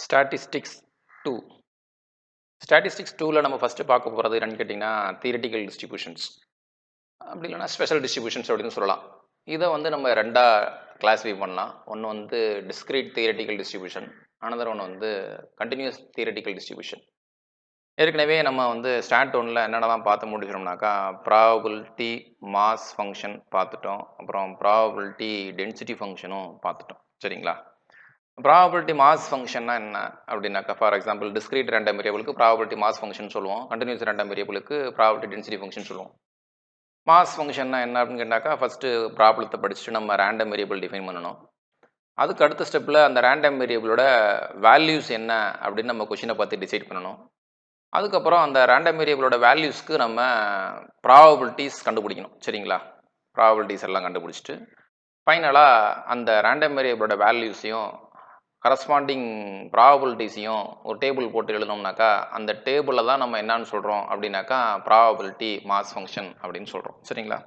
Statistics 2 statistics 2ல நம்ம first பார்க்க போகிறது என்னன்னு கேட்டிங்கன்னா தியரிட்டிக்கல் டிஸ்ட்ரிபியூஷன்ஸ் அப்படி இல்லைனா ஸ்பெஷல் டிஸ்ட்ரிபியூஷன்ஸ் அப்படின்னு சொல்லலாம். இதை வந்து நம்ம ரெண்டாக கிளாஸிஃபை பண்ணலாம். ஒன்று வந்து டிஸ்கிரீட் தியரிட்டிக்கல் டிஸ்ட்ரிபியூஷன், அனதர் ஒன்று வந்து கண்டினியூஸ் தியரிட்டிக்கல் டிஸ்ட்ரிபியூஷன். ஏற்கனவே நம்ம வந்து ஸ்டாட் ஒன்றில் என்னென்னலாம் பார்த்து முடிச்சிட்டோம்னாக்கா ப்ராபபிலிட்டி மாஸ் ஃபங்க்ஷன் பார்த்துட்டோம், அப்புறம் ப்ராபபிலிட்டி டென்சிட்டி ஃபங்க்ஷனும் பார்த்துட்டோம். சரிங்களா? ப்ராபபிலிட்டி மாஸ் ஃபங்க்ஷன்னா என்ன அப்படின்னாக்கா, ஃபார் எக்ஸாம்பிள் டிஸ்கிரீட் ரேண்டம் வேரியபிளுக்கு ப்ராபபிலிட்டி மாஸ் ஃபங்க்ஷன் சொல்லுவோம், கண்டினியூஸ் ரேண்டம் வேரியபிளுக்கு ப்ராபபிலிட்டி டென்சிட்டி ஃபங்க்ஷன் சொல்லுவோம். மாஸ் ஃபங்க்ஷன்னா என்ன அப்படின்னு கேட்டாக்கா, ஃபஸ்ட்டு ப்ராப்ளத்தை படிச்சுட்டு நம்ம ரேண்டம் வேரியபிள் டிஃபைன் பண்ணணும். அதுக்கு அடுத்த ஸ்டெப்பில் அந்த ரேண்டம் வேரியபிளோட வேல்யூஸ் என்ன அப்படின்னு நம்ம கொஷினை பார்த்து டிசைட் பண்ணணும். அதுக்கப்புறம் அந்த ரேண்டம் வேரியபிளோட வேல்யூஸ்க்கு நம்ம ப்ராபபிலிட்டிஸ் கண்டுபிடிக்கணும். சரிங்களா? ப்ராபபிலிட்டிஸ் எல்லாம் கண்டுபிடிச்சிட்டு ஃபைனலாக அந்த ரேண்டம் வேரியபிளோட வேல்யூஸையும் கரஸ்பாண்டிங் ப்ராபபிலிட்டிஸையும் ஒரு டேபிள் போட்டு எழுதணும்னாக்கா அந்த டேபிளில் தான் நம்ம என்னன்னு சொல்கிறோம் அப்படின்னாக்கா ப்ராபபிலிட்டி மாஸ் ஃபங்க்ஷன் அப்படின்னு சொல்கிறோம். சரிங்களா?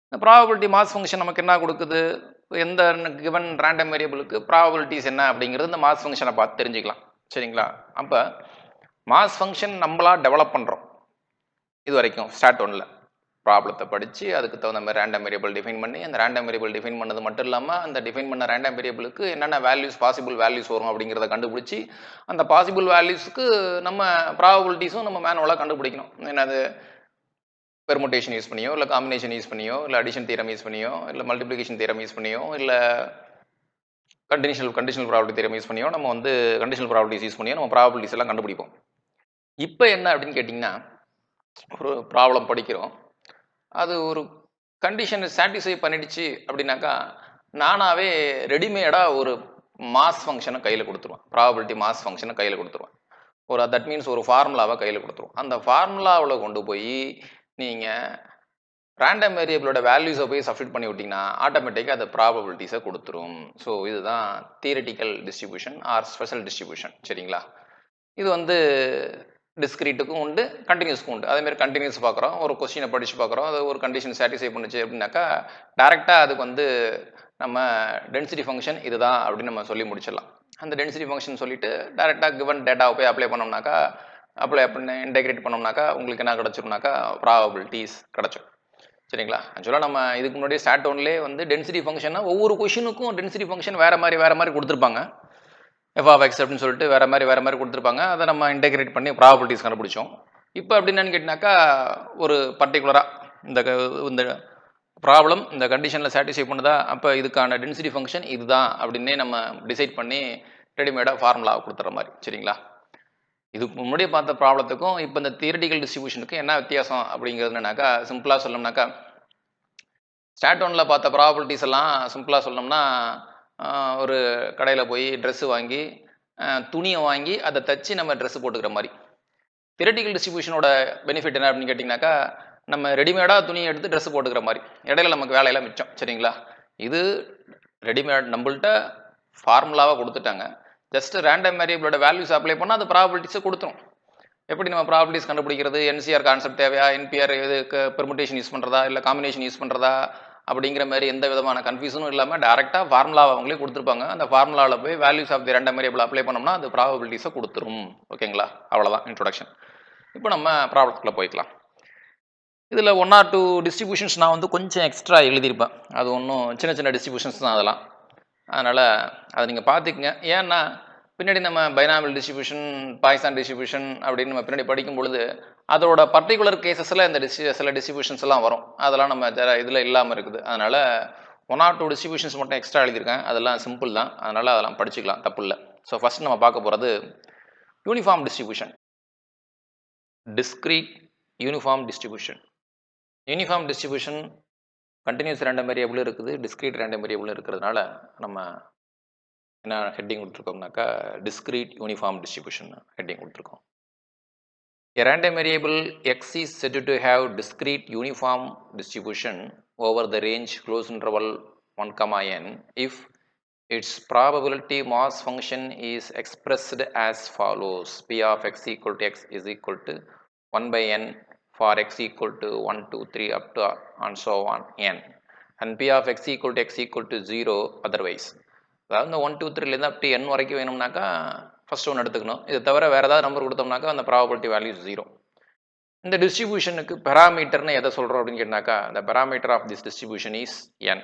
இந்த ப்ராபபிலிட்டி மாஸ் ஃபங்க்ஷன் நமக்கு என்ன கொடுக்குது, எந்த கிவன் ரேண்டம் வேரியபிளுக்கு ப்ராபபிலிட்டிஸ் என்ன அப்படிங்கிறது இந்த மாஸ் ஃபங்க்ஷனை பார்த்து தெரிஞ்சுக்கலாம். சரிங்களா? அப்போ மாஸ் ஃபங்க்ஷன் நம்மளா டெவலப் பண்ணுறோம். இது வரைக்கும் ஸ்டார்ட் ஒன்னில் ப்ராப்ளத்தை படித்து அதுக்கு தகுந்த மாதிரி ரேண்டம் வேரியபிள் டிஃபைன் பண்ணி அந்த ரேண்டம் வேரியபிள் டிஃபைன் பண்ணது மட்டும் இல்லாமல் அந்த டிஃபைன் பண்ண ரேண்டம் வேரியபிளுக்கு என்னென்ன வேல்யூஸ் பாசிபிள் வேல்யூஸ் வரும் அப்படிங்கிறத கண்டுபிடிச்சி அந்த பாசிபிள் வேல்யூஸ்க்கு நம்ம ப்ராபபிலிட்டிஸும் நம்ம மேனுவலாக கண்டுபிடிக்கணும். என்னது பெர்முட்டேஷன் யூஸ் பண்ணியோ இல்லை காம்பினேஷன் யூஸ் பண்ணியோ இல்லை அடிஷன் தியரம் யூஸ் பண்ணியோ இல்லை மல்டிப்ளிகேஷன் தியரம் யூஸ் பண்ணியோ இல்லை கண்டிஷனல் ப்ராபபிலிட்டி தியரம் யூஸ் பண்ணியோ நம்ம வந்து கண்டிஷனல் ப்ராபபிலிட்டிஸ் யூஸ் பண்ணியோ நம்ம ப்ராபபிலிட்டிஸ் எல்லாம் கண்டுபிடிப்போம். இப்போ என்ன அப்படின்னு கேட்டிங்கன்னா, ஒரு ப்ராப்ளம் படிக்கிறோம், அது ஒரு கண்டிஷனை சாட்டிஸ்ஃபை பண்ணிடுச்சு அப்படின்னாக்கா நானாவே ரெடிமேடாக ஒரு மாஸ் ஃபங்க்ஷனை கையில் கொடுத்துருவேன், ப்ராபபிலிட்டி மாஸ் ஃபங்க்ஷனை கையில் கொடுத்துருவேன். தட் மீன்ஸ் ஒரு ஃபார்முலாவை கையில் கொடுத்துருவோம். அந்த ஃபார்முலாவில் கொண்டு போய் நீங்கள் ரேண்டம் வேரியபிளோட வேல்யூஸை போய் சப்ஸ்டிட் பண்ணி விட்டிங்கன்னா ஆட்டோமேட்டிக்காக அது ப்ராபபிலிட்டிஸை கொடுத்துரும். ஸோ இதுதான் theoretical distribution are special distribution. சரிங்களா? இது வந்து டிஸ்கிரீட்டுக்கும் உண்டு, கண்டினியூஸ்க்கும் உண்டு. அதேமாதிரி கண்டினியூஸ் பார்க்குறோம், ஒரு கொஸ்டினை படித்து பார்க்குறோம், அது ஒரு கண்டிஷன் சாட்டிஸ்ஃபை பண்ணுச்சு அப்படின்னாக்கா டேரெக்டாக அதுக்கு வந்து நம்ம டென்சிட்டி ஃபங்க்ஷன் இதுதான் அப்படின்னு நம்ம சொல்லி முடிச்சிடலாம். அந்த டென்சிட்டி ஃபங்க்ஷன் சொல்லிவிட்டு டேரெக்டாக கிவன் டேட்டாவை போய் அப்ளை பண்ணோம்னாக்கா அப்படின்னு இன்டெகிரேட் பண்ணோம்னாக்கா உங்களுக்கு என்ன கிடச்சிரும்னாக்கா ப்ராபபிலிட்டிஸ் கிடச்சிடும். சரிங்களா? ஆக்சுவலாக நம்ம இதுக்கு முன்னாடி ஸ்டார்ட் ஒன்லேயே வந்து டென்சிட்டி ஃபங்க்ஷன்னா ஒவ்வொரு கொஷினுக்கும் டென்சிட்டி ஃபங்க்ஷன் வேறு மாதிரி கொடுத்துருப்பாங்க. எஃப்ஆஃப்எக்ஸ் அப்படின்னு சொல்லிட்டு வேறு மாதிரி கொடுத்துருப்பாங்க. அதை நம்ம இன்டெகிரேட் பண்ணி ப்ராபபிலிட்டிஸ் கண்டுபிடிச்சோம். இப்போ அப்படின்னு கேட்டினாக்கா ஒரு பர்டிகுலராக இந்த ப்ராப்ளம் இந்த கண்டிஷனில் சாட்டிஸ்ஃபை பண்ணுதா, அப்போ இதுக்கான டென்சிட்டி ஃபங்க்ஷன் இதுதான் அப்படின்னே நம்ம டிசைட் பண்ணி ரெடிமேடாக ஃபார்முலாவை கொடுத்துற மாதிரி. சரிங்களா? இதுக்கு முன்னாடியே பார்த்த ப்ராப்ளத்துக்கும் இப்போ இந்த தியரிட்டிக்கல் டிஸ்ட்ரிபியூஷனுக்கு என்ன வித்தியாசம் அப்படிங்கிறது என்னன்னாக்கா, சிம்பிளாக சொல்லணும்னாக்கா ஸ்டார்ட் ஒன்னில் பார்த்த ப்ராபபிலிட்டிஸ் எல்லாம் சிம்பிளாக சொல்லணும்னா ஒரு கடையில் போய் ட்ரெஸ்ஸு வாங்கி துணியை வாங்கி அதை தச்சு நம்ம ட்ரெஸ்ஸு போட்டுக்கிற மாதிரி. தியரிட்டிக்கல் டிஸ்ட்ரிபியூஷனோட பெனிஃபிட் என்ன அப்படின்னு கேட்டிங்கனாக்கா, நம்ம ரெடிமேடாக துணியை எடுத்து ட்ரெஸ்ஸு போட்டுக்கிற மாதிரி, இடையில நமக்கு வேலையெல்லாம் மிச்சம். சரிங்களா? இது ரெடிமேட் நம்மள்கிட்ட ஃபார்முலாவாக கொடுத்துட்டாங்க, ஜஸ்ட் ரேண்டம் வேரியபிளோட வேல்யூஸ் அப்ளை பண்ணால் அது ப்ராபபிலிட்டிஸை கொடுத்துரும். எப்படி நம்ம ப்ராபபிலிட்டிஸ் கண்டுபிடிக்கிறது, என்சிஆர் கான்செப்ட் தேவையா, என்பிஆர் இதுக்கு பெர்முட்டேஷன் யூஸ் பண்ணுறதா இல்லை காம்பினேஷன் யூஸ் பண்ணுறதா அப்படிங்கிற மாதிரி எந்த விதமான கன்ஃபியூஷனும் இல்லாமல் டேரெக்டாக ஃபார்முலாவை அவங்களே கொடுத்துருப்பாங்க. அந்த ஃபார்முலாவில் போய் values of the random variable apply பண்ணோம்னா அது ப்ராபபிலிட்டிஸை கொடுத்துரும். ஓகேங்களா? அவ்வளோதான் இன்ட்ரோடக்ஷன். இப்போ நம்ம ப்ராப்ளத்துக்குள்ளே போய்க்கலாம். இதில் 1 or 2 டிஸ்ட்ரிபியூஷன்ஸ் நான் வந்து கொஞ்சம் எக்ஸ்ட்ரா எழுதியிருப்பேன். அது ஒன்றும் சின்ன டிஸ்ட்ரிபியூஷன்ஸ் தான் அதெல்லாம். அதனால் அதை நீங்கள் பார்த்துக்குங்க. ஏன்னா பின்னாடி நம்ம பைனாமியல் டிஸ்ட்ரிபியூஷன், பாய்சான் டிஸ்ட்ரிபியூஷன் அப்படின்னு நம்ம பின்னாடி படிக்கும் பொழுது அதோட பர்டிகுலர் கேசஸில் இந்த சில டிஸ்ட்ரிபியூஷன்ஸ் எல்லாம் வரும். அதெல்லாம் நம்ம இதில் இல்லாமல் இருக்குது. அதனால் 1 or 2 டிஸ்ட்ரிபியூஷன்ஸ் மட்டும் எக்ஸ்ட்ரா எழுதியிருக்கேன். அதெல்லாம் சிம்பிள் தான், அதனால் அதெல்லாம் படிச்சுக்கலாம், தப்பு இல்லை. ஸோ ஃபஸ்ட் நம்ம பார்க்க போகிறது uniform distribution, discrete uniform distribution. Uniform distribution continuous random variable இருக்குது, டிஸ்கிரீட் ரேண்டம் வேரியபிள் இருக்கிறதுனால நம்ம என்ன ஹெட்டிங் கொடுத்துருக்கோம்னாக்கா டிஸ்கிரீட் யூனிஃபார்ம் டிஸ்ட்ரிபியூஷன் ஹெட்டிங் கொடுத்துருக்கோம். A random variable x is said to have discrete uniform distribution over the range closed interval 1, n if its probability mass function is expressed as follows: p of x equal to x is equal to 1 by n for x equal to 1, 2, 3 up to and so on n, and p of x equal to 0 otherwise. அதாவது இந்த 1, 2, 3லேருந்து up to n வரைக்கும் வேணும்னாக்கா first ஒன்று எடுத்துக்கணும். இதை தவிர வேறு ஏதாவது number கொடுத்தோம்னாக்கா அந்த ப்ராபபிலிட்டி வேல்யூ 0. இந்த டிஸ்ட்ரிபியூஷனுக்கு பெராமீட்டர்னு எதை சொல்கிறோம் அப்படின்னு கேட்டாக்கா the parameter of this distribution is n.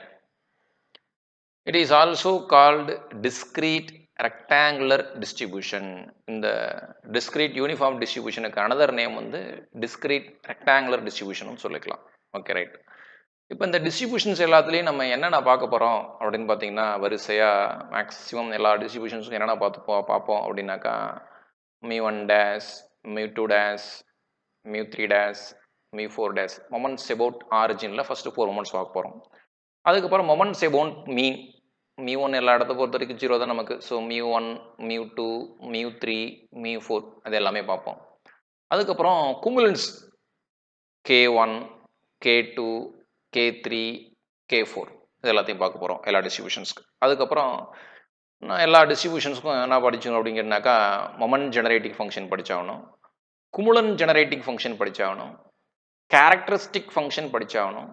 It is also called discrete rectangular distribution. இந்த discrete uniform distributionக்கு another name வந்து discrete rectangular distribution சொல்லிக்கலாம். Okay right. இப்போ இந்த டிஸ்ட்ரிபியூஷன்ஸ் எல்லாத்துலேயும் நம்ம என்னென்ன பார்க்க போகிறோம் அப்படின்னு பார்த்தீங்கன்னா வரிசையாக மேக்ஸிமம் எல்லா டிஸ்ட்ரிபியூஷன்ஸும் என்னென்ன பார்ப்போம் அப்படின்னாக்கா μ1 dash μ2 dash μ3 dash μ4 dash moments about ஆரிஜினில் ஃபஸ்ட்டு 4 மொமெண்ட்ஸ் பார்க்க போகிறோம். அதுக்கப்புறம் மொமெண்ட்ஸ் அபவுட் மீன் μ1 எல்லா இடத்த பொறுத்த வரைக்கும் 0 தான் நமக்கு. ஸோ μ1 μ2 μ3 μ4 அது எல்லாமே பார்ப்போம். அதுக்கப்புறம் குமுலன்ஸ் K1 K2 K3 K4 இது எல்லாத்தையும் பார்க்க போகிறோம் எல்லா டிஸ்ட்ரிபியூஷன்ஸ்க்கு. அதுக்கப்புறம் நான் எல்லா டிஸ்ட்ரிபியூஷன்ஸ்க்கும் என்ன படிச்சோம் அப்படிங்கிறனாக்கா மொமெண்ட் ஜெனரேட்டிங் ஃபங்க்ஷன் படித்தாகணும், குமுலன் ஜெனரேட்டிங் ஃபங்க்ஷன் படித்தாகணும், கேரக்டரிஸ்டிக் ஃபங்க்ஷன் படித்தாகணும்,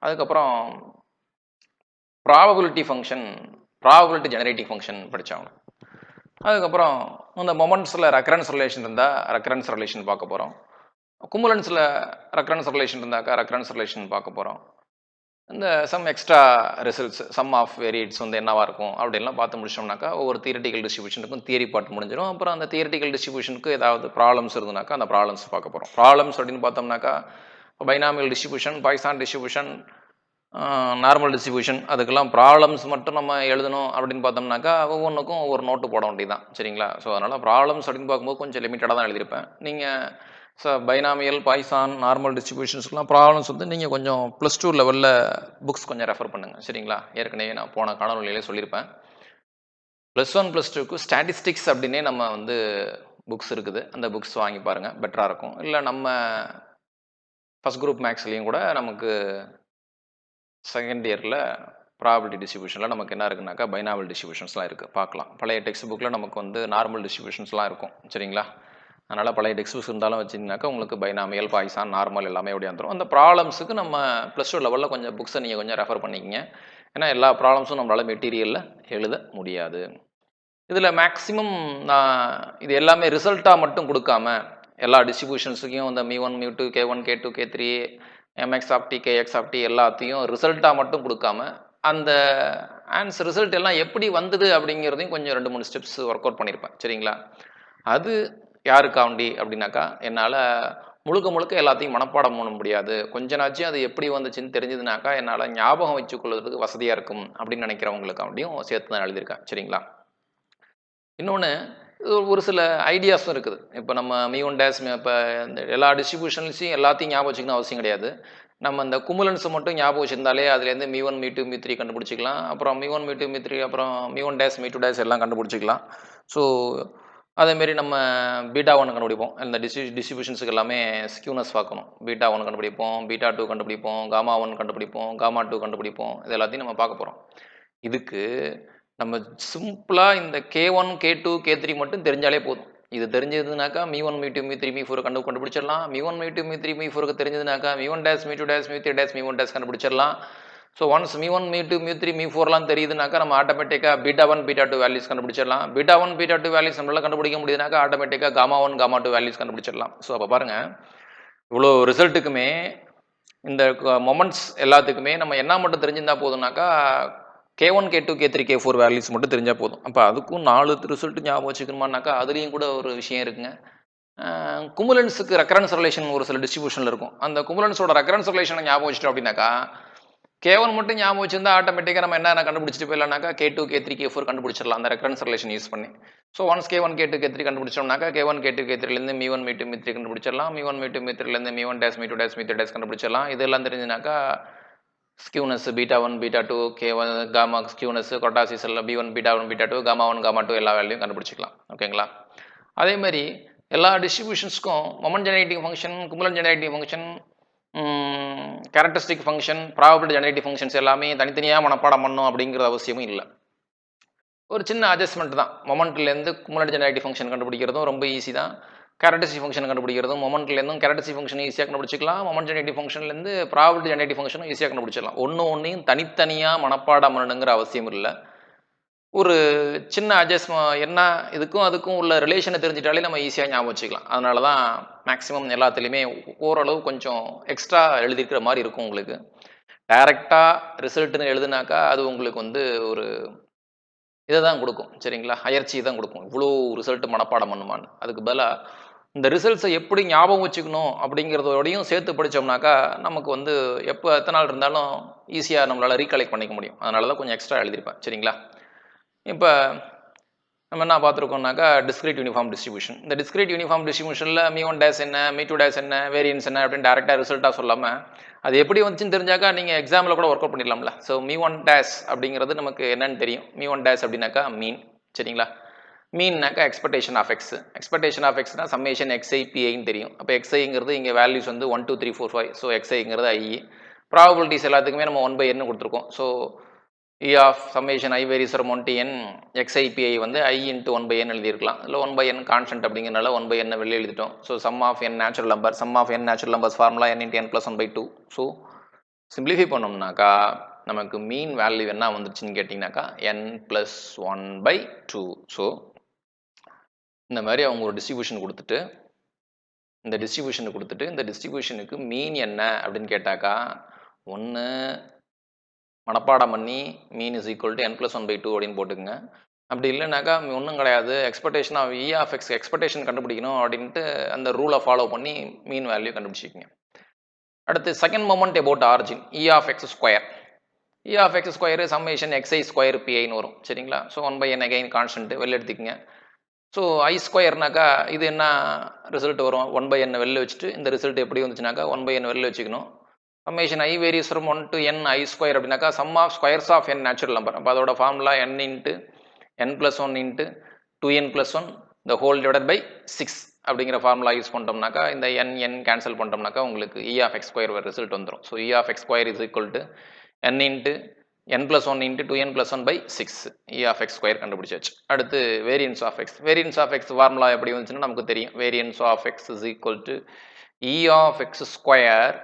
அதுக்கப்புறம் ப்ராபபிலிட்டி ஜெனரேட்டிங் ஃபங்க்ஷன் படித்தாகணும். அதுக்கப்புறம் இந்த மொமெண்ட்ஸில் ரெக்கரன்ஸ் ரிலேஷன் இருந்தால் ரெக்கரன்ஸ் ரிலேஷன் பார்க்க போகிறோம், குமுலன்ஸில் ரெக்கரன்ஸ் ரிலேஷன் இருந்தாக்கா ரெக்கரன்ஸ் ரிலேஷன் பார்க்க போகிறோம். இந்த sum extra results sum of variates வந்து என்னவாக இருக்கும் அப்படின்லாம் பார்த்து முடிச்சோம்னாக்கா ஒவ்வொரு தியரிட்டிக்கல் டிஸ்ட்ரிபியூஷனுக்கும் தியரி பார்ட் முடிஞ்சிடும். அப்புறம் அந்த தியரிட்டிக்கல் டிஸ்ட்ரிபியூஷனுக்கு ஏதாவது ப்ராப்ளம்ஸ் இருந்ததுனாக்கா அந்த ப்ராப்ளம்ஸ் பார்க்க போகிறோம். ப்ராப்ளம்ஸ் அப்படின்னு பார்த்தோம்னாக்கா binomial distribution, Poisson distribution, normal distribution அதுக்கெல்லாம் ப்ராப்ளம்ஸ் மட்டும் நம்ம எழுதணும் அப்படின்னு பார்த்தோம்னாக்கா ஒவ்வொன்றுக்கும் ஒவ்வொரு நோட்டு போட வேண்டியதான் சரிங்களா. ஸோ அதனால் ப்ராப்ளம்ஸ் அப்படின்னு பார்க்கும்போது கொஞ்சம் லிமிட்டடாக தான் எழுதியிருப்பேன். நீங்கள் பைனாமியல், பாய்சான், நார்மல் டிஸ்ட்ரிபியூஷன்ஸ்க்குலாம் ப்ராப்ளம்ஸ் வந்து நீங்கள் கொஞ்சம் +2 லெவலில் புக்ஸ் கொஞ்சம் ரெஃபர் பண்ணுங்கள் சரிங்களா. ஏற்கனவே நான் போன காணொலியிலே சொல்லியிருப்பேன். +1 +2க்கு ஸ்டாட்டிஸ்டிக்ஸ் அப்படின்னே நம்ம வந்து புக்ஸ் இருக்குது. அந்த புக்ஸ் வாங்கி பாருங்கள், பெட்டராக இருக்கும். இல்லை நம்ம ஃபஸ்ட் குரூப் மேக்ஸ்லேயும் கூட நமக்கு செகண்ட் இயரில் ப்ராபபிலிட்டி டிஸ்ட்ரிபியூஷனில் நமக்கு என்ன இருக்குனாக்கா பைனாமியல் டிஸ்ட்ரிபியூஷன்ஸ்லாம் இருக்குது, பார்க்கலாம். பழைய டெக்ஸ்ட் புக்கில் நமக்கு வந்து நார்மல் டிஸ்ட்ரிபியூஷன்ஸ்லாம் இருக்கும் சரிங்களா. அதனால் பழைய டெக்ஸ்ட் புக்ஸ் இருந்தாலும் வச்சிங்கனாக்கா உங்களுக்கு பைனாமியல், பாய்சான், நார்மல் எல்லாமே எப்படி வந்துடும். அந்த ப்ராப்ளம்ஸுக்கு நம்ம +2 லெவலில் கொஞ்சம் புக்ஸை நீங்கள் கொஞ்சம் ரெஃபர் பண்ணிக்கிங்க. ஏன்னா எல்லா ப்ராப்ளம்ஸும் நம்மளால் மெட்டீரியலில் எழுத முடியாது. இதில் மேக்ஸிமம் நான் இது எல்லாமே ரிசல்ட்டாக மட்டும் கொடுக்காம எல்லா டிஸ்ட்ரிபியூஷன்ஸுக்கும் இந்த μ1 μ2 K1 K2 K3 mx of t kx of t எல்லாத்தையும் ரிசல்ட்டாக மட்டும் கொடுக்காம அந்த ஆன்சர் ரிசல்ட் எல்லாம் எப்படி வந்தது அப்படிங்கிறதையும் கொஞ்சம் 2-3 ஸ்டெப்ஸ் ஒர்க் அவுட் பண்ணியிருப்பேன் சரிங்களா. அது யாருக்காண்டி அப்படின்னாக்கா என்னால் முழுக்க எல்லாத்தையும் மனப்பாடம் பண்ண முடியாது, கொஞ்சனாச்சும் அது எப்படி வந்துச்சுன்னு தெரிஞ்சதுனாக்கா என்னால் ஞாபகம் வச்சுக்கொள்வதற்கு வசதியாக இருக்கும் அப்படின்னு நினைக்கிறவங்களுக்காண்டியும் சேர்த்து தான் எழுதியிருக்கேன் சரிங்களா. இன்னொன்று ஒரு சில ஐடியாஸும் இருக்குது. இப்போ நம்ம μ1 டேஷ் இப்போ இந்த எல்லா டிஸ்ட்ரிபியூஷன்ஸையும் எல்லாத்தையும் ஞாபகம் வச்சுக்கணும் அவசியம் கிடையாது. நம்ம இந்த குமுலன்ஸை மட்டும் ஞாபகம் வச்சுருந்தாலே அதுலேருந்து μ1 μ2 μ3 கண்டுபிடிச்சிக்கலாம். அப்புறம் μ1 μ2 μ3 அப்புறம் μ1 டேஷ் μ2 டேஷ் எல்லாம் கண்டுபிடிச்சிக்கலாம். ஸோ அதேமாரி நம்ம β1 கண்டுபிடிப்போம். இந்த டிஸ்ட்ரிபியூஷன்ஸுக்கு எல்லாமே ஸ்கியூனஸ் பார்க்கணும். β1 கண்டுபிடிப்போம், β2 கண்டுபிடிப்போம், γ1 கண்டுபிடிப்போம், γ2 கண்டுபிடிப்போம். இது எல்லாத்தையும் நம்ம பார்க்க போகிறோம். இதுக்கு நம்ம சிம்பிளாக இந்த K1 K2 K3 மட்டும் தெரிஞ்சாலே போதும். இது தெரிஞ்சதுனாக்கா μ1 μ2 μ3 μ4 கண்டுபிடிச்சிடலாம். μ1 ம2 μ3 μ4 தெரிஞ்சதுனாக்கா μ1 டேஷ் μ2 டேஷ் μ3 டேஷ் μ1 டேஷ் கண்டுபிடிச்சிடலாம். ஸோ ஒன்ஸ் μ1 μ2 μ3 μ4லாம் தெரியுதுனாக்கா நம்ம ஆட்டோமேட்டிக்காக β1 β2 வேல்யூஸ் கண்டுபிடிச்சிடலாம். β1 β2 வேல்யூஸ் நம்மளால் கண்டுபிடிக்க முடியுதுனாக்கா ஆட்டோமேட்டிக்காக γ1 γ2 வேல்யூஸ் கண்டுபிடிச்சிடலாம். ஸோ அப்போ பாருங்கள், இவ்வளோ ரிசல்ட்டுக்குமே இந்த மொமெண்ட்ஸ் எல்லாத்துக்குமே நம்ம என்ன மட்டும் தெரிஞ்சிருந்தா போதும்னாக்கா K1 K2 K3 K4 values மட்டும் தெரிஞ்சால் போதும். அப்போ அதுக்கும் 4 ரிசல்ட் ஞாபகம் வச்சுக்கணுமானாக்கா அதுலேயும் கூட ஒரு விஷயம் இருக்குங்க. குமுலன்ஸுக்கு ரெக்கரன்ஸ் ரிலேஷன் ஒரு சில டிஸ்ட்ரிபியூஷனில் இருக்கும். அந்த குமுலன்ஸோட ரெக்கரன்ஸ் ரிலேஷனை ஞாபகம் வச்சுட்டோம் அப்படின்னாக்கா K1 மட்டும் ஞாபகம் வச்சிருந்தா ஆட்டோமேட்டிக்காக நம்ம என்ன கண்டுபிடிச்சிட்டு போயிடலாம்னாக்கா K2 K3 K4 கண்டுபிடிச்சிடலாம் அந்த ரெக்கரன்ஸ் ரிலேஷன் யூஸ் பண்ணி. So once K1 K2 K3 கண்டுபிடிச்சோம்னாக்கா K1 K2 K3லேருந்து μ1 μ2 μ3 கண்டுபிடிச்சிடலாம். μ1 μ2 μ3லேருந்து μ1 டேஷ் μ2 டேஷ் μ3 டேஷ் கண்டுபிடிச்சிடலாம். இதெல்லாம் தெரிஞ்சுனாக்கா ஸ்கியூனஸ் β1 β2 K1 காமா ஸ்கியூனஸ் கொட்டாசிஸ் எல்லாம் B1 β1 β2 γ1 γ2 எல்லா வேல்யூயும் கண்டுபிடிச்சிக்கலாம். ஓகேங்களா. அதே மாதிரி எல்லா டிஸ்ட்ரிபியூஷன்ஸ்க்கும் moment generating function, cumulant generating function, characteristic function, probability generative functions எல்லாமே தனித்தனியாக மனப்பாடம் பண்ணணும் அப்படிங்கிற அவசியமும் இல்லை. ஒரு சின்ன அட்ஜஸ்ட்மெண்ட் தான். மொமெண்ட்லேருந்து குமுலன் ஜெனரேட்டிவ் ஃபங்க்ஷன் கண்டுபிடிக்கிறதும் ரொம்ப ஈஸி தான். கேரக்டரிஸ்டிக் ஃபங்க்ஷன் கண்டுபிடிக்கிறதும் மொமெண்ட்லேருந்தும் கேரக்டரிஸ்டிக் ஃபங்க்ஷன் ஈஸியாக கண்டுபிடிச்சிக்கலாம். மொமெண்ட் ஜெனரேட்டிவ் ஃபங்க்ஷன்லேருந்து ப்ராபபிலிட்டி ஜெனரேட்டிவ் ஃபங்க்ஷனும் ஈஸியாக கண்டுபிடிச்சிடலாம். ஒன்றையும் தனித்தனியாக மனப்பாடம் பண்ணணுங்கிற அவசியம் இல்லை. ஒரு சின்ன என்ன இதுக்கும் அதுக்கும் உள்ள ரிலேஷனை தெரிஞ்சிட்டாலே நம்ம ஈஸியாக ஞாபகம் வச்சுக்கலாம். அதனால தான் மேக்ஸிமம் எல்லாத்துலேயுமே ஓரளவு கொஞ்சம் எக்ஸ்ட்ரா எழுதியிருக்கிற மாதிரி இருக்கும் உங்களுக்கு. டைரெக்டாக ரிசல்ட்டுன்னு எழுதுனாக்கா அது உங்களுக்கு வந்து ஒரு இதை தான் கொடுக்கும் சரிங்களா, அயற்சி தான் கொடுக்கும். இவ்வளோ ரிசல்ட் மனப்பாடம் பண்ணுமான்னு. அதுக்கு பதிலாக இந்த ரிசல்ட்ஸை எப்படி ஞாபகம் வச்சுக்கணும் அப்படிங்கிறதோடையும் சேர்த்து படித்தோம்னாக்கா நமக்கு வந்து எப்போ எத்தனை நாள் இருந்தாலும் ஈஸியாக நம்மளால் ரீகலெக்ட் பண்ணிக்க முடியும். அதனால தான் கொஞ்சம் எக்ஸ்ட்ரா எழுதியிருப்பேன் சரிங்களா. இப்போ நம்ம என்ன பார்த்துருக்கோம்னாக்கா டிஸ்கிரீட் யூனிஃபார்ம் டிஸ்ட்ரிபியூஷன். இந்த டிஸ்கிரீட் யூனிஃபார்ம் டிஸ்ட்ரிபியூஷனில் மீ1 டேஸ் என்ன, மீ2 டேஸ் என்ன, வேரியன்ஸ் என்ன அப்படின்னு டேரெக்டாக ரிசல்ட்டாக சொல்லாமல் அது எப்படி வந்துச்சுன்னு தெரிஞ்சாக்கா நீங்கள் எக்ஸாமில் கூட ஒர்க் அவுட் பண்ணிடலாம்ல. ஸோ மீ1 டேஸ் அப்படிங்கிறது நமக்கு என்னன்னு தெரியும். மீ1 டேஸ் அப்படின்னாக்கா மீன் சரிங்களா. மீன்னாக்கா expectation of X. Expectation of எக்ஸ்னா சம்மேஷன் எக்ஸ்ஐ பிஐன்னு தெரியும். அப்போ எக்ஸ்ஐங்கிறது இங்கே வேல்யூஸ் வந்து 1 2 3 4 5. ஸோ எக்ஸ்ஐங்கிறது ஐ. ப்ராபபிலிட்டிஸ் எல்லாத்துக்குமே நம்ம 1/n கொடுத்துருக்கோம். So E of summation I varies from 1 to n XIPI வந்து I into 1/n எழுதியிருக்கலாம். இல்லை 1/n கான்ஸ்டன்ட் அப்படிங்கிறனால 1/n வெளியே எழுதிட்டோம். So sum of n natural number, sum of n natural numbers formula n into n plus 1/2. So simplify பண்ணோம்னாக்கா நமக்கு mean value என்ன வந்துருச்சுன்னு கேட்டிங்கனாக்கா n plus 1/2. ஸோ இந்த மாதிரி அவங்க ஒரு டிஸ்ட்ரிபியூஷன் கொடுத்துட்டு இந்த டிஸ்ட்ரிபியூஷனுக்கு மீன் என்ன அப்படின்னு கேட்டாக்கா ஒன்று மனப்பாடம் பண்ணி mean is equal to n plus 1/2 அப்படின்னு போட்டுக்குங்க. அப்படி இல்லைனாக்கா ஒன்றும் கிடையாது, expectation of E of X expectation கண்டுபிடிக்கணும் அப்படின்ட்டு அந்த ரூலை ஃபாலோ பண்ணி மீன் வேல்யூ கண்டுபிடிச்சிக்கிங்க. அடுத்து second moment about origin e of x square. E of x square summation x i square பிஐன்னு வரும் சரிங்களா. ஸோ 1/n அகைன் கான்ஸ்டன்ட் வெளில எடுத்துக்கங்க. ஸோ ஐ ஸ்கொயர்னாக்கா இது என்ன ரிசல்ட் வரும், 1/n வெளில வச்சுட்டு இந்த ரிசல்ட் எப்படி வந்துச்சுனாக்கா 1/n வெளில வச்சுக்கணும். Summation i varies from 1 to n i square அப்படின்னாக்கா sum of squares of n natural number. அப்போ அதோட formula n into n plus 1 into 2n plus 1 the whole divided by 6 அப்படிங்கிற ஃபார்முலா யூஸ் பண்ணிட்டோம்னாக்கா இந்த n cancel பண்ணிட்டோம்னாக்கா உங்களுக்கு e of x square result வந்துடும். So e of x square is equal to n into n plus 1 into 2n plus 1 by 6 e of x square கண்டுபிடிச்சாச்சு. அடுத்து variance of x. Variance of x formula எப்படி வந்துச்சுன்னா நமக்கு தெரியும். Variance of x is equal to e of x square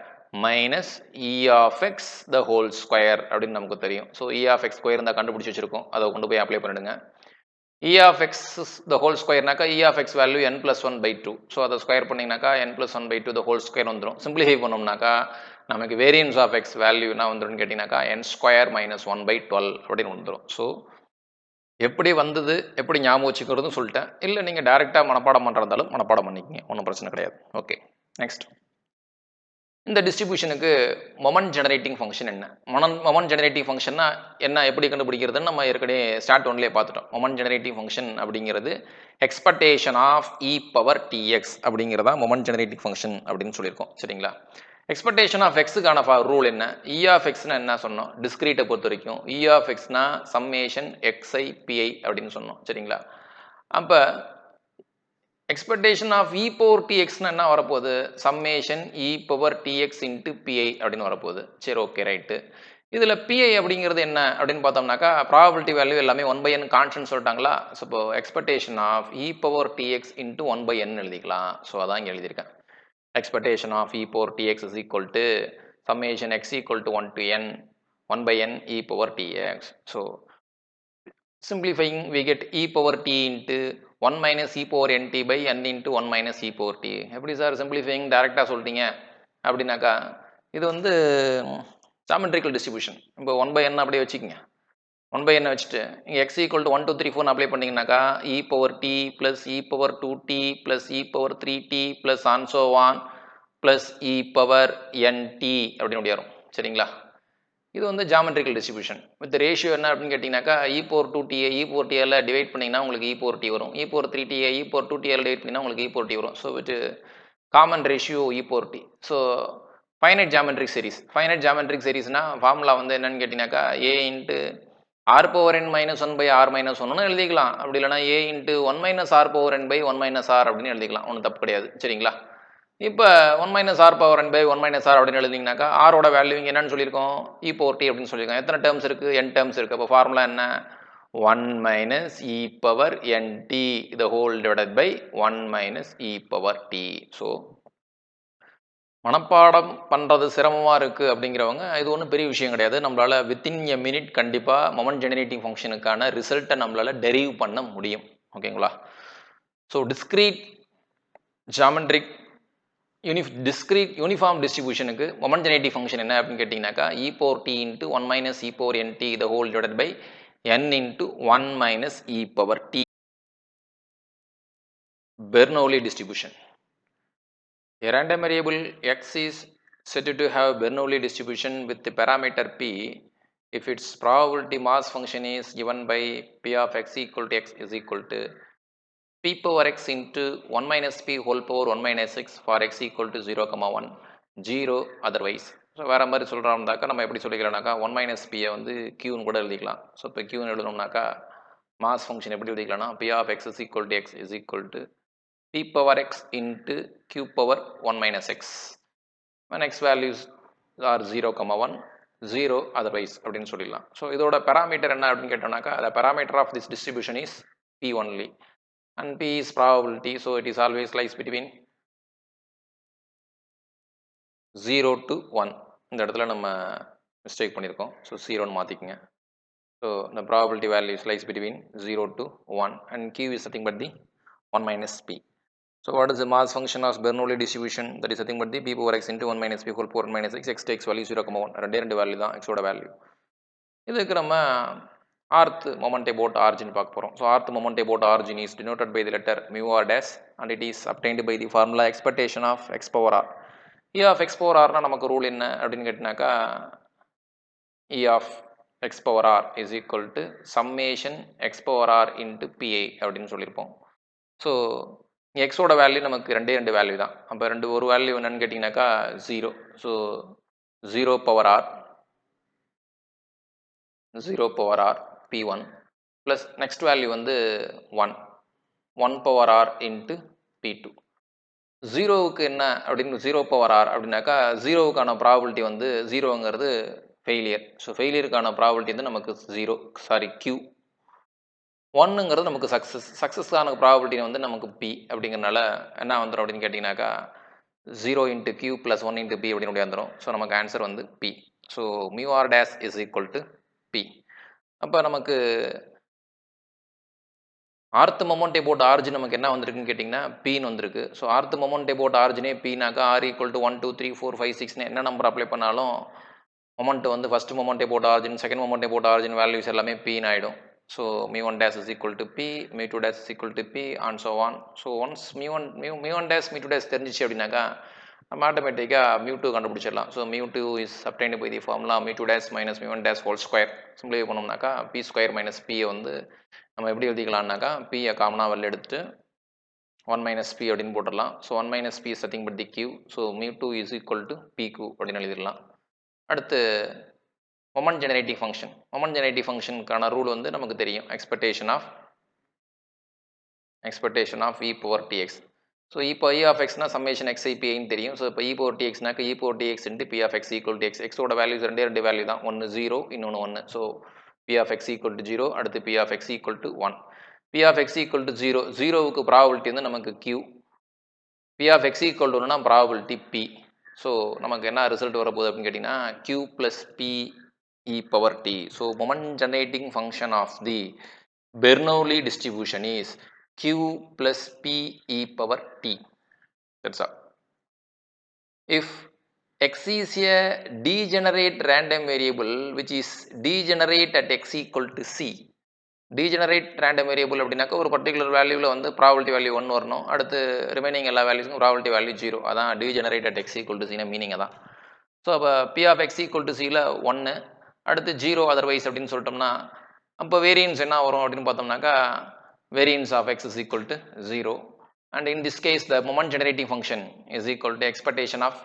minus e of x the whole square அப்படின்னு நமக்கு தெரியும். So e of x square இருந்தால் கண்டுபிடிச்சி வச்சிருக்கோம், அதை கொண்டு போய் அப்ளை பண்ணிடுங்க. E of x the whole ஸ்கொயர்னாக்கா e of x value n plus 1/2. So அதை ஸ்கொயர் பண்ணிங்கனாக்கா n plus 1/2 the whole square வந்துடும். சிம்பிளிஃபை பண்ணோம்னாக்கா நமக்கு வேரியன்ஸ் ஆஃப் எக்ஸ் வேல்யூ என்ன வந்துடும் கேட்டிங்கனாக்கா n ஸ்கொயர் மைனஸ் 1/12 அப்படின்னு வந்துடும். ஸோ எப்படி வந்தது எப்படி ஞாபகம் வச்சுக்கிறதுன்னு சொல்லிட்டேன். இல்லை நீங்கள் டேரெக்டாக மனப்பாடம் பண்ணுறதாலும் மனப்பாடம் பண்ணிக்கிங்க, ஒன்றும் பிரச்சனை கிடையாது. Okay, next. இந்த டிஸ்ட்ரிபியூஷனுக்கு மொமெண்ட் ஜெனரேட்டிங் ஃபங்க்ஷன் என்ன? மொமெண்ட் ஜெனரேட்டிங் ஃபங்க்ஷன்னா என்ன, எப்படி கண்டுபிடிக்கிறதுன்னு நம்ம ஏற்கனவே ஸ்டார்ட் ஒன்லேயே பார்த்துட்டோம். மொமெண்ட் ஜெனரேட்டிங் ஃபங்க்ஷன் அப்படிங்கிறது expectation of E power TX அப்படிங்கிறதா மொமெண்ட் ஜெனரேட்டிங் ஃபங்க்ஷன் அப்படின்னு சொல்லியிருக்கோம் சரிங்களா. எக்ஸ்பெக்டேஷன் ஆஃப் எக்ஸுக்கான ரூல் என்ன? இ ஆஃப் எக்ஸ்னா என்ன சொன்னோம், டிஸ்கிரீட்டை பொறுத்த வரைக்கும் இ ஆஃப் எக்ஸ்னா சம்மேஷன் எக்ஸ்ஐ பிஐ அப்படின்னு சொன்னோம் சரிங்களா. அப்போ எக்ஸ்பெக்டேஷன் ஆஃப் இ பவர் டிஎக்ஸ்னா என்ன வரப்போகுது, summation e power dx into pi அப்படின்னு வரப்போகுது. சரி, ஓகே, ரைட்டு. இதில் பிஐ அப்படிங்கிறது என்ன அப்படின்னு பார்த்தோம்னாக்கா ப்ராபபிலிட்டி வேல்யூ எல்லாமே 1/n கான்ஸ்டன்ட் சொல்லிட்டாங்களா. ஸோ இப்போ expectation of E power dx into 1/n எழுதிக்கலாம். ஸோ அதான் இங்கே எழுதியிருக்கேன். Expectation of E power TX is equal to summation X equal to 1 to n 1/n E power dx. So simplifying we get e power t into 1 minus e power nt by n into 1 minus e power t. எப்படி sir simplifying டைரெக்டாக சொல்லிட்டீங்க அப்படின்னாக்கா இது வந்து geometrical distribution. இப்போ 1/n அப்படியே வச்சுக்கோங்க. 1/n வச்சுட்டு இங்கே x ஈக்குவல் டு 1 2 3 4 அப்ளை பண்ணிங்கனாக்கா e power t plus e power 2t plus e power 3t plus on so on plus e power nt அப்படின்னு வரும் சரிங்களா. இது வந்து ஜாமெட்ரிக்கல் டிஸ்ட்ரிபியூஷன். வித் ரேஷியோ என்ன அப்படின்னு கேட்டிங்கனாக்கா e power 2t e power tl divide பண்ணிங்கன்னா உங்களுக்கு இ பவர் டி வரும். E power 3t e power 2tl divide பண்ணிங்கன்னா உங்களுக்கு இ பவர் டி வரும். So with common ratio e power D. So finite geometric series. Finite geometric சீரிஸ்னா formula வந்து என்னன்னு கேட்டிங்கனாக்கா a into r power n minus 1 by r minus 1ன்னு எழுதிக்கலாம். அப்படி இல்லைனா a into 1 minus R power n by 1 minus R அப்படின்னு எழுதிக்கலாம். ஒன்றும் தப்பு கிடையாது சரிங்களா. இப்போ 1 minus R power n by 1 minus R அப்படின்னு எழுதிங்கனாக்கா ஆரோட வேல்யூ இங்கே என்னன்னு சொல்லியிருக்கோம், இ பவர் டி அப்படின்னு சொல்லியிருக்கோம். எத்தனை டேர்ம்ஸ் இருக்குது, n டேர்ம்ஸ் இருக்குது. அப்போ ஃபார்முலா என்ன, 1 minus E power nt the whole divided by 1 minus E power D. So மனப்பாடம் பண்ணுறது சிரமமாக இருக்குது அப்படிங்கிறவங்க இது ஒன்றும் பெரிய விஷயம் கிடையாது. நம்மளால் வித்தின் எ மினிட் கண்டிப்பாக மொமெண்ட் ஜெனரேட்டிங் ஃபங்க்ஷனுக்கான ரிசல்ட்டை நம்மளால் டெரைவ் பண்ண முடியும். ஓகேங்களா? So discrete geometric discrete uniform டிஸ்ட்ரிபியூஷனுக்கு மொமெண்ட் ஜெனரேட்டிங் ஃபங்க்ஷன் என்ன அப்படின்னு கேட்டிங்கனாக்கா e power t into 1 minus E power n t the whole divided by n into 1 minus E power t Bernoulli distribution. A random variable x is said to have Bernoulli distribution with the parameter p if its probability mass function is given by p of x equal to x is equal to p power x into 1 minus p whole power 1 minus x for x equal to 0, 1, 0 otherwise. So வேறு மாதிரி சொல்கிறோம்னாக்கா நம்ம எப்படி சொல்லிக்கலாம்னாக்கா 1 minus பியை வந்து க்யூன்னு கூட எழுதிக்கலாம். So இப்போ க்யூன்னு எழுதணும்னாக்கா mass function எப்படி எழுதிக்கலாம்னா p of x is equal to x is equal to p power x into q power 1 minus x when x values are 0, 1, 0 otherwise அப்படின்னு சொல்லிடலாம். ஸோ இதோட பேராமீட்டர் என்ன அப்படின்னு கேட்டோம்னாக்கா the parameter of this distribution is p only and p is probability, so it is always lies between 0 to 1. இந்த இடத்துல நம்ம mistake பண்ணியிருக்கோம். So 0ன்னு மாற்றிக்கங்க. So the probability value is lies between 0 to 1 and q is nothing but the 1 minus p. So what is the mass function of Bernoulli distribution? That is nothing but the p power x into 1 minus p whole power 1 minus x. X takes value 0, 1. ரெண்டு value தான் எக்ஸோட value. இதுக்கு நம்ம rth மொமெண்டை about origin பார்க்க போகிறோம். So rth மொமெண்டை about origin is denoted by the letter mu R dash and it is obtained by the formula expectation of x power r. E of x power ஆர்னா நமக்கு rule என்ன அப்படின்னு கேட்டினாக்கா e of x power r is equal to summation x power r into pi அப்படின்னு சொல்லியிருப்போம். So எக்ஸோட value நமக்கு ரெண்டு வேல்யூ தான். அப்போ ஒரு வேல்யூ என்னன்னு கேட்டிங்கனாக்கா 0. So 0 power R P1 plus next value வந்து 1 பவர் ஆர் இன்ட்டு P2. 0வுக்கு என்ன அப்படின்னு 0 பவர் ஆர் அப்படின்னாக்கா 0வுக்கான ப்ராபபிலிட்டி வந்து 0ங்கிறது ஃபெயிலியர். ஸோ ஃபெயிலியருக்கான ப்ராபபிலிட்டி வந்து நமக்கு Q. 1ங்கிறது நமக்கு சக்ஸஸ்க்கான ப்ராபபிலிட்டி வந்து நமக்கு P அப்படிங்கிறனால என்ன வந்துடும் அப்படின்னு கேட்டிங்கனாக்கா 0 into Q plus 1 into P அப்படின்னு வந்துடும். ஸோ நமக்கு ஆன்சர் வந்து P. So mu R dash is equal to P. அப்போ நமக்கு ஆர்த் மொமெண்ட் அபவுட் ஆர்ஜின் நமக்கு என்ன வந்திருக்குன்னு கேட்டிங்கன்னா Pன்னு வந்திருக்கு. ஸோ ஆர்த் மொமெண்ட் அபவுட் ஆர்ஜினே Pனாக்கா R ஈக்குவல் டு 1, 2, 3, 4, 5, 6ன்னு என்ன நம்பர் அப்ளை பண்ணாலும் மொமெண்ட் வந்து first moment about origin second moment about origin values எல்லாமே Pன்னு ஆகிடும். So mu1 dash is equal to P, mu2 dash is equal to P and so on. So once mu1 dash mu2 dash தெரிஞ்சிச்சு அப்படின்னாக்கா நம்ம ஆட்டோமேட்டிக்காக mu2 கண்டுபிடிச்சிடலாம். So mu2 is obtained by the formula mu2 dash minus mu1 dash whole square. Simplify பண்ணோம்னாக்கா P square minus Pயை வந்து நம்ம எப்படி எழுதிக்கலாம்னாக்கா Pயை காமனாக வெளில எடுத்துட்டு 1 minus P அப்படின்னு போட்டுடலாம். So 1 minus P is nothing but the Q. So mu2 is equal to PQ அப்படின்னு எழுதிடலாம். அடுத்து moment generating function. Moment generating ஃபங்க்ஷனுக்கான ரூல் வந்து நமக்கு தெரியும். Expectation of E power dx. So இப்போ இ ஆஃப் எக்ஸ்னா சம்மேஷன் எக்ஸ்ஐபிஐன்னு தெரியும். ஸோ இப்போ இ பவர் டிஎக்ஸ்னாக்க e power dx into p of x equal to x. எக்ஸோட வேல்யூஸ் ரெண்டு வேல்யூ தான். ஒன்று 0, இன்னொன்று 1. So p of x equal to 0, அடுத்து p of x equal to 1. P of x equal to 0, 0வுக்கு probability வந்து நமக்கு Q. P of x equal to 1னா ப்ராபபிலிட்டி P. ஸோ நமக்கு என்ன ரிசல்ட் வரப்போகுது அப்படின்னு கேட்டிங்கன்னா Q plus P e power t. So moment generating function of the Bernoulli distribution is Q plus P e power t. That's all. If x is a degenerate random variable which is degenerate at x equal to c. degenerate random variable அப்படின்னாக்கா ஒரு particular வேல்யூவில் வந்து probability value 1 வரணும். அடுத்து remaining எல்லா வேல்யூஸுக்கும் probability value 0. அதான் degenerate at x equal to c meaning அதான். So அப்போ P of x equal to cல 1, அடுத்து 0 அதர்வைஸ் அப்படின்னு சொல்லிட்டோம்னா அப்போ வேரியன்ஸ் என்ன வரும் அப்படின்னு பார்த்தோம்னாக்கா variance of x is equal to 0 and in this case the moment generating function is equal to expectation of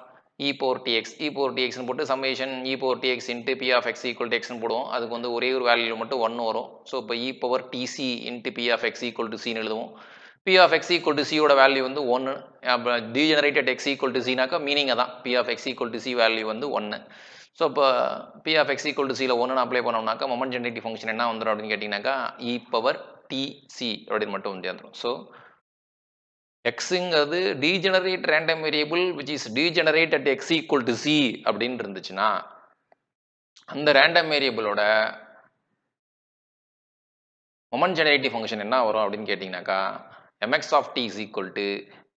E power tx. E power டிஎக்ஸ்னு போட்டு summation e power dx into p of x equal to எக்ஸ்னு போடுவோம். அதுக்கு வந்து ஒரே ஒரு value மட்டும் 1 வரும். ஸோ இப்போ e power tc into p of x equal to சின்னு எழுதுவோம். P of x equal to சியோட வேல்யூ வந்து 1. அப்போ டீஜெனரேட்டட் எக்ஸ் ஈக்குவல் டு சினாக்கா மீனிங் தான் p of x equal to c value வந்து 1. ஸோ இப்போ p of x equal to சியில் 1 அப்ளை பண்ணோம்னாக்கா மொமெண்ட் ஜெனரேட்டிவ் ஃபங்க்ஷன் என்ன வந்துடும் அப்படின்னு கேட்டிங்கனாக்கா இ பவர் டிசி அப்படின்னு மட்டும் வந்து வந்துடும். ஸோ எக்ஸுங்கிறது degenerate random variable which is degenerate at x equal to c அப்படின்னு இருந்துச்சுன்னா அந்த ரேண்டம் வேரியபிளோட மொமெண்ட் ஜெனரேட்டிவ் ஃபங்க்ஷன் என்ன வரும் அப்படின்னு கேட்டிங்கனாக்கா mx of t is equal to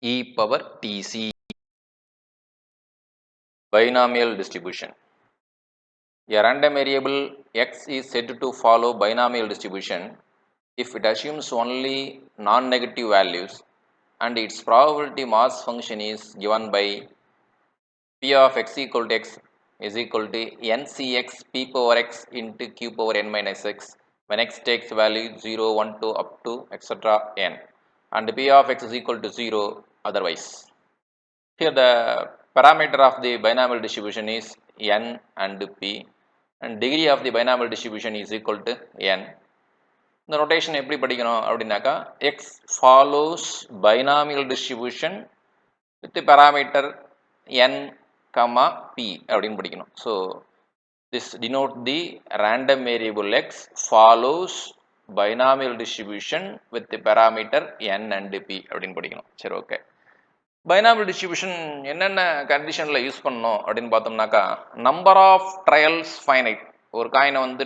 e power tc binomial distribution. A random variable x is said to follow binomial distribution if it assumes only non-negative values and its probability mass function is given by p of x equal to x is equal to ncx p power x into q power n minus x when x takes value 0, 1, 2 up to etc. n and p of x is equal to 0 otherwise. Here the parameter of the binomial distribution is n and p and degree of the binomial distribution is equal to n. இந்த notation எப்படி படிக்கணும் அப்படின்னாக்கா x follows binomial distribution with the parameter n, p அப்படின்னு படிக்கணும். So this denote the random variable x follows binomial distribution with the parameter n and p அப்படின்னு படிக்கணும். சரி, okay. Binomial distribution என்னென்ன கண்டிஷனில் யூஸ் பண்ணணும் அப்படின்னு பார்த்தோம்னாக்கா நம்பர் ஆஃப் ட்ரையல்ஸ் ஃபைனைட். ஒரு காயினை வந்து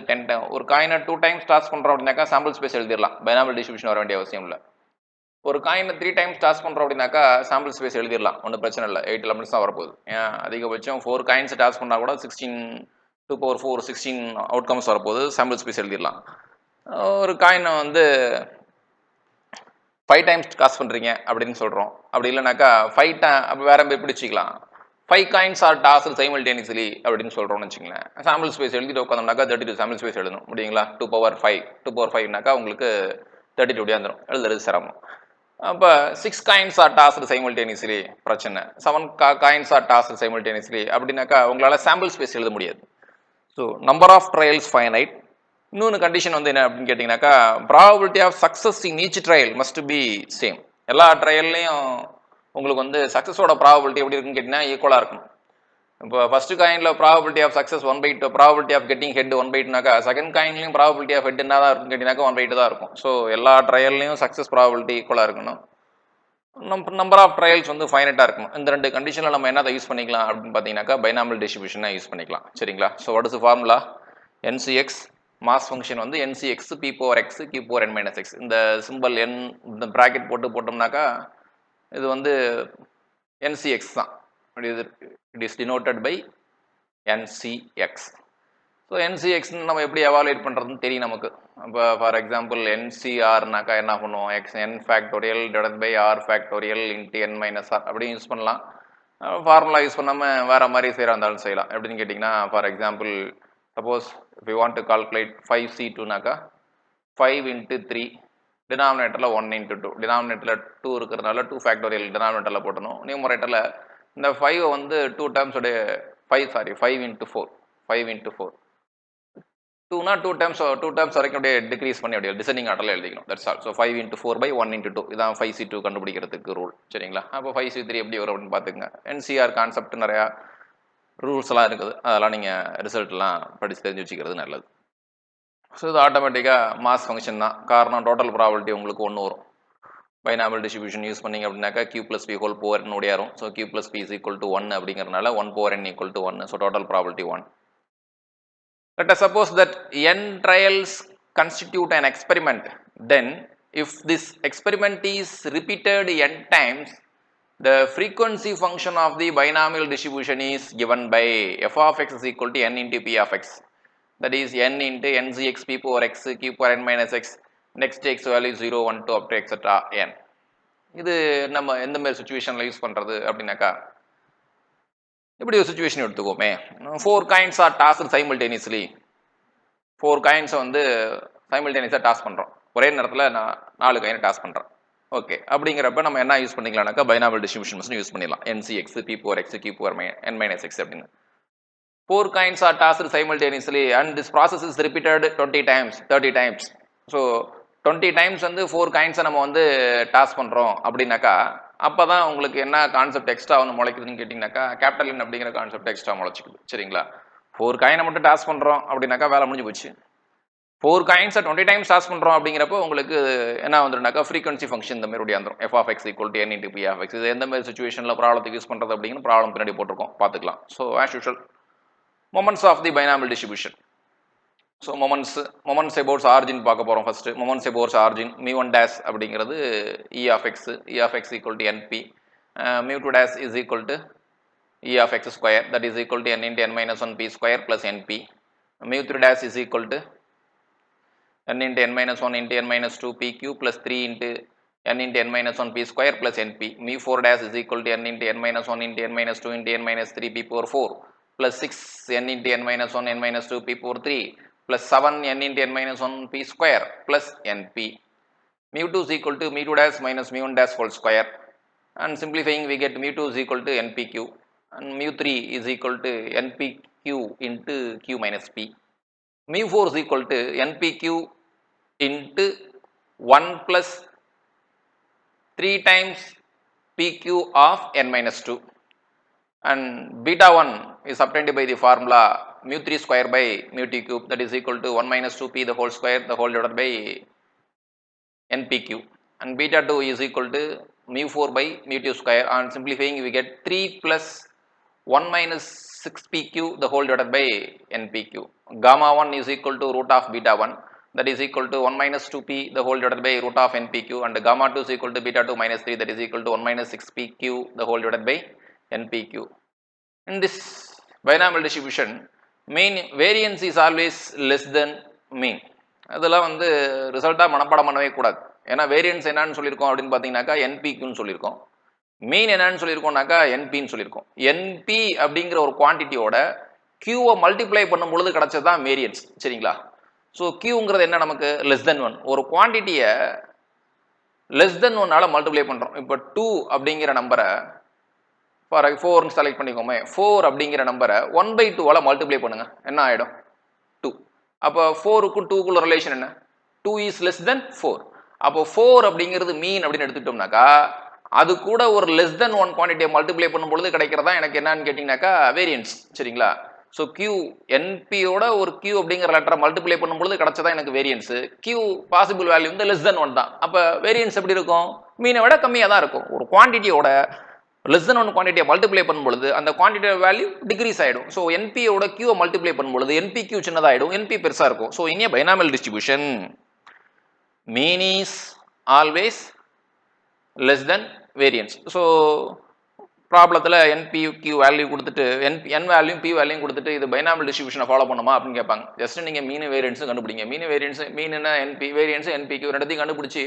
ஒரு காயினை 2 டைம்ஸ் டாஸ் பண்ணுறோம் அப்படின்னாக்கா சாம்பிள் ஸ்பேஸ் எழுதிடலாம், பைனாமியல் டிஸ்ட்ரிபியூஷன் வர வேண்டிய அவசியம் இல்லை. ஒரு காயினை 3 டைம்ஸ் டாஸ் பண்ணுறோம் அப்படின்னாக்கா சாம்பிள் ஸ்பேஸ் எழுதிடலாம், ஒன்றும் பிரச்சனை இல்லை, 8 எலமெண்ட்ஸ் தான் வரப்போகுது. ஏன் அதிகபட்சம் 4 காயின்ஸ் டாஸ் பண்ணால் கூட 16 அவுட்கம்ஸ் வரப்போகுது, சாம்பிள் ஸ்பேஸ் எழுதிடலாம். ஒரு காயினை வந்து 5 டைம்ஸ் காஸ்ட் பண்ணுறீங்க அப்படின்னு சொல்கிறோம், அப்படி இல்லைனாக்கா 5 வேற எப்படி வச்சுக்கலாம், 5 காயின்ஸ் ஆர் டாஸ் சைமல்டேனியஸ்லி அப்படின்னு சொல்கிறோம்னு வச்சுங்களேன். சாம்பிள் ஸ்பேஸ் எழுதிட்டு உட்காந்தோம்னாக்கா 32 சாம்பிள் ஸ்பேஸ் எழுதணும், முடியுங்களா? 2 பவர் 5னாக்கா உங்களுக்கு 32 வந்துடும், எழுதுறது சிரமம். அப்போ 6 காயின்ஸ் ஆர் டாஸ் சைமல்டேனியஸ்லி பிரச்சனை, 7 காயின்ஸ் ஆர் டாஸ் சைமல்டேனியஸ்லி அப்படின்னாக்கா உங்களால் சாம்பிள் ஸ்பேஸ் எழுத முடியாது. So number of trials finite. இன்னொன்று கண்டிஷன் வந்து என்ன அப்படின்னு கேட்டிங்கனாக்கா probability of success in each trial must be same. எல்லா ட்ரையல்லையும் உங்களுக்கு வந்து சக்ஸஸோட ப்ராபபிலிட்டி எப்படி இருக்குன்னு கேட்டிங்கன்னா ஈக்குவலாக இருக்கணும். இப்போ ஃபஸ்ட்டு காயினில் probability of success 1/2, probability of getting head 1/2னாக்கா செகண்ட் காயின்லையும் ப்ராபபிலிட்டி ஆஃப் ஹெட் என்ன தான் இருக்குன்னு கேட்டிங்கனாக்கா 1/2 தான் இருக்கும். ஸோ எல்லா ட்ரையல்லையும் சக்ஸஸ் ப்ராபபிலிட்டி ஈக்குவலாக இருக்கணும். நம்பர் ஆஃப் ட்ரையல்ஸ் வந்து ஃபைனட்டாக இருக்கணும். இந்த 2 கண்டிஷனில் நம்ம என்னதை யூஸ் பண்ணிக்கலாம் அப்படின்னு பார்த்தீங்கன்னாக்கா பைனாமியல் டிஸ்ட்ரிபியூஷனை யூஸ் பண்ணிக்கலாம். சரிங்களா? So what is formula? NCx mass function வந்து NCX p power x q power n minus x. இந்த சிம்பிள் n இந்த ப்ராக்கெட் போட்டோம்னாக்கா இது வந்து NCX தான். It is denoted by NCX. So NCXன்னு நம்ம எப்படி எவாலுவேட் பண்ணுறதுன்னு தெரியும் நமக்கு. இப்போ ஃபார் எக்ஸாம்பிள் NCRனாக்கா என்ன பண்ணுவோம், n factorial divided by r factorial into n minus r அப்படி யூஸ் பண்ணலாம். ஃபார்முலா யூஸ் பண்ணாமல் வேறு மாதிரி இருந்தாலும் செய்யலாம். எப்படின்னு கேட்டிங்கன்னா for example suppose if you want to calculate 5c2நாக்கா 5 into 3 டினாமினேட்டரில் 1 into 2, டினாமினேட்டரில் 2 இருக்கிறதுனால 2 ஃபேக்டோரியல் டினாமினேட்டரில் போட்டணும். நியூமரேட்டரில் இந்த 5 வந்து 2 டைம்ஸோடைய 5 into 4 2னா 2 டைம்ஸ் வரைக்கும் அப்படியே டிக்ரீஸ் பண்ணி அப்படியே டிசெண்டிங் ஆர்டரில் எழுதிக்கணும். That's all. So 5 into 4 by 1 into 2 இதான் 5c2 கண்டுபிடிக்கிறதுக்கு ரூல். சரிங்களா? அப்போ 5c3 எப்படி வரும் அப்படின்னு பார்த்துங்க. NCR கான்செப்ட் நிறையா ரூல்ஸ் எல்லாம் இருக்குது, அதெல்லாம் நீங்கள் ரிசல்ட்லாம் படித்து தெரிஞ்சு வச்சுக்கிறது நல்லது. ஸோ இது ஆட்டோமேட்டிக்காக மாஸ் ஃபங்க்ஷன் தான். காரணம் டோட்டல் ப்ராபபிலிட்டி உங்களுக்கு 1 வரும். பைனாமியல் டிஸ்ட்ரிபியூஷன் யூஸ் பண்ணிங்க அப்படின்னாக்கா q + p whole power n வரும். So q + p is equal to 1 அப்படிங்கிறதுனால 1 power n equal to 1. So total probability 1. Let us suppose that n trials constitute an experiment. Then if this experiment is repeated n times, the frequency function of the binomial distribution is given by f of x is equal to n into p of x. That is n into ncx p power x q power n minus x. Next x value 0, 1, 2 up to etc. n. இது நம்ம எந்த மாதிரி சுச்சுவேஷனில் use பண்ணுறது அப்படின்னாக்கா இப்படி ஒரு situation எடுத்துக்கோமே. 4 காயின்ஸ் ஆர் டாஸ்க் சைமல்டேனியஸ்லி. 4 காயின்ஸை வந்து சைமல்டேனியஸாக டாஸ் பண்ணுறோம். ஒரே நேரத்தில் நான் 4 காயினை டாஸ் பண்ணுறேன். ஓகே, அப்படிங்கிறப்ப நம்ம என்ன யூஸ் பண்ணிக்கலாம்னாக்கா பைனாமியல் டிஸ்ட்ரிபியூஷன் மட்டும் யூஸ் பண்ணிடலாம். NCX p power x q power n minus x அப்படின்னு. 4 coins are tossed simultaneously and this process is repeated 20 times 30 times. So 20 times வந்து 4 காயின்ஸை நம்ம வந்து டாஸ் பண்ணுறோம் அப்படின்னாக்கா அப்போ தான் உங்களுக்கு என்ன கான்செப்ட் எக்ஸ்ட்ரா ஒன்று முளைக்குதுன்னு கேட்டிங்கனாக்கா கேபிட்டல் N அப்படிங்கிற கான்செப்ட் எக்ஸ்ட்ரா முளைச்சிக்குது. சரிங்களா? 4 காயினை மட்டும் டாஸ் பண்ணுறோம் அப்படின்னாக்கா வேலை முடிஞ்சு போச்சு. 4 காயின்ஸை 20 டைம்ஸ் டாஸ் பண்ணுறோம் அப்படிங்கிறப்போ உங்களுக்கு என்ன வந்துருனாக்கா ஃப்ரீக்வன்சி ஃபங்க்ஷன் இந்த மாதிரி ஒடியாந்துரும் f of x equal to n into p of x. இது எந்த மாதிரி சுச்சுவேஷனில் ப்ராப்ளத்துக்கு யூஸ் பண்ணுறது அப்படிங்கிற ப்ராப்ளம் பின்னாடி போட்டிருக்கோம், பார்த்துக்கலாம். So as usual moments of the binomial distribution. So moments about origin பார்க்க போகிறோம் first. Moments about origin mu one dash அப்படிங்கிறது e of x equal to np, mu two dash is equal to e of x square, that is equal to n into n minus one p square plus np. Mu three dash is equal to n into n minus 1 into n minus 2 pq plus 3 into n into n minus 1 p square plus np. Mu 4 dash is equal to n into n minus 1 into n minus 2 into n minus 3 p power 4 plus 6 n into n minus 1 n minus 2 p power 3 plus 7 n into n minus 1 p square plus np. Mu 2 is equal to mu 2 dash minus mu 1 dash whole square, and simplifying we get mu 2 is equal to npq and mu 3 is equal to npq into q minus p. Mu 4 is equal to npq into 1 plus 3 times pq of n minus 2, and beta 1 is obtained by the formula mu 3 square by mu t cube, that is equal to 1 minus 2p the whole square the whole divided by npq, and beta 2 is equal to mu 4 by mu t square, and simplifying we get 3 plus 1 minus 6pq the whole divided by npq. Gamma 1 is equal to root of beta 1, that is equal to 1 minus 2p the whole divided by root of npq, and gamma 2 is equal to beta 2 minus 3, that is equal to 1 minus 6pq the whole divided by npq. In this binomial distribution, mean variance is always less than mean. அதெல்லாம் வந்து ரிசல்ட்டாக மனப்பாடம் பண்ணவே கூடாது. ஏன்னா variance என்னன்னு சொல்லியிருக்கோம் அப்படின்னு பார்த்தீங்கன்னாக்கா என்பிக்யூன்னு சொல்லியிருக்கோம். மீன் என்னன்னு சொல்லியிருக்கோம்னாக்கா என்பின்னு சொல்லியிருக்கோம். என்பி அப்படிங்கிற ஒரு குவான்டிட்டியோட கியூவை மல்டிப்ளை பண்ணும் பொழுது கிடைச்சது தான் வேரியன்ஸ், சரிங்களா? ஸோ கியூங்கிறது என்ன, நமக்கு லெஸ் தென் ஒன். ஒரு குவான்டிட்டியை லெஸ் தென் ஒன்னால மல்டிப்ளை பண்ணுறோம். இப்போ 2 அப்படிங்கிற நம்பரை ஃபார் 4 செலக்ட் பண்ணிக்கோமே, 4 அப்படிங்கிற நம்பரை 1/2 மல்டிப்ளை பண்ணுங்க, என்ன ஆகிடும்? 2. அப்போ 4க்கும் 2க்குள்ள ரிலேஷன் என்ன? 2 இஸ் லெஸ் தென் 4. அப்போ 4 அப்படிங்கிறது மீன் அப்படின்னு எடுத்துக்கிட்டோம்னாக்கா அது கூட ஒரு லெஸ் தென் ஒன் குவான்டிட்டியை மல்டிப்ளை பண்ணும்பொழுது கிடைக்கிறதா எனக்கு என்னன்னு கேட்டிங்கனாக்கா வேரியன்ஸ், சரிங்களா? ஸோ கியூ என்பியோட ஒரு கியூ அப்படிங்கிற லெட்டரை மல்டிப்ளை பண்ணும்பொழுது கிடைச்சதா எனக்கு வேரியன்ஸு. கியூ பாசிபிள் வேல்யூ வந்து லெஸ் தென் ஒன் தான். அப்போ வேரியன்ஸ் எப்படி இருக்கும்? மீனை விட கம்மியாக தான் இருக்கும். ஒரு குவான்டிட்டியோட லெஸ் தென் ஒன் குவான்டிட்டியை மல்டிப்ளை பண்ணும்பொழுது அந்த குவான்டிட்டியோட வேல்யூ டிக்ரீஸ் ஆகிடும். ஸோ என்பியோட கியூவை மல்டிப்ளை பண்ணும்பொழுது என்பி கியூ சின்னதாகிடும், என்பி பெருசாக இருக்கும். So in A binomial distribution mean is always less than variance. So ப்ராப்ளத்தில் என்பி கியூ வேல்யூ கொடுத்துட்டு என் வேல்யூ பி வேல்யூ கொடுத்துட்டு இது பைனாமியல் டிஸ்ட்ரிபியூஷனை ஃபாலோ பண்ணுமா அப்படின்னு கேட்பாங்க. ஜஸ்ட் நீங்கள் மீன் வேரியன்ஸும் கண்டுபிடிங்க. மீன் வேரியன்ஸ் மீன் என்பி வேரியன்ஸ் என்பி கியூ ரெண்டத்தையும் கண்டுபிடிச்சி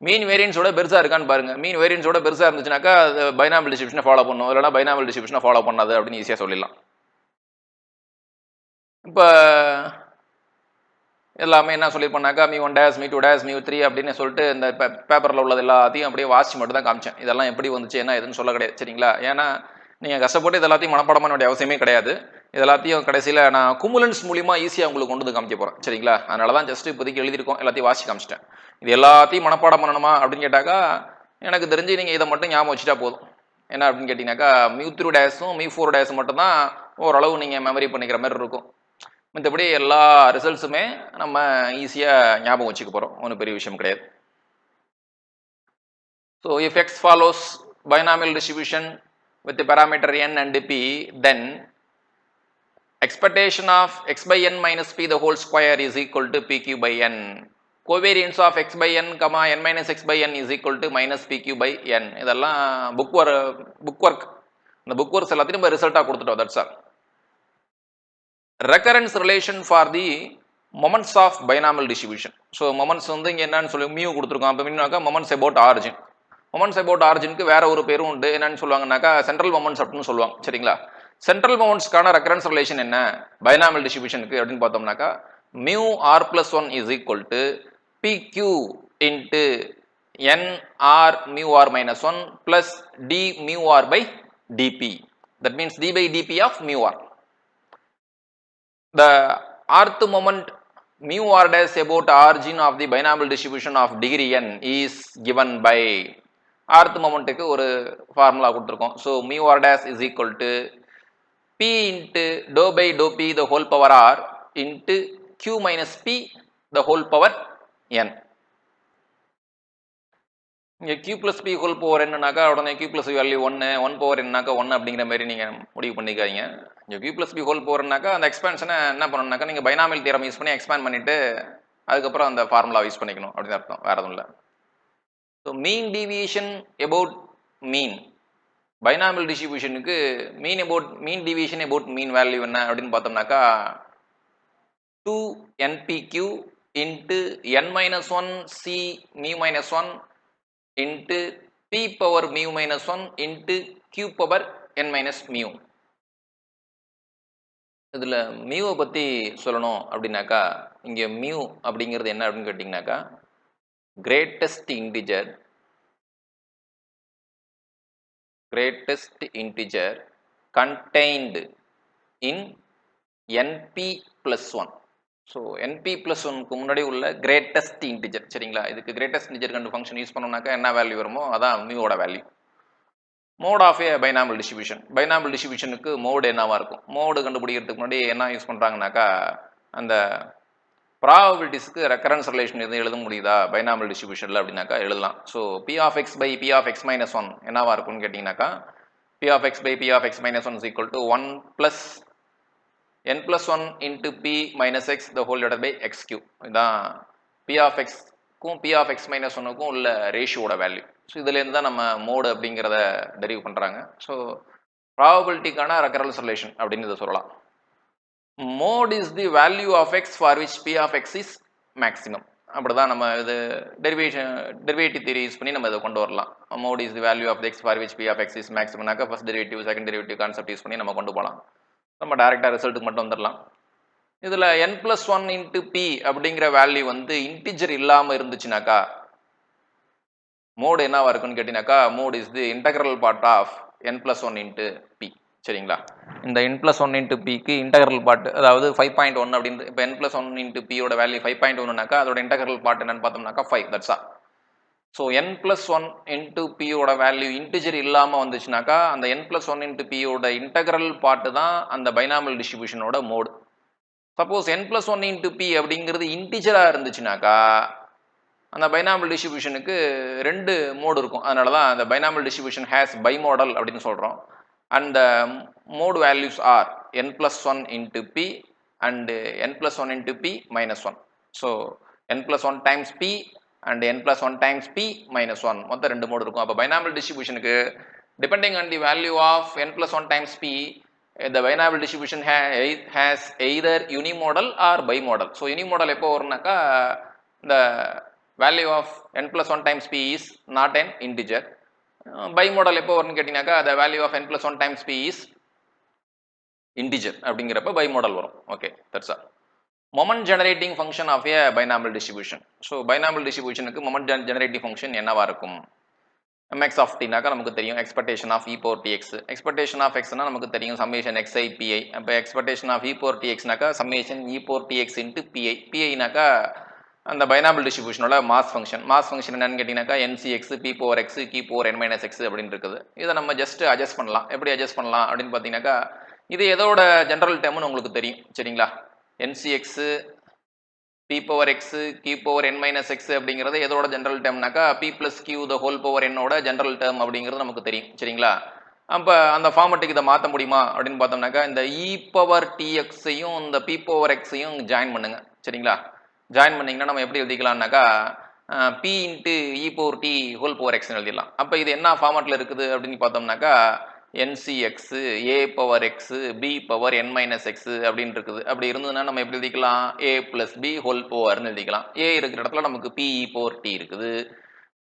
மீன் வேரியன்ஸோட பெருசாக இருக்கான்னு பாருங்க. மீன் வேரியன்ஸோட பெருசாக இருந்துச்சுனாக்கா அது பைனாமியல் டிஸ்ட்ரிபியூஷனை ஃபாலோ பண்ணும், இல்லைனா பைனாமியல் டிஸ்ட்ரிபியூஷனை ஃபாலோ பண்ணாது அப்படின்னு ஈஸியாக சொல்லிடலாம். இப்போ எல்லாமே என்ன சொல்லியிருப்போம்னாக்கா mu 1 dash mu 2 dash mu 3 அப்படின்னு சொல்லிட்டு இந்த பேப்பரில் உள்ளது எல்லாத்தையும் அப்படியே வாசிச்சு மட்டும் தான் காமிச்சேன். இதெல்லாம் எப்படி வந்துச்சு என்ன எதுன்னு சொல்ல கிடையாது, சரிங்களா? ஏன்னா நீங்கள் கஷ்டப்பட்டு இது எல்லாத்தையும் மனப்பாடம் பண்ண வேண்டிய அவசியமே கிடையாது. இது எல்லாத்தையும் கடைசியில் நான் குமுலன்ஸ் மூலிமா ஈஸியாக உங்களுக்கு கொண்டு வந்து காமிக்க போகிறேன், சரிங்களா? அதனால தான் ஜஸ்ட் இப்போதைக்கு எழுதியிருக்கோம், எல்லாத்தையும் வாசி காமிச்சிட்டேன். இது எல்லாத்தையும் மனப்பாடம் பண்ணணுமா அப்படின்னு கேட்டாக்கா எனக்கு தெரிஞ்சு நீங்கள் இதை மட்டும் ஞாபகம் வச்சுட்டா போதும். என்ன அப்படின்னு கேட்டிங்கனாக்கா மீ 3 டேஸும் மீ 4 டேஸும் மட்டும் தான் ஓரளவு நீங்கள் மெமரி பண்ணிக்கிற மாதிரி இருக்கும். மற்றபடி எல்லா ரிசல்ட்ஸுமே நம்ம ஈஸியாக ஞாபகம் வச்சுக்க போகிறோம், ஒன்றும் பெரிய விஷயம் கிடையாது. So if X follows binomial distribution with the parameter n and p, then expectation of x by n minus p the whole square is equal to pq by n. Covariance of x by n comma n minus x by n is equal to minus pq by n. இதெல்லாம் book work. இந்த book works எல்லாத்தையும் நம்ம ரிசல்ட்டாக கொடுத்துட்டோம், that's all. Recurrence relation for the moments of binomial distribution. So moments வந்து இங்கே என்னன்னு சொல்லி மியூ கொடுத்துருக்கோம். அப்போ மீனாக்கா moments about origin. Moments about ஆரிஜினுக்கு வேற ஒரு பேரும் உண்டு. என்னன்னு சொல்லுவாங்கன்னாக்கா சென்ட்ரல் மொமெண்ட்ஸ் அப்படின்னு சொல்லுவாங்க, சரிங்களா? சென்ட்ரல் மொமெண்ட்ஸ்க்கான ரெக்கரன்ஸ் ரிலேஷன் என்ன பைனாமியல் டிஸ்ட்ரிபியூஷனுக்கு அப்படின்னு பார்த்தோம்னாக்கா mu r plus 1 is equal to pq into n r mu r minus 1 plus d mu r by dp. That means d by dp of mu r. The rth moment mu r dash about origin of the binomial distribution of degree n is given by rth momentக்கு ஒரு formula கொடுத்துருக்கோம். So mu r dash is equal to p into dou by dou p the whole power r into q minus p the whole power n. இங்கே q plus p whole power என்னன்னாக்கா உடனே q plus p value 1 power என்னன்னாக்கா 1 அப்படிங்கிற மாதிரி நீங்கள் முடிவு பண்ணிக்காதீங்க. இங்கே q plus p whole powerனாக்கா அந்த எக்ஸ்பேன்ஷனை என்ன பண்ணணும்னாக்கா நீங்கள் பைனாமியல் தியரம் யூஸ் பண்ணி எக்ஸ்பேண்ட் பண்ணிவிட்டு அதுக்கப்புறம் அந்த ஃபார்முலா யூஸ் பண்ணிக்கணும் அப்படின்னு அர்த்தம், வேறு எதுவும் இல்லை. So mean deviation about mean, binomial டிஸ்ட்ரிபியூஷனுக்கு mean deviation about mean value என்ன அப்படின்னு பார்த்தோம்னாக்கா 2npq into n minus 1 c mu minus 1 into p power mu minus 1 into q power n minus mu. இதில் மியூவை பற்றி சொல்லணும் அப்படின்னாக்கா இங்கே மியூ அப்படிங்கிறது என்ன அப்படின்னு கேட்டிங்கனாக்கா greatest integer contained in np plus 1. ஸோ np plus 1க்கு முன்னாடி உள்ள கிரேட்டஸ்ட் இன்டிஜர், சரிங்களா? இதுக்கு கிரேட்டஸ்ட் இன்டிஜர் கண்டு ஃபங்க்ஷன் யூஸ் பண்ணோம்னாக்கா என்ன வேல்யூ வருமோ அதான் மியூவோட value. Mode of a binomial distribution, binomial டிஸ்ட்ரிபியூஷனுக்கு மோடு என்னவா இருக்கும்? மோடு கண்டுபிடிக்கிறதுக்கு முன்னாடி என்ன யூஸ் பண்ணுறாங்கனாக்கா அந்த ப்ராபபிலிட்டிஸ்க்கு ரெக்கரன்ஸ் ரிலேஷன் எதுவும் எழுத முடியுதா பைனாமியல் டிஸ்ட்ரிபியூஷனில் அப்படின்னாக்கா எழுதலாம். So p of x by p of x minus 1 என்னவா இருக்கும்னு கேட்டிங்கனாக்கா p of x by p of x minus 1 is equal to 1 plus n plus 1 into p minus x the whole divided by x cube. இதுதான் p of xக்கும் p of x minus 1க்கும் உள்ள ரேஷியோட value. So இதுலேருந்து தான் நம்ம mode அப்படிங்கிறத derive பண்ணுறாங்க. So ப்ராபபிலிட்டிக்கான recurrence relation அப்படின்னு இதை சொல்லலாம். Mode is the value of X for which p of x is maximum. அப்படி தான் நம்ம இது டெரிவேட்டிவ் தியரி யூஸ் பண்ணி நம்ம இதை கொண்டு வரலாம். Mode is the value of X for which p of x is மேக்ஸிமம்னாக்கா first derivative second derivative concept use பண்ணி நம்ம கொண்டு போகலாம். நம்ம டைரெக்டாக ரிசல்ட்டுக்கு மட்டும் வந்துடலாம். இதில் n+1 இன்ட்டு பி அப்படிங்கிற வேல்யூ வந்து இன்டிஜர் இல்லாமல் இருந்துச்சுனாக்கா மோடு என்னவா இருக்குன்னு கேட்டினாக்கா mode is the integral part of n+1 into p, சரிங்களா? இந்த n+1 இன்ட்டு பிக்கு இன்டெக்ரல் பார்ட் அதாவது 5.1 அப்படின்னு இப்போ n+1 இன்ட்டு பியோட வேல்யூ 5.1னாக்கா அதோட இன்டெக்ரல் பார்ட் என்னன்னு பார்த்தோம்னாக்கா 5, தட்ஸா. ஸோ n+1 இன்ட்டு பியோட வேல்யூ இன்டிஜர் இல்லாமல் வந்துச்சுனாக்கா அந்த n+1 இன்ட்டு பியோட இன்டெக்ரல் பார்ட்டு தான் அந்த பைனாமியல் டிஸ்ட்ரிபியூஷனோட mode. Suppose n+1 into p அப்படிங்கிறது இன்டிஜராக இருந்துச்சுனாக்கா அந்த பைனாமியல் டிஸ்ட்ரிபியூஷனுக்கு 2 மோடு இருக்கும். அதனால தான் அந்த பைனாமியல் டிஸ்ட்ரிபியூஷன் ஹேஸ் பைமோடல் அப்படின்னு சொல்கிறோம். And mode values are n+1 into p and n+1 into p minus 1. So n+1 times p and n+1 times p minus 1 மொத்தம் 2 மோடு இருக்கும். அப்போ binomial டிஸ்ட்ரிபியூஷனுக்கு depending on the value of n+1 times p the binomial distribution has either unimodal or bimodal. So unimodal எப்போ வரும்னாக்கா the value of n+1 times p is not an integer. Bimodal எப்போ வரும்னு கேட்டிங்கனாக்கா the value of n+1 times p is integer அப்படிங்கிறப்ப bimodal வரும். Okay, that's all. Moment generating function of a binomial distribution. So binomial distributionக்கு moment generating function என்னவா இருக்கும்? mx of t நாக்கா நமக்கு தெரியும் expectation of e power tx. expectation of x னா நமக்கு தெரியும் summation xi pi. அப்போ expectation of e power tx நாக்கா summation e power tx into pi. pi நாக்கா அந்த binomial distributionோட mass function. mass function என்னன்னு கேட்டிங்கனாக்கா ncx p power x q power n minus x அப்படின்னு இருக்குது. இதை நம்ம ஜஸ்ட் அட்ஜஸ்ட் பண்ணலாம். எப்படி அட்ஜஸ்ட் பண்ணலாம் அப்படின்னு பார்த்தீங்கன்னாக்கா இது எதோட ஜென்ரல் டேர்ம்னு உங்களுக்கு தெரியும், சரிங்களா? ncx p power x q power n minus x அப்படிங்கிறது எதோட general term p plus q the whole power n ஓட ஜென்ரல் டேர்ம் அப்படிங்கிறது நமக்கு தெரியும், சரிங்களா? அப்போ அந்த ஃபார்மெட்டுக்கு இதை மாற்ற முடியுமா அப்படின்னு பார்த்தோம்னாக்கா இந்த e power txையும் இந்த p power xையும் ஜாயின் பண்ணுங்க, சரிங்களா? ஜாயின் பண்ணிங்கன்னா நம்ம எப்படி எழுதிக்கலாம்னாக்கா p into e power t whole power xன்னு எழுதிடலாம். அப்போ இது என்ன ஃபார்மெட்டில் இருக்குது அப்படின்னு பார்த்தோம்னாக்கா ncx a power x b power n minus x அப்படின்னு இருக்குது. அப்படி இருந்ததுன்னா நம்ம எப்படி எழுதிக்கலாம்? a plus b whole powerன்னு எழுதிக்கலாம். a இருக்கிற இடத்துல நமக்கு p e power t இருக்குது,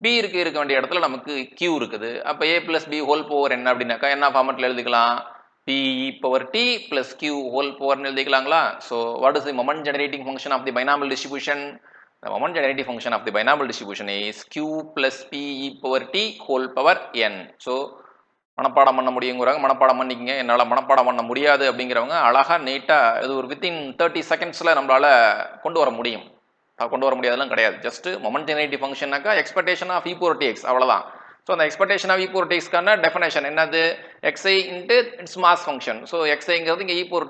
b இருக்க வேண்டிய இடத்துல நமக்கு q இருக்குது. அப்போ a plus b whole power என்ன அப்படின்னாக்கா என்ன ஃபார்மெட்டில் எழுதிக்கலாம்? p e power t plus q whole powerன்னு எழுதிக்கலாங்களா? So what is the moment generating function of the binomial distribution? The moment generating function of the binomial distribution is q plus p e power t whole power n. So மனப்பாடம் பண்ண முடியுங்கிறவங்க மனப்பாடம் பண்ணிக்கங்க. என்னால் மனப்பாடம் பண்ண முடியாது அப்படிங்கிறவங்க அழகாக நீட்டாக இது ஒரு வித்தின் 30 செகண்ட்ஸில் நம்மளால் கொண்டு வர முடியும். கொண்டு வர முடியாதெல்லாம் கிடையாது. ஜஸ்ட்டு மொமெண்ட் ஜெனரேட்டிவ் ஃபங்க்ஷன்னாக்கா expectation of e power tx அவ்வளோதான். ஸோ அந்த எக்ஸ்பெக்டேஷன் ஆஃப் இ பவர் டிஎக்ஸ்க்கான டெஃபினேஷன் என்னது xi into its mass function. So xiங்கிறது இங்கே e power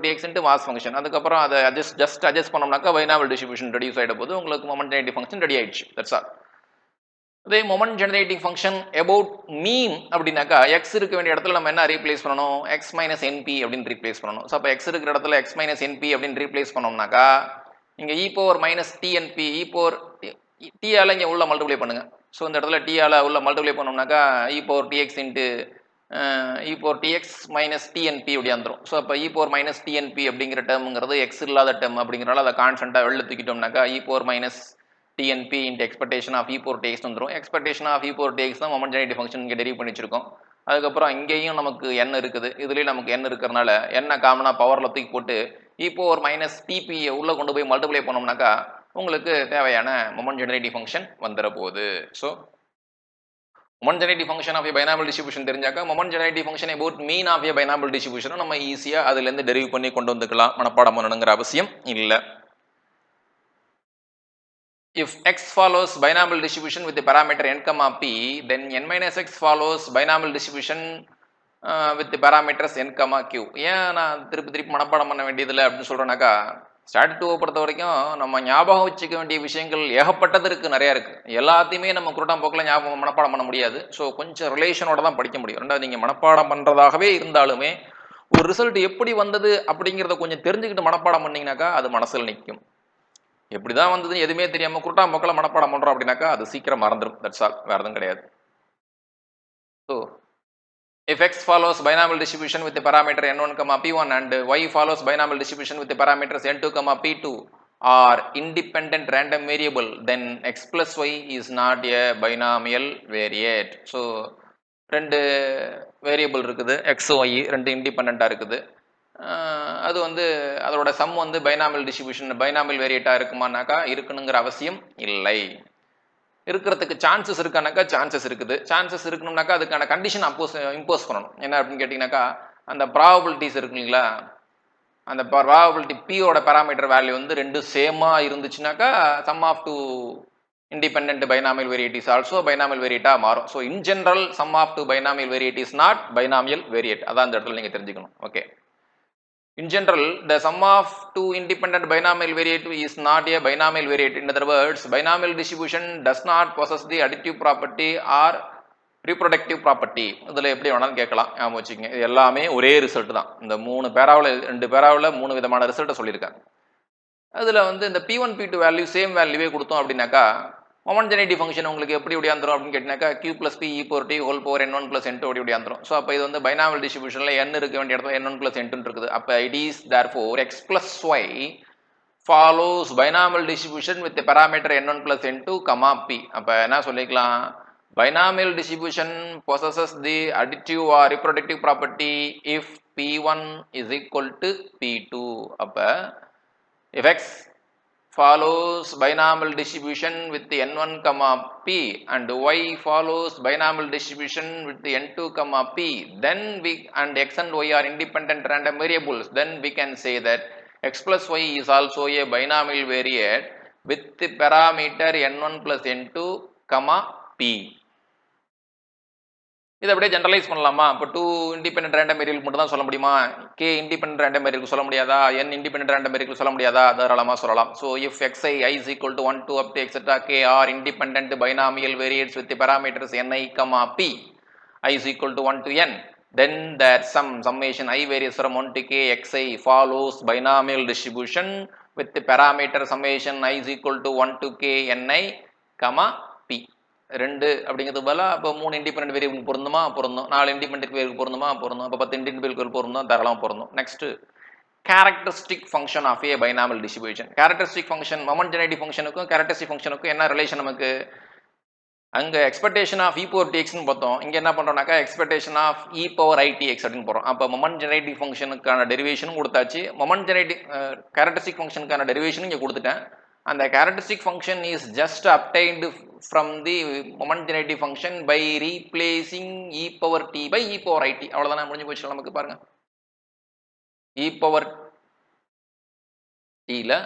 dx into mass function. அதுக்கப்புறம் அதை அட்ஜஸ்ட் பண்ணோம்னாக்கா பைனாமியல் டிஸ்ட்ரிபியூஷன் ரெடியூஸ் ஆகிட்ட போது உங்களுக்கு மொமெண்ட் ஜெனரேட்டிவ் ஃபங்க்ஷன் ரெடி ஆயிடுச்சு. That's all. அதே moment generating function about mean அப்படின்னாக்கா எக்ஸ் இருக்க வேண்டிய இடத்துல நம்ம என்ன ரீப்ளேஸ் பண்ணணும், எக்ஸ் மைனஸ் என்பி அப்படின்னு ரீப்ளேஸ் பண்ணணும். ஸோ அப்போ எக்ஸ் இருக்கிற இடத்துல எக்ஸ் மைனஸ் என்பி அப்படின்னு ரீப்ளேஸ் பண்ணோம்னாக்கா இங்கே e power minus DNB e power டிஆல இங்கே உள்ள மல்டிப்ளை பண்ணுங்க. ஸோ இந்த இடத்துல டிஆல உள்ள மல்டிப்ளை பண்ணோம்னாக்கா இ power dx into e power dx minus DNB அப்படி வந்துடும். ஸோ அப்போ இ பவர் மைனஸ் டிஎன்பி அப்படிங்கிற டேர்முங்கிறது எக்ஸ் இல்லாத டேர்ம் அப்படிங்கிறனால அதை கான்ஸ்டன்ட்டாக வெளில தூக்கிட்டோம்னாக்கா e power minus TNP into expectation of e power tx வந்துரும். expectation of e power tx தான் மொமெண்ட் ஜெனரேட்டிவ் ஃபங்க்ஷன் இங்கே டெரிவ் பண்ணி வச்சிருக்கோம். அதுக்கப்புறம் இங்கேயும் நமக்கு n இருக்குது, இதுலேயும் நமக்கு n இருக்கிறதுனால n காமனாக பவரில் தூக்கி போட்டு e power மைனஸ் டிபியை உள்ளே கொண்டு போய் மல்டிப்ளை பண்ணோம்னாக்கா உங்களுக்கு தேவையான மொமெண்ட் ஜெனரேட்டிவ் ஃபங்க்ஷன் வந்துட போகுது. So moment generative function of a binomial distribution தெரிஞ்சாக்கா moment generative function about mean of a binomial டிஸ்ட்ரிபியூஷனை நம்ம ஈஸியாக அதுலேருந்து டெரிவ் பண்ணி கொண்டு வந்துக்கலாம். மனப்பாடம் பண்ணணுங்கிற அவசியம் இல்லை. If x follows binomial distribution with the parameter n comma p, then n minus x follows binomial distribution with the parameters n comma q. ஏன் நான் திருப்பி மனப்பாடம் பண்ண வேண்டியதில்லை அப்படின்னு சொல்கிறேன்னாக்கா, ஸ்டாண்டர்ட் 2 பொறுத்த வரைக்கும் நம்ம ஞாபகம் வச்சுக்க வேண்டிய விஷயங்கள் ஏகப்பட்டது இருக்குது, நிறையா இருக்குது. எல்லாத்தையுமே நம்ம குருட்டாம் போக்கில் ஞாபகம் மனப்பாடம் பண்ண முடியாது. ஸோ கொஞ்சம் ரிலேஷனோட தான் படிக்க முடியும். ரெண்டாவது நீங்கள் மனப்பாடம் பண்ணுறதாகவே இருந்தாலுமே ஒரு ரிசல்ட் எப்படி வந்தது அப்படிங்கிறத கொஞ்சம் தெரிஞ்சுக்கிட்டு மனப்பாடம் பண்ணிங்கனாக்கா அது மனசில் நிற்கும். எப்படி தான் வந்தது எதுவுமே தெரியாமல் குருட்டா மக்களை மனப்பாடம் பண்ணுறோம் அப்படின்னாக்கா அது சீக்கிரம் மறந்துடும். தட்ஸ் ஆல், வேறு எதுவும் கிடையாது. So if x follows binomial distribution with the parameter n1, p1 and y follows binomial distribution with the parameters n2, p2 are independent random variable, then x plus y is not a binomial variate. So ரெண்டு variable இருக்குது, X Y ரெண்டு இண்டிபெண்ட்டாக இருக்குது. அது வந்து அதோட some வந்து binomial distribution binomial வேரியேட்டாக இருக்குமானாக்கா இருக்கணுங்கிற அவசியம் இல்லை. இருக்கிறதுக்கு சான்சஸ் இருக்கானாக்கா சான்சஸ் இருக்குது. சான்சஸ் இருக்கணும்னாக்கா அதுக்கான கண்டிஷன் இம்போஸ் பண்ணணும். என்ன அப்படின்னு கேட்டிங்கனாக்கா அந்த ப்ராபபிலிட்டிஸ் இருக்கு இல்லைங்களா, அந்த ப்ராபபிலிட்டி பியோட பேராமீட்டர் வேல்யூ வந்து ரெண்டு சேமாக இருந்துச்சுனாக்கா sum of two independent binomial variate is also binomial variate மாறும். So in general sum of two binomial variate is not binomial variate. அதான் அந்த இடத்துல நீங்கள் தெரிஞ்சுக்கணும். Okay, in general the sum of two independent binomial variate is not a binomial variate. In other words, binomial distribution does not possess the additive property or reproductive property. இதில் எப்படி வேணாலும் கேட்கலாம், ஞாபகம் வச்சுக்கோங்க. இது எல்லாமே ஒரே ரிசல்ட் தான். இந்த மூணு பேராவில் ரெண்டு பேராவில் மூணு விதமான ரிசல்ட்டை சொல்லியிருக்காங்க. அதில் வந்து இந்த p1 p2 வேல்யூ சேம் வேல்யூவே கொடுத்தோம் அப்படின்னாக்கா மொமெண்ட் ஜெனரேட்டிவ் ஃபங்க்ஷன் உங்களுக்கு எப்படி ஒடியாந்துரும் அப்படின்னு கேட்டினாக்கா q plus p e power t whole power n1 plus n2 ஒடியாந்துரும். ஸோ அப்போ இது வந்து பைனாமியல் டிஸ்ட்ரிபியூஷனில் n இருக்க வேண்டிய இடத்துல n1 plus n2 இருக்குது. அப்போ it is therefore x plus y follows binomial distribution with the parameter n1 plus n2, p. அப்போ என்ன சொல்லிக்கலாம், binomial distribution possesses the additive or reproductive property if p1 is equal to p2. அப்போ if x follows binomial distribution with the n1, p and y follows binomial distribution with the n2, p, then we and x and y are independent random variables, then we can say that x plus y is also a binomial variate with the parameter n1 plus n2, p. இதை அப்படியே generalise பண்ணலாமா? இப்போ two independent random variable மட்டும் தான் சொல்ல முடியுமா? K independent random variable சொல்ல முடியாதா? என் இண்டிபெண்டன்ட் ரேண்டம் வேரியபிள் சொல்ல முடியாதா? தாராளமாக சொல்லலாம். So if xi I is equal to 1 2 up to etc k are independent binomial variates with the parameters ni, p I is equal to 1 to n, then that summation I varies from 1 to k xi follows binomial distribution with the parameter summation I is equal to 1 to k ni, p. ரெண்டு அப்படிங்கிறது பதிலாக இப்போ மூணு independent variable பொருந்துமா? பொருந்தும். 4 independent variable பொருந்துமா? பொருந்தும். அப்போ 10 இண்டிபெண்டன்ட் வேரியபிள் பொருந்தும், தாராளமாக பொருந்தும். Next characteristic function of a binomial distribution. Characteristic function moment generative ஃபங்க்ஷனுக்கும் கேரக்டரிஸ்டிக் ஃபங்க்ஷனுக்கும் என்ன ரிலேஷன் நமக்கு? அங்கே எக்ஸ்பெக்டேஷன் ஆஃப் இ பவர் டிஎக்ஸ்னு பார்த்தோம். இங்கே என்ன பண்ணுறோம்னாக்கா expectation of E power itx அப்படின்னு போகிறோம். அப்போ மொமெண்ட் ஜெனரேட்டிவ் ஃபங்க்ஷனுக்கான டெரிவேஷனும் கொடுத்தாச்சு, மொமெண்ட் ஜெனரேட்டிவ் கேரக்டரிஸ்டிக் ஃபங்க்ஷனுக்கான டெரிவேஷனும் இங்கே கொடுத்துட்டேன். And the characteristic function is just obtained from the moment generative function by replacing e power t by e power it. அவ்வளவுதானே, முடிஞ்சு போச்சு. நமக்கு பாருங்க, e power t ல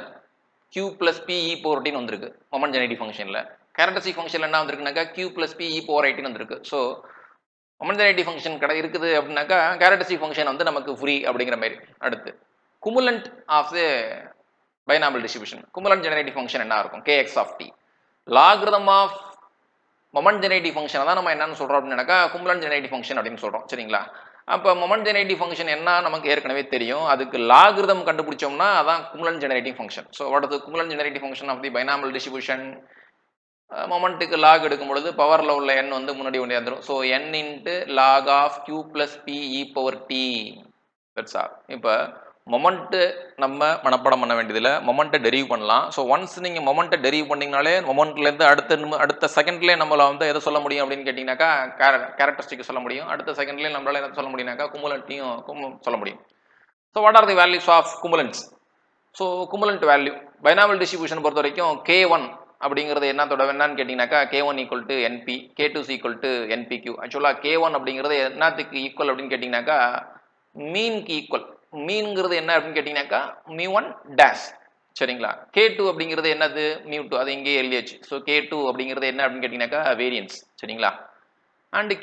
q plus p e power t வந்திருக்கு மொமெண்ட் ஜெனரேட்டிவ் ஃபங்க்ஷன்ல. Characteristic function என்ன வந்திருக்குனாக்கா q plus p e power it வந்திருக்கு. ஸோ மொமெண்ட் ஜெனரேட்டிவ் ஃபங்க்ஷன் இருக்குது அப்படின்னாக்கா கேரக்டரிஸ்டிக் ஃபங்க்ஷன் வந்து நமக்கு ஃப்ரீ அப்படிங்கிற மாதிரி. அடுத்து cumulant of the binomial distribution. Cumulant generative function என்ன இருக்கும்? kx of t. Logarithm of moment generative function தான் நம்ம என்னன்னு சொல்றோம் அப்படின்னாக்கா குமுலண்ட் ஜெனரேட்டிவ் ஃபங்க்ஷன் அப்படின்னு சொல்றோம். சரிங்களா? அப்போ மொமெண்ட் ஜெனரேட்டிவ் ஃபங்க்ஷன் என்ன நமக்கு ஏற்கனவே தெரியும். அதுக்கு லாகிரதம் கண்டுபிடிச்சோம்னா அதான் குமுலண்ட் ஜெனரேட்டிவ் ஃபங்க்ஷன். ஸோ அடுத்து cumulant generative function of the binomial distribution. மொமெண்ட்டுக்கு லாக் எடுக்கும் பொழுது பவரில் உள்ள எண் வந்து முன்னாடி ஒன்று வந்துடும். So n into log of q plus p e power t. That's all. இப்போ மொமெண்ட்டு நம்ம மனப்பாடம் பண்ண வேண்டியதில்லை, மொமெண்ட்டை டெரிவ் பண்ணலாம். ஸோ ஒன்ஸ் நீங்கள் மொமெண்ட்டை டெரிவ் பண்ணிங்கனாலே மொமெண்ட்லேருந்து அடுத்த செகண்ட்லேயே நம்மளை வந்து எதை சொல்ல முடியும் அப்படின்னு கேட்டிங்கனாக்கா கேரக்டரிஸ்டிக் சொல்ல முடியும். அடுத்த செகண்ட்லேயே நம்மளால் எதை சொல்ல முடியும்னாக்கா குமுலண்ட்டையும் சொல்ல முடியும். So what are the values of cumulants? So cumulant value binomial distribution பொறுத்த வரைக்கும் k1 அப்படிங்கிறது என்னன்னு கேட்டிங்கனாக்கா k1 equal to np, k2 equal to npq. ஆக்சுவலாக k1 அப்படிங்கிறது என்னத்துக்கு ஈக்குவல் அப்படின்னு கேட்டிங்கனாக்கா மீனுக்கு ஈக்குவல். மீன்ங்கிறது என்ன அப்படின்னு கேட்டிங்கனாக்கா μ1 டேஷ். சரிங்களா? k2 அப்படிங்கிறது என்னது? μ2. அது இங்கே எழுதியாச்சு. ஸோ k2 அப்படிங்கிறது என்ன அப்படின்னு கேட்டிங்கனாக்கா வேரியன்ஸ். சரிங்களா? அண்ட்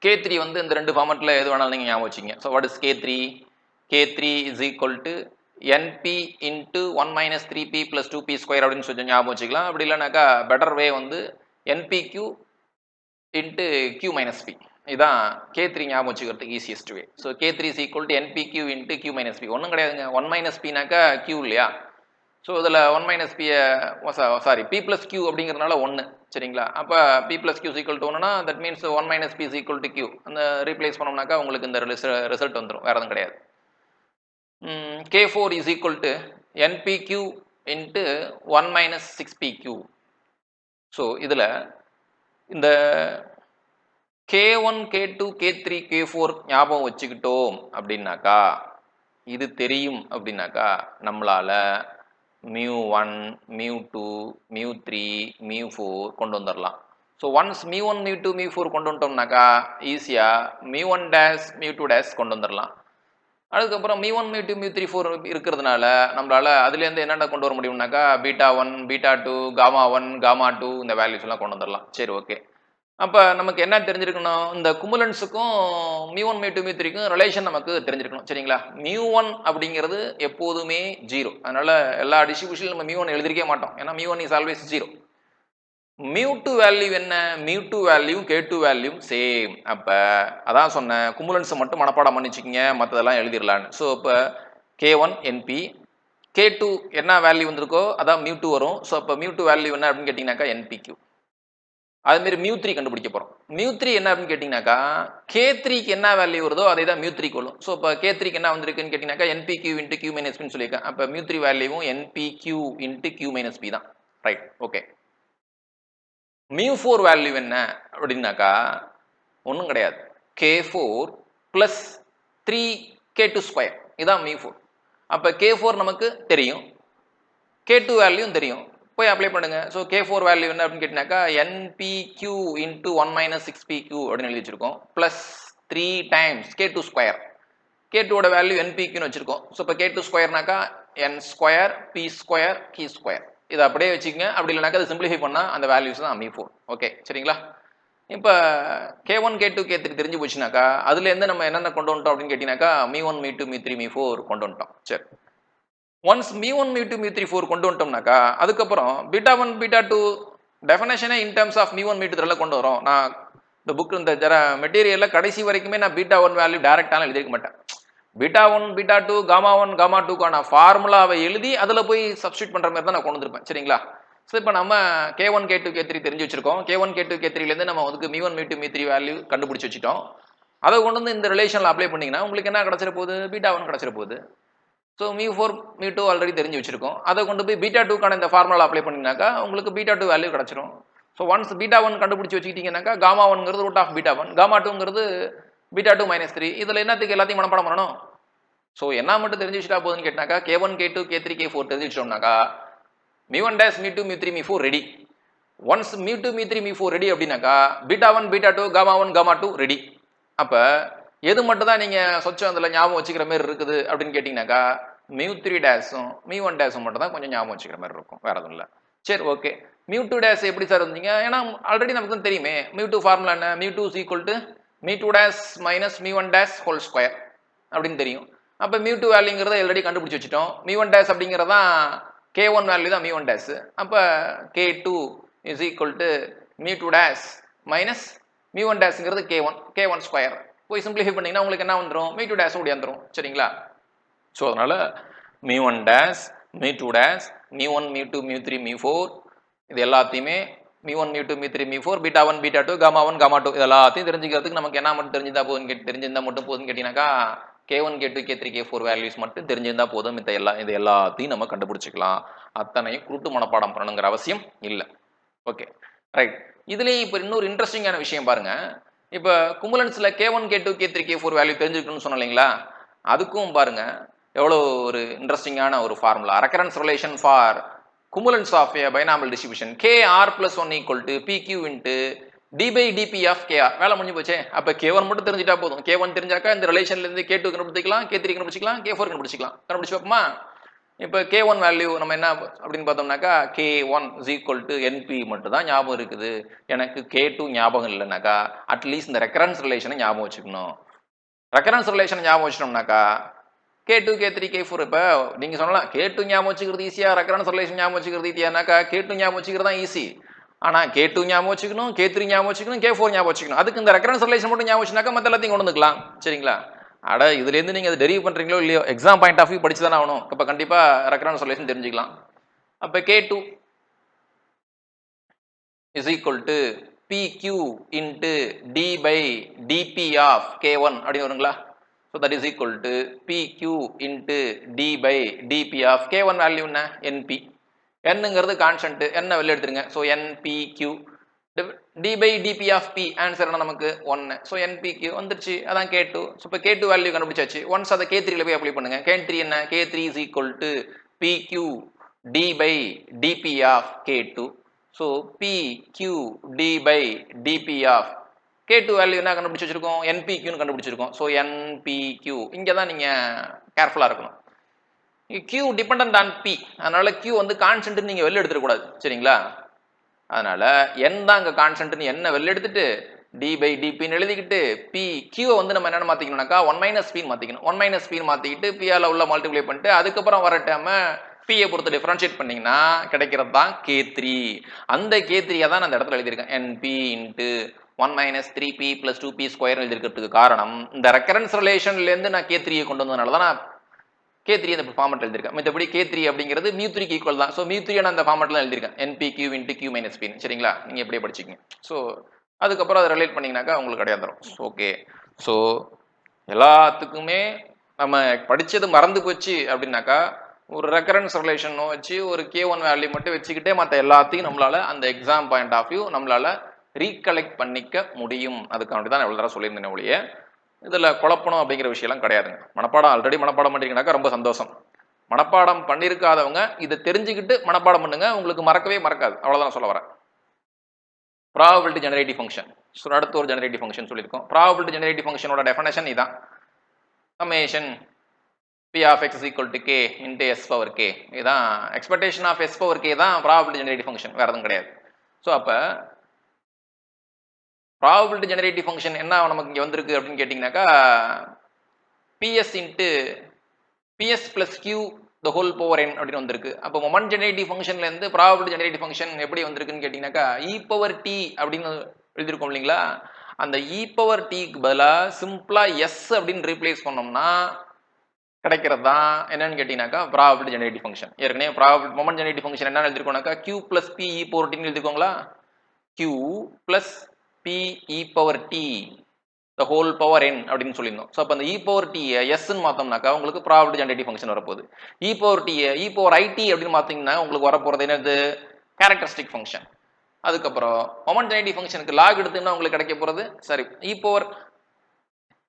k3 வந்து இந்த ரெண்டு ஃபார்மெட்டில் எது வேணாலும் நீங்கள் ஞாபகம் வச்சுங்க. So what is k3? k3 is equal to np into 1 minus 3p plus 2p square அப்படின்னு சொல்லி ஞாபகம் வச்சுக்கலாம். அப்படி இல்லைனாக்கா பெட்டர் வே வந்து npq into q minus p. இதுதான் k3 ஞாபகம் வச்சுக்கிறதுக்கு easiest way. So k3 is equal to npq into q minus p. ஒன்றும் கிடையாதுங்க, 1 மைனஸ் pனாக்கா q இல்லையா? ஸோ இதில் 1 மைனஸ் பியை சாரி p ப்ளஸ் q அப்படிங்கிறதுனால 1. சரிங்களா? அப்போ p plus q equal to 1னா that means 1 minus p equal to q. அந்த ரீப்ளேஸ் பண்ணோம்னாக்கா உங்களுக்கு இந்த ரிசல்ட் வந்துடும், வேறு எதுவும் கிடையாது. k4 is equal to npq into 1 minus 6pq. So இதில் இந்த k1, k2, k3, k4 ஞாபகம் வச்சுக்கிட்டோம் அப்படின்னாக்கா, இது தெரியும் அப்படின்னாக்கா நம்மளால μ1, μ2, μ3, μ4 கொண்டு வந்துடலாம். ஸோ ஒன்ஸ் μ1, μ2, μ4 கொண்டு வந்துட்டோம்னாக்கா ஈஸியாக μ1 டேஷ் μ2 டேஷ் கொண்டு வந்துடலாம். அதுக்கப்புறம் μ1, μ2, μ3, 4 இருக்கிறதுனால நம்மளால அதுலேருந்து என்னென்ன கொண்டு வர முடியும்னாக்கா β1, β2, γ1, γ2 இந்த வேல்யூஸ் எல்லாம் கொண்டு வந்துடலாம். சரி, ஓகே. அப்போ நமக்கு என்ன தெரிஞ்சிருக்கணும்? இந்த குமுலன்ஸுக்கும் μ1, μ2, μ3க்கும் ரிலேஷன் நமக்கு தெரிஞ்சிருக்கணும். சரிங்களா? μ1 அப்படிங்கிறது எப்போதுமே 0. அதனால எல்லா டிஸ்ட்ரிபியூஷன்லையும் நம்ம μ1 எழுதிருக்கே மாட்டோம். ஏன்னா μ1 இஸ் ஆல்வேஸ் 0. μ2 வேல்யூ என்ன? μ2 வேல்யூ k2 வேல்யூ சேம். அப்போ அதான் சொன்னேன், குமுலன்ஸை மட்டும் மனப்பாடம் பண்ணி வச்சுக்கிங்க, மற்றதெல்லாம் எழுதிடலான்னு. ஸோ இப்போ k1 np, k2 என்ன வேல்யூ வந்திருக்கோ அதான் μ2 வரும். ஸோ அப்போ μ2 வேல்யூ என்ன அப்படின்னு கேட்டிங்கனாக்கா npq. அதுமாரி μ3 கண்டுபிடிக்க போகிறோம். μ3 என்ன அப்படின்னு கேட்டிங்கனாக்கா k3க்கு என்ன வேல்யூ வருதோ அதே தான் μ3க்கு வரும். ஸோ இப்போ k3க்கு என்ன வந்திருக்குன்னு கேட்டிங்கனாக்கா npq இன்ட்டு q மைனஸ் பின்னு சொல்லியிருக்கேன். அப்போ μ3 வேல்யூவும் npq into q minus p தான். Right, okay. μ4 வேல்யூ என்ன அப்படின்னாக்கா ஒன்றும் கிடையாது, k4 ப்ளஸ் 3k2 ஸ்கொயர். இதுதான் μ4. அப்போ k4 நமக்கு தெரியும், k2 வேல்யூவும் தெரியும். போய் அப்ளை பண்ணுங்க. ஸோ k4 வேல்யூ என்ன அப்படின்னு கேட்டிங்கனாக்கா npq இன்ட்டு 1 மைனஸ் 6pq அப்படின்னு எழுதி வச்சிருக்கோம். Plus 3 times k2 square. k2ஓட வேல்யூ npqன்னு வச்சிருக்கோம். ஸோ இப்போ k2 ஸ்கொயர்னாக்கா n square p square q square. இதை அப்படியே வச்சுக்கோங்க. அப்படி இல்லைனாக்கா அதை சிம்பிளிஃபை பண்ணால் அந்த வேல்யூஸ் தான் μ4. ஓகே, சரிங்களா? இப்போ k1, k2, k3 தெரிஞ்சு போச்சுனாக்கா அதுலேருந்து நம்ம என்னென்ன கொண்டு வந்துட்டோம் அப்படின்னு கேட்டிங்கனாக்கா μ1, μ2, μ3, μ4 கொண்டு வந்துட்டோம். சரி, ஒன்ஸ் μ1, μ2, μ3, 4 கொண்டு வந்துட்டோம்னாக்கா அதுக்கப்புறம் β1, β2 டெஃபினேஷனே இன் டர்ம்ஸ் ஆஃப் μ1, μ2 இதெல்லாம் கொண்டு வரோம். நான் இந்த புக் இந்த மெட்டீரியலில் கடைசி வரைக்குமே நான் β1 வேல்யூ டேரெக்டாலாம் எழுதிருக்க மாட்டேன். β1, β2, γ1, γ2க்கான ஃபார்முலாவை எழுதி அதில் போய் சப்ஸ்டியூட் பண்ணுற மாதிரி தான் நான் கொண்டு வந்திருப்பேன். சரிங்களா? ஸோ இப்போ நம்ம k1, k2, k3 தெரிஞ்சு வச்சிருக்கோம். k1, k2, k3லேருந்து நம்ம வந்து μ1, μ2, μ3 வேல்யூ கண்டுபிடிச்சி வச்சுட்டோம். அதை கொண்டு வந்து இந்த ரிலேஷனில் அப்ளை பண்ணிங்கன்னா உங்களுக்கு என்ன கிடச்சிட போகுது? β1 கிடச்சிட போகுது. ஸோ μ4, μ2 ஆல்ரெடி தெரிஞ்சு வச்சிருக்கோம். அதை கொண்டு போய் β2க்கான இந்த ஃபார்முலா அப்ளை பண்ணிங்கனாக்கா உங்களுக்கு β2 வேல்யூ கிடச்சிரும். ஸோ ஒன்ஸ் β1 கண்டுபிடிச்சி வச்சுக்கிட்டீங்கன்னாக்கா γ1ங்கிறது ரூட் ஆஃப் β1, γ2ங்கிறது β2 மைனஸ் 3. இதில் என்னத்துக்கு எல்லாத்தையும் மனப்பாடம் பண்ணணும்? ஸோ என்ன மட்டும் தெரிஞ்சு வச்சுட்டா போதுன்னு கேட்டாக்கா k1, k2, k3, k4 தெரிஞ்சு வச்சோம்னாக்கா μ1 டேஷ் μ2, μ3, μ4 ரெடி. ஒன்ஸ் μ2, μ3, μ4 ரெடி அப்படின்னாக்கா β1, β2, γ1, γ2 ரெடி. அப்போ எது மட்டும் தான் நீங்கள் சொச்சம் அதில் ஞாபகம் வச்சுக்கிற மாதிரி இருக்குது அப்படின்னு கேட்டிங்கனாக்கா μ3 டேஷும் μ1 டேஷும் மட்டும் தான் கொஞ்சம் ஞாபகம் வச்சுக்கிற மாதிரி இருக்கும், வேறு எதுவும் இல்லை. சரி ஓகே. μ2 டேஷ் எப்படி சார் வந்தீங்க? ஏன்னா ஆல்ரெடி நமக்கு தான் தெரியுமே. μ2 ஃபார்முலா என்ன? μ2 is equal to μ2 dash minus μ1 dash whole square அப்படின்னு தெரியும். அப்ப μ2 வேல்யூங்கிறத ஆல்ரெடி கண்டுபிடிச்சு வச்சுட்டோம். μ1 டேஷ் அப்படிங்கிறது தான் k1 வேல்யூ தான் μ1 டேஷ். அப்ப k2 is equal to μ2 dash minus μ1 டேஷ்ங்கிறது k1 ஸ்கொயர். போய் சிம்பிளிஃபை பண்ணீங்கன்னா உங்களுக்கு என்ன வந்துரும்? μ2 டேஷ் ஓடியாந்துரும். சரிங்களா? ஸோ அதனால μ1 டேஷ் μ2 டேஷ் μ1 μ2 μ3 μ4 இது எல்லாத்தையுமே μ1 μ2 μ3 μ4 β1 β2 γ1 γ2 இது எல்லாத்தையும் தெரிஞ்சுக்கிறதுக்கு நமக்கு என்ன மட்டும் தெரிஞ்சிருந்தா போதும் தெரிஞ்சிருந்தா மட்டும் போதும்னு கேட்டீங்கன்னாக்கா k1 k2 k3 k4 values மட்டும் தெரிஞ்சிருந்தா போதும். இது எல்லாத்தையும் நம்ம கண்டுபிடிச்சிக்கலாம். அத்தனையும் குருட்டு மனப்பாடம் பண்ணணுங்கிற அவசியம் இல்லை. Okay right. இதுலேயும் இப்போ இன்னொரு இன்ட்ரெஸ்டிங்கான விஷயம் பாருங்க. இப்போ குமுலன்ஸ்ல k1 k2 k3 k4 value தெரிஞ்சுக்கணும்னு சொன்னோம் இல்லைங்களா? அதுக்கும் பாருங்க எவ்வளோ ஒரு இன்ட்ரெஸ்டிங்கான ஒரு formula. Recurrence relation for cumulants of a binomial distribution kr plus 1 equal to pq into d by dp of kr. வேலை முடிஞ்சு போச்சே. அப்ப k1 மட்டும் தெரிஞ்சிட்டா போதும். k1 தெரிஞ்சாக்கா இந்த ரிலேஷன்ல இருந்து k2 கண்டுபிடிக்கலாம், k3 கண்டுபிடிச்சிக்கலாம், k4 கண்டுபிடிச்சிக்கலாம். கண்டுபிடிச்சு வைப்போமா? இப்போ k1 வேல்யூ நம்ம என்ன அப்படின்னு பார்த்தோம்னாக்கா k1 is equal to np மட்டும் தான் ஞாபகம் இருக்குது. எனக்கு k2 ஞாபகம் இல்லைனாக்கா அட்லீஸ்ட் இந்த ரெக்கரன்ஸ் ரிலேஷனை ஞாபகம் வச்சுக்கணும். ரெக்கரன்ஸ் ரிலேஷனை ஞாபகம் வச்சிட்டோம்னாக்கா k2 k3 k4 இப்போ நீங்கள் சொல்லலாம் k2 ஞாபகம் வச்சுக்கிறது ஈஸியாக, ரெக்கரன்ஸ் ரிலேஷன் ஞாபகம் வச்சுக்கிறது ஈஸியானாக்கா k2 ஞாபகம் வச்சுக்கிறது தான் ஈஸி. ஆனால் k2 ஞாபகம் வச்சுக்கணும், k3 ஞாபகம் வச்சுக்கணும், k4 ஞாபகம் வச்சுக்கணும். அதுக்கு இந்த ரெக்கரன்ஸ் ரிலேஷன் மட்டும் ஞாபகம் வச்சுனாக்கா மற்ற எல்லாத்தையும் கொண்டு வந்துக்கலாம். சரிங்களா? அட இதுலேருந்து நீங்கள் அதை டெரிவ் பண்ணுறீங்களோ இல்லையோ எக்ஸாம் பாயிண்ட் ஆஃப் வியூ படிச்சு தானே ஆகணும். இப்போ கண்டிப்பாக ரெக்கரன்ஸ் ரிலேஷன் தெரிஞ்சுக்கலாம். அப்போ k2 is equal to pq into d by dp of k1 அப்படின்னு வருங்களா? So that is equal to pq into d by dp of k1 value என்ன? np. nங்கிறது கான்ஸ்டன்ட், n வெளில எடுத்துருங்க. So npq d by dp of p answer என்ன நமக்கு 1. So npq வந்துருச்சு. அதான் k2. So இப்போ k2 வேல்யூ கண்டுபிடிச்சாச்சு. ஒன்ஸ் அதை k3ல போய் அப்ளை பண்ணுங்க. k3 என்ன? k3 is equal to pq d by dp of k2. So pq d by dp of k2 value என்ன கண்டுபிடிச்சு வச்சிருக்கோம்? npq கண்டுபிடிச்சிருக்கோம். ஸோ npq இங்கே தான் நீங்கள் கேர்ஃபுல்லாக இருக்கணும். q டிபெண்ட் ஆன் p, அதனால q வந்து கான்ஸ்டன்ட் நீங்கள் வெளில எடுத்துடக்கூடாது. சரிங்களா? அதனால n தான் இங்கே கான்ஸ்டன்ட்னு என்ன வெளில எடுத்துட்டு d by dpன்னு எழுதிக்கிட்டு p q வந்து நம்ம என்னென்ன மாற்றிக்கணும்னாக்கா 1 - p மாற்றிக்கணும். 1 - p மாற்றிக்கிட்டு p-ஆல் உள்ள மல்டிப்ளை பண்ணிட்டு அதுக்கப்புறம் வர டேமை p-யை பொறுத்து டிஃபரன்ஷியேட் பண்ணிங்கன்னா கிடைக்கிறது தான் k3. அந்த k3-யை தான் நான் அந்த இடத்துல எழுதியிருக்கேன். np into 1 - 3p plus 2p square எழுதிருக்கிறதுக்கு காரணம் இந்த ரெக்கரன்ஸ் ரிலேஷன்லேருந்து நான் k3-யை கொண்டு வந்ததுனால தான் நான் k3 இந்த ஃபார்மெட் எழுதியிருக்கேன். மற்றபடி k3 அப்படிங்கிறது μ3க்கு ஈக்குவல் தான். ஸோ μ3 நான் அந்த ஃபார்மெட்டில் எழுதியிருக்கேன். npq into q - p. சரிங்களா? நீங்கள் எப்படியே படிச்சிங்க. ஸோ அதுக்கப்புறம் அதை ரிலேட் பண்ணிங்கனாக்கா உங்களுக்கு கிடையாதுரும். ஓகே. ஸோ எல்லாத்துக்குமே நம்ம படித்தது மறந்து போச்சு அப்படின்னாக்கா ஒரு ரெக்கரன்ஸ் ரிலேஷனும் வச்சு ஒரு k1 வேல்யூ மட்டும் வச்சுக்கிட்டே மற்ற எல்லாத்தையும் நம்மளால அந்த எக்ஸாம் பாயிண்ட் ஆஃப் வியூ நம்மளால ரீகலெக்ட் பண்ணிக்க முடியும். அதுக்காண்டி தான் எவ்வளோ தடவை சொல்லியிருந்தேன் ஒழிய இதில் குழப்பணும் அப்படிங்கிற விஷயம்லாம் கிடையாதுங்க. மனப்பாடம் ஆல்ரெடி மனப்பாடம் பண்ணிருக்கீங்கனாக்கா ரொம்ப சந்தோஷம். மனப்பாடம் பண்ணியிருக்காதவங்க இதை தெரிஞ்சுக்கிட்டு மனப்பாடம் பண்ணுங்க, உங்களுக்கு மறக்கவே மறக்காது. அவ்வளோதான் சொல்ல வரேன். Probability generative function. ஸோ அடுத்த ஒரு ஜெனரேட்டிவ் ஃபங்க்ஷன் சொல்லியிருக்கோம். ப்ராபபிலிட்டி ஜெனரேட்டிவ் ஃபங்க்ஷனோட டெஃபனேஷன் இதான். Summation p of x is equal to k into s power k. இதுதான் expectation of s power k தான் ப்ராபபிலிட்டி ஜெனரேட்டிவ் ஃபங்க்ஷன், வேறு எதுவும் கிடையாது. ஸோ அப்போ ப்ராபபிலிட்டி ஜெனரேட்டிவ் ஃபங்க்ஷன் என்ன நமக்கு இங்கே வந்திருக்கு அப்படின்னு கேட்டிங்கனாக்கா ps into ps plus q the whole power n அப்படின்னு வந்திருக்கு. அப்போ மொமெண்ட் ஜெனரேட்டிவ் ஃபங்க்ஷன்லேருந்து ப்ராபபிலிட்டி ஜெனரேட்டிவ் ஃபங்க்ஷன் எப்படி வந்திருக்குன்னு கேட்டிங்கனாக்கா e பவர் t அப்படின்னு எழுதியிருக்கோம் இல்லைங்களா? அந்த e பவர் tக்கு பதிலாக சிம்பிளாக s அப்படின்னு ரீப்ளேஸ் பண்ணோம்னா கிடைக்கிறது தான் என்னன்னு கேட்டிங்கனாக்கா ப்ராபபிலிட்டி ஜெனரேட்டிவ் ஃபங்க்ஷன். ஏற்கனவே மொமெண்ட் ஜெனரேட்டிவ் ஃபங்க்ஷன் என்னன்னு எழுதிருக்கோம்னாக்கா q plus p e power tன்னு எழுதிருக்கோங்களா? q plus p e power t the whole power n அப்படின்னு சொல்லியிருந்தோம். ஸோ அப்போ அந்த e பவர் t எஸ்ன்னு மாற்றோம்னாக்கா உங்களுக்கு ப்ராபபிலிட்டி ஜெனரேட்டிவ் ஃபங்க்ஷன் வரப்போகுது. e power t e power it அப்படின்னு பார்த்தீங்கன்னா உங்களுக்கு வரப்போகிறது என்னது? Characteristic function. அதுக்கப்புறம் மொமெண்ட் ஜெனரேட்டிவ் ஃபங்க்ஷனுக்கு லாக் எடுத்தீங்கன்னா உங்களுக்கு கிடைக்க போகிறது சரி e பவர்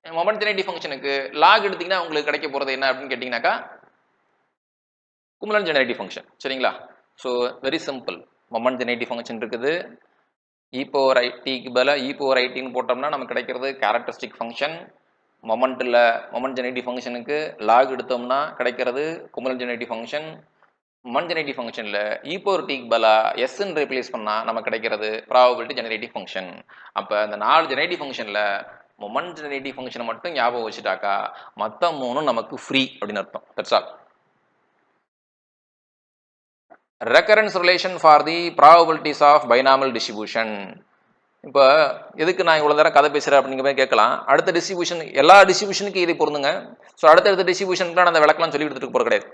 மொமெண்ட் ஜெனரேட்டிவ் ஃபங்க்ஷனுக்கு லாக் எடுத்தீங்கன்னா உங்களுக்கு கிடைக்க போகிறது என்ன அப்படின்னு கேட்டிங்கனாக்கா குமுலன்ட் ஜெனரேட்டிவ் ஃபங்க்ஷன். சரிங்களா? So very simple. Moment generative function இருக்குது. e பவர் ஐடிக்கு பதிலாக e பவர் ஐடின்னு போட்டோம்னா நமக்கு கிடைக்கிறது கேரக்டரிஸ்டிக் ஃபங்க்ஷன். மொமெண்ட் ஜெனரேட்டிவ் ஃபங்க்ஷனுக்கு லாக் எடுத்தோம்னா கிடைக்கிறது குமுலன்ட் ஜெனரேட்டிவ் ஃபங்க்ஷன். மொமெண்ட் ஜெனரேட்டிவ் ஃபங்க்ஷனில் e பவர் டிக்கு பதிலாக எஸ்ன்னு ரீப்ளேஸ் பண்ணால் நமக்கு கிடைக்கிறது ப்ராபபிலிட்டி ஜெனரேட்டிவ் ஃபங்க்ஷன். அப்போ அந்த 4 ஜெனரேட்டிவ் ஃபங்க்ஷனில் மொமெண்ட் ஜெனரேட்டிவ் ஃபங்க்ஷனை மட்டும் ஞாபகம் வச்சுட்டாக்கா மற்ற 3 நமக்கு ஃப்ரீ அப்படின்னு அர்த்தம். That's all. Recurrence relation for the probabilities of binomial distribution. இப்போ எதுக்கு நான் இவ்வளோ நேரம் கதை பேசுகிறேன் அப்படிங்கிற மாதிரி கேட்கலாம். அடுத்த டிஸ்ட்ரிபியூஷன் எல்லா டிஸ்ட்ரிபியூஷனுக்கு இதை பொருந்துங்க. ஸோ அடுத்தடுத்த டிஸ்ட்ரிபியூஷனுக்கு நான் அந்த விளக்கெல்லாம் சொல்லி கொடுத்துட்டு போகிற கிடையாது.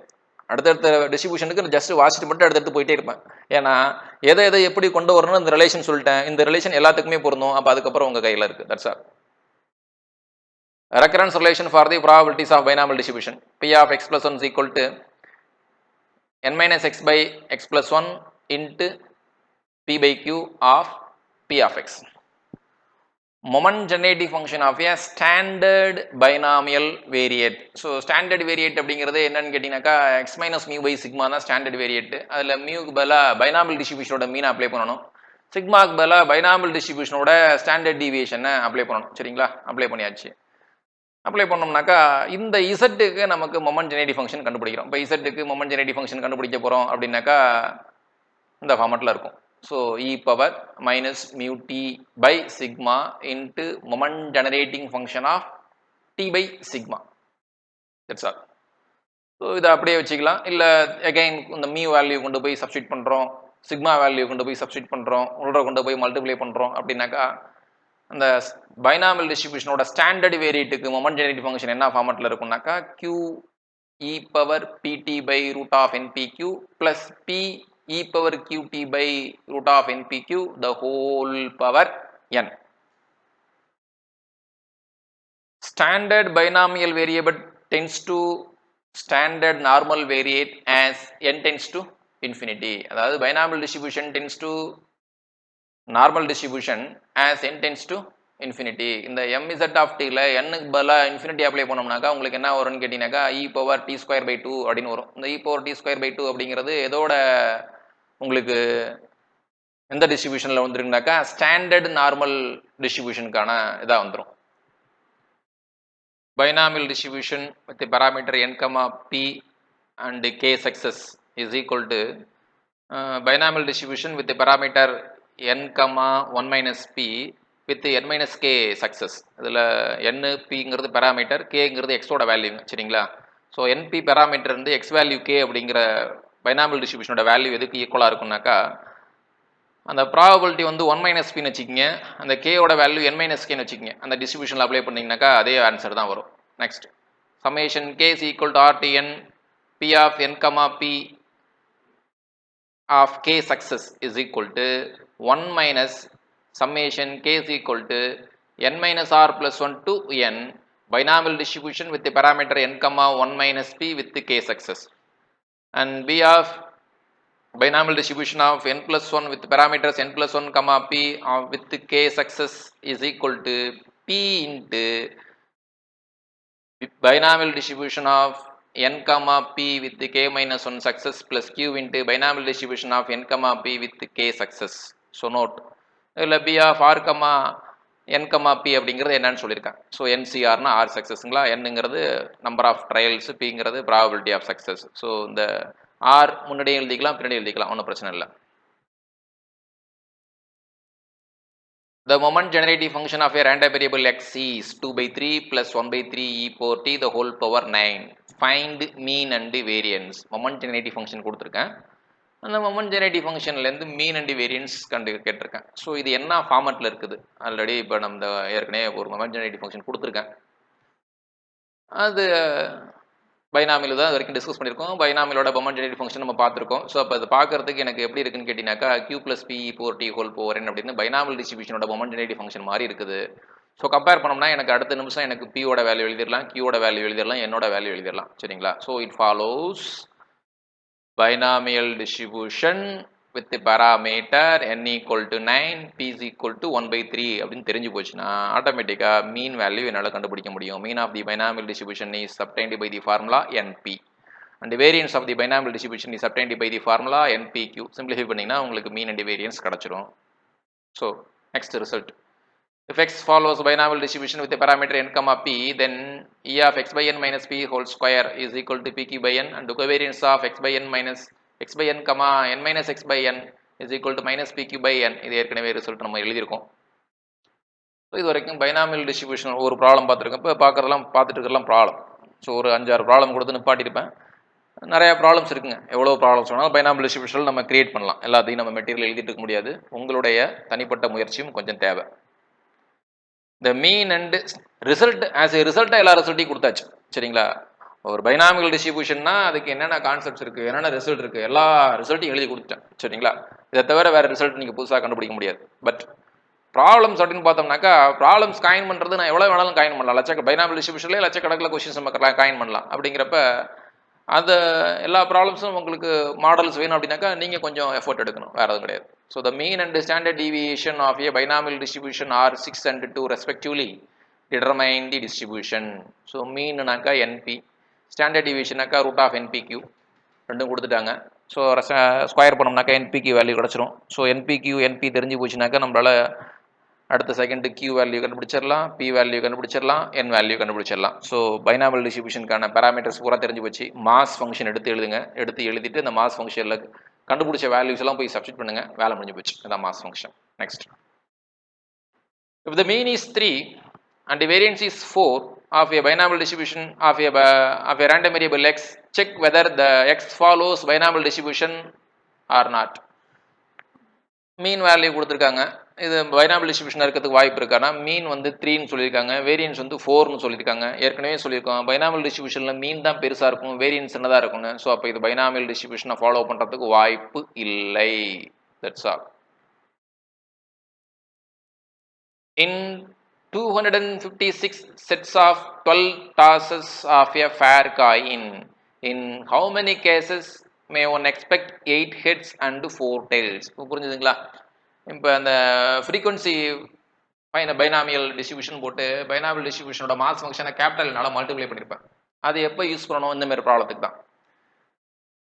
அடுத்தடுத்த டிஸ்ட்ரிபியூஷனுக்கு ஜஸ்ட் வாசிட்டு மட்டும் அடுத்தடுத்து போயிட்டே இருப்பேன். ஏன்னா எதை எப்படி கொண்டு வரணும்னு இந்த ரிலேஷன் சொல்லிட்டேன். இந்த ரிலேஷன் எல்லாத்துக்குமே பொருந்தும். அப்போ அதுக்கப்புறம் உங்கள் கையில் இருக்குது. That's all. Recurrence relation for the probabilities of binomial distribution. P of x plus 1 is equal to n minus x by x plus 1 into p by q of p of x. Moment generating function of a standard binomial variate. So standard variate அப்படிங்கிறது என்னன்னு கேட்டீங்கன்னாக்கா x minus mu by sigma தான் standard variate. அதில் மியூக்கு பதிலாக binomial டிஸ்ட்ரிபியூஷனோட மீன் apply பண்ணணும். சிக்மாக்கு பதிலாக binomial டிஸ்ட்ரிபியூஷனோட standard டிவியேஷனை apply பண்ணணும். சரிங்களா? அப்ளை பண்ணியாச்சு. அப்ளை பண்ணோம்னாக்கா இந்த இசட்டுக்கு நமக்கு மொமெண்ட் ஜெனரேட்டிவ் ஃபங்க்ஷன் கண்டுபிடிக்கிறோம். இப்போ இசட்டுக்கு மொமெண்ட் ஜெனரேட்டிவ் ஃபங்க்ஷன் கண்டுபிடிக்க போகிறோம் அப்படின்னாக்கா இந்த ஃபார்மெட்டில் இருக்கும். So e power minus mu t by sigma into moment generating function of t by sigma. That's all. So இதை அப்படியே வச்சுக்கலாம். இல்லை அகைன் இந்த மியூ வேல்யூ கொண்டு போய் சப்ஸ்டியூட் பண்ணுறோம், சிக்மா வேல்யூ கொண்டு போய் சப்ஸ்டியூட் பண்ணுறோம், உள்ள கொண்டு போய் மல்டிப்ளை பண்ணுறோம் அப்படின்னாக்கா அந்த பைனாமல் டிஸ்ட்ரிபியூஷனோட ஸ்டாண்டர்ட் வேரியேட்டுக்கு மொமெண்ட் ஜெனரேட்டிவ் ஃபங்க்ஷன் என்ன ஃபார்மெட்டில் இருக்கும்னாக்கா q e power pt by root of npq plus p e power qt by root of npq the whole power n. Standard binomial variable tends to standard normal variate as n tends to infinity. அதாவது binomial distribution tends to normal distribution as n tends to infinity. இந்த mz of டியில் என்னுக்கு பதிலாக infinity apply பண்ணோம்னாக்கா உங்களுக்கு என்ன வரும்னு கேட்டிங்கனாக்கா e power t square by 2 அப்படின்னு வரும். இந்த e power t square by 2 அப்படிங்கிறது எதோட உங்களுக்கு எந்த டிஸ்ட்ரிபியூஷனில் வந்துருக்குனாக்கா ஸ்டாண்டர்ட் நார்மல் டிஸ்ட்ரிபியூஷனுக்கான இதாக வந்துடும். Binomial distribution with parameter n, p and k success is equal to binomial distribution with the parameter n, 1 minus p with n minus k success. இதில் n, pங்கிறது parameter, கேங்கிறது எக்ஸோட வேல்யூங்க. சரிங்களா? So NP parameter வந்து X value K அப்படிங்கிற binomial டிஸ்ட்ரிபியூஷனோட value எதுக்கு ஈக்குவலாக இருக்கும்னாக்கா அந்த probability வந்து 1 minus பின்னு வச்சுக்கிங்க, அந்த கேயோட வேல்யூ n மைனஸ் கேன்னு வச்சுக்கிங்க. அந்த டிஸ்ட்ரிபியூஷனில் அப்ளை பண்ணிங்கனாக்கா அதே ஆன்சர் தான் வரும். Next summation K is equal to RTN P of n, p of k success is equal to 1 minus summation k is equal to n minus r plus 1 to n binomial distribution with the parameter n, 1 minus p with the k success. And b of binomial distribution of n plus 1 with parameters n plus 1, p with the k success is equal to p into binomial distribution of n, p with the k minus 1 success plus q into binomial distribution of n, p with the k success. So note இதில் b of r, n, p அப்படிங்கிறது என்னன்னு சொல்லியிருக்கேன். So NCRனா r சக்ஸஸ்ங்களா, என்னங்கிறது number of trials, பிங்கிறது probability of success. So இந்த r முன்னாடியே எழுதிக்கலாம், பின்னாடி எழுதிக்கலாம், ஒன்றும் பிரச்சனை இல்லை. The moment generating function of a random variable x is 2 by 3 plus 1 by 3 e power t the whole power 9. Find mean and variance. Moment generating function கொடுத்துருக்கேன். அந்த மொமெண்ட் ஜெனரேட்டிவ் ஃபங்க்ஷன்லேருந்து மீன் அண்ட் வேரியன்ஸ் கேட்டிருக்கேன். So இது என்ன ஃபார்மெட்டில் இருக்குது? Already இப்போ நம்ம ஏற்கனவே ஒரு மொமெண்ட் ஜெனரேட்டிவ் ஃபங்க்ஷன் கொடுத்துருக்கேன். அது பைனாமியில் தான் இது வரைக்கும் டிஸ்கஸ் பண்ணியிருக்கோம். பைனாமிலோட மொமெண்ட் ஜெனரேட்டிவ் ஃபங்க்ஷன் நம்ம பார்த்துருக்கோம். ஸோ அப்போ அது பார்க்கறதுக்கு எனக்கு எப்படி இருக்குன்னு கேட்டிங்கனாக்கா q plus p power t whole power n அப்படின்னு பைனாமியல் டிஸ்ட்ரிபியூஷனோட மொமெண்ட் ஜெனரேட்டிவ் ஃபங்க்ஷன் மாதிரி இருக்குது. ஸோ கம்பேர் பண்ணோம்னா எனக்கு அடுத்த நிமிஷம் எனக்கு பியோட வேல்யூ எழுதிடலாம், கியூட வேல்யூ எழுதிடலாம், என்னோட வேல்யூ எழுதிடலாம். சரிங்களா? So it follows binomial distribution with the parameter n equal to 9, p is equal to 1 by 3 அப்படின்னு தெரிஞ்சு போச்சுன்னா ஆட்டோமேட்டிக்காக மீன் வேல்யூ என்னால் கண்டுபிடிக்க முடியும். Mean of the binomial distribution is obtained by the formula np and the variance of the binomial distribution is obtained by the formula npq. Simplify பண்ணிங்கன்னா உங்களுக்கு மீன் and variance கிடச்சிரும். So next result, if x follows binomial distribution with a parameter n, p, then e of x by n minus p whole square is equal to pq by n and the covariance of x by n minus x by n comma n minus x by n is equal to minus pq by n. இது ஏற்கனவே result நம்ம எழுதியிருக்கோம். இது வரைக்கும் binomial distribution ஒரு problem பார்த்துருக்கேன். இப்போ பார்த்துட்டு இருக்கலாம் ப்ராப்ளம். ஸோ ஒரு 5-6 ப்ராப்ளம் கொடுத்து நிப்பாட்டியிருப்பேன். நிறையா ப்ராப்ளம்ஸ் இருக்குங்க. எவ்வளோ ப்ராப்ளம்ஸ் வேணாலும் பைனாமியல் டிஸ்ட்ரிபியூஷன் நம்ம கிரியேட் பண்ணலாம். எல்லாத்தையும் நம்ம மெட்டீரியல் எழுதிட்டு இருக்க முடியாது. உங்களுடைய தனிப்பட்ட முயற்சியும் கொஞ்சம் தேவை. இந்த mean and result as a ரிசல்ட்டாக எல்லா ரிசல்ட்டையும் கொடுத்தாச்சு. சரிங்களா? ஒரு பைனாமியல் டிஸ்ட்ரிபியூஷன்னா அதுக்கு என்னென்ன கான்செப்ட்ஸ் இருக்குது, என்னென்ன ரிசல்ட் இருக்குது, எல்லா ரிசல்ட்டையும் எழுதி கொடுத்துட்டேன். சரிங்களா? இதை தவிர வேறு ரிசல்ட் நீங்கள் புதுசாக கண்டுபிடிக்க முடியாது. பட் ப்ராப்ளம்ஸ் அப்படின்னு பார்த்தோம்னாக்கா ப்ராப்ளம்ஸ் காயின் பண்ணுறது நான் எவ்வளோ வேணாலும் காயின் பண்ணலாம். பைனாமியல் டிஸ்ட்ரிபியூஷன்லேயே லட்சக்கணக்கில் கொஸ்டின்ஸ் நம்ம காயின் பண்ணலாம். அப்படிங்கிறப்ப அந்த எல்லா ப்ராப்ளம்ஸும் உங்களுக்கு மாடல்ஸ் வேணும் அப்படின்னாக்கா நீங்கள் கொஞ்சம் எஃபோர்ட் எடுக்கணும், வேறு எதுவும் கிடையாது. So the mean and standard deviation of a binomial distribution are 6 and 2 respectively determine the distribution. So மீன்னாக்கா என்பி, ஸ்டாண்டர்ட் டிவியேஷனாக்கா ரூட் ஆஃப் என்பிக்யூ ரெண்டும் கொடுத்துட்டாங்க. ஸோ ஸ்கொயர் பண்ணோம்னாக்கா என்பிக்யூ வேல்யூ கிடச்சிரும். ஸோ என்பிக்யூ என்பி தெரிஞ்சு போச்சுனாக்கா நம்மளால் அடுத்த செகண்ட் கியூ வேல்யூ கண்டுபிடிச்சிடலாம், பி வேல்யூ கண்டுபிடிச்சிடலாம், என் வேல்யூ கண்டுபிடிச்சிடலாம். ஸோ பைனாமியல் டிஸ்ட்ரிபியூஷனுக்கான பேராமீட்டர்ஸ் பூரா தெரிஞ்சு போச்சு. மாஸ் ஃபங்க்ஷன் எடுத்து எழுதிட்டு இந்த மாஸ் ஃபங்க்ஷனில் கண்டுபிடிச்ச வேல்யூஸ் எல்லாம் போய் சப்ஸ்டிட் பண்ணுங்க, வேலை முடிஞ்சு போச்சு. அதான் mass function. Next, if the mean is 3 and the variance is 4 of a binomial distribution of a random variable x, check whether the x follows binomial distribution or not. Mean value கொடுத்துருக்காங்க. இது binomial distribution இருக்கிறதுக்கு வாய்ப்பு இருக்கானா? மீன் வந்து 3ன்னு சொல்லியிருக்காங்க, variance வந்து 4ன்னு சொல்லியிருக்காங்க. ஏற்கனவே சொல்லியிருக்கோம் பைனாமியல் டிஸ்ட்ரிபியூஷனில் மீன் தான் பெருசாக இருக்கும், வேரியன்ஸ் சின்னதாக இருக்கும்னு. ஸோ அப்போ இது பைனாமியல் டிஸ்ட்ரிபியூஷனை ஃபாலோ பண்ணுறதுக்கு வாய்ப்பு இல்லை. That's all. In 256 sets of 12 tosses of a fair coin, in how many cases may one expect 8 heads and 4 tails? புரிஞ்சுதுங்களா? இப்போ அந்த ஃப்ரீக்வன்சி பைனாமியல் டிஸ்ட்ரிபியூஷன் போட்டு பைனாமியல் டிஸ்ட்ரிபியூஷனோட மாஸ் ஃபங்க்ஷனை கேபிட்டல்னால மல்டிப்ளை பண்ணியிருப்பேன். அது எப்போ யூஸ் பண்ணணும்? இந்த மாதிரி ப்ராப்ளத்துக்கு தான்.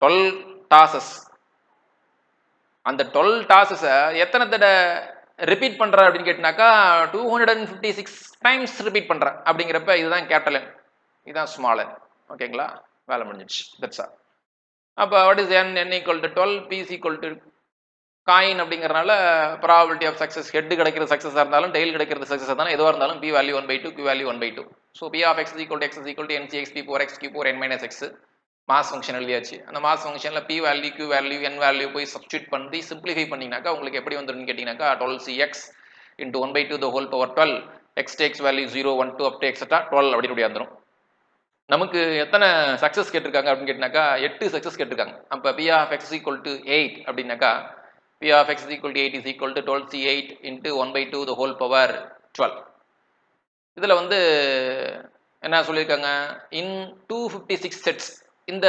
12 டாசஸ், அந்த 12 டாசஸை எத்தனை தடவை ரிப்பீட் பண்ணுற அப்படின்னு கேட்டினாக்கா 256 டைம்ஸ் ரிப்பீட் பண்ணுறேன். அப்படிங்கிறப்ப இதுதான் கேபிட்டல் என், இதுதான் ஸ்மால் என். ஓகேங்களா? வேலை முடிஞ்சிச்சு. That's all. அப்போ what is n? n equal to 12, p is equal to coin. அப்படிங்கிறனால ப்ராபபிலிட்டி ஆஃப் சக்ஸஸ், ஹெட் கிடைக்கிறது சக்ஸஸாக இருந்தாலும் டெய்ல் கிடைக்கிறது சக்ஸஸாக இருந்தாலும் எதுவாக இருந்தாலும் p value 1/2, q value 1/2. So p of x is equal to ncx p power x q power n minus x. Mass function எழுதியாச்சு. அந்த மாஸ் ஃபங்க்ஷனில் p value, q value, n value போய் சப்ஸ்டியூட் பண்ணி சிம்பிளிஃபை பண்ணிங்கனாக்கா உங்களுக்கு எப்படி வந்துருன்னு கேட்டிங்கனாக்கா 12cx into 1/2 the whole power 12, x takes value 0, 1, 2 up to etc 12 அப்படின்னு வந்துடும். நமக்கு எத்தனை சக்ஸஸ் கேட்டிருக்காங்க அப்படின்னு கேட்டினாக்கா 8 சக்ஸஸ் கேட்டிருக்காங்க. அப்போ p of x is equal to 8 அப்படின்னாக்கா p of x is equal to 8 is equal to 12c8 into 1/2 the whole power 12. இதில் வந்து என்ன சொல்லியிருக்காங்க? in 256 sets இந்த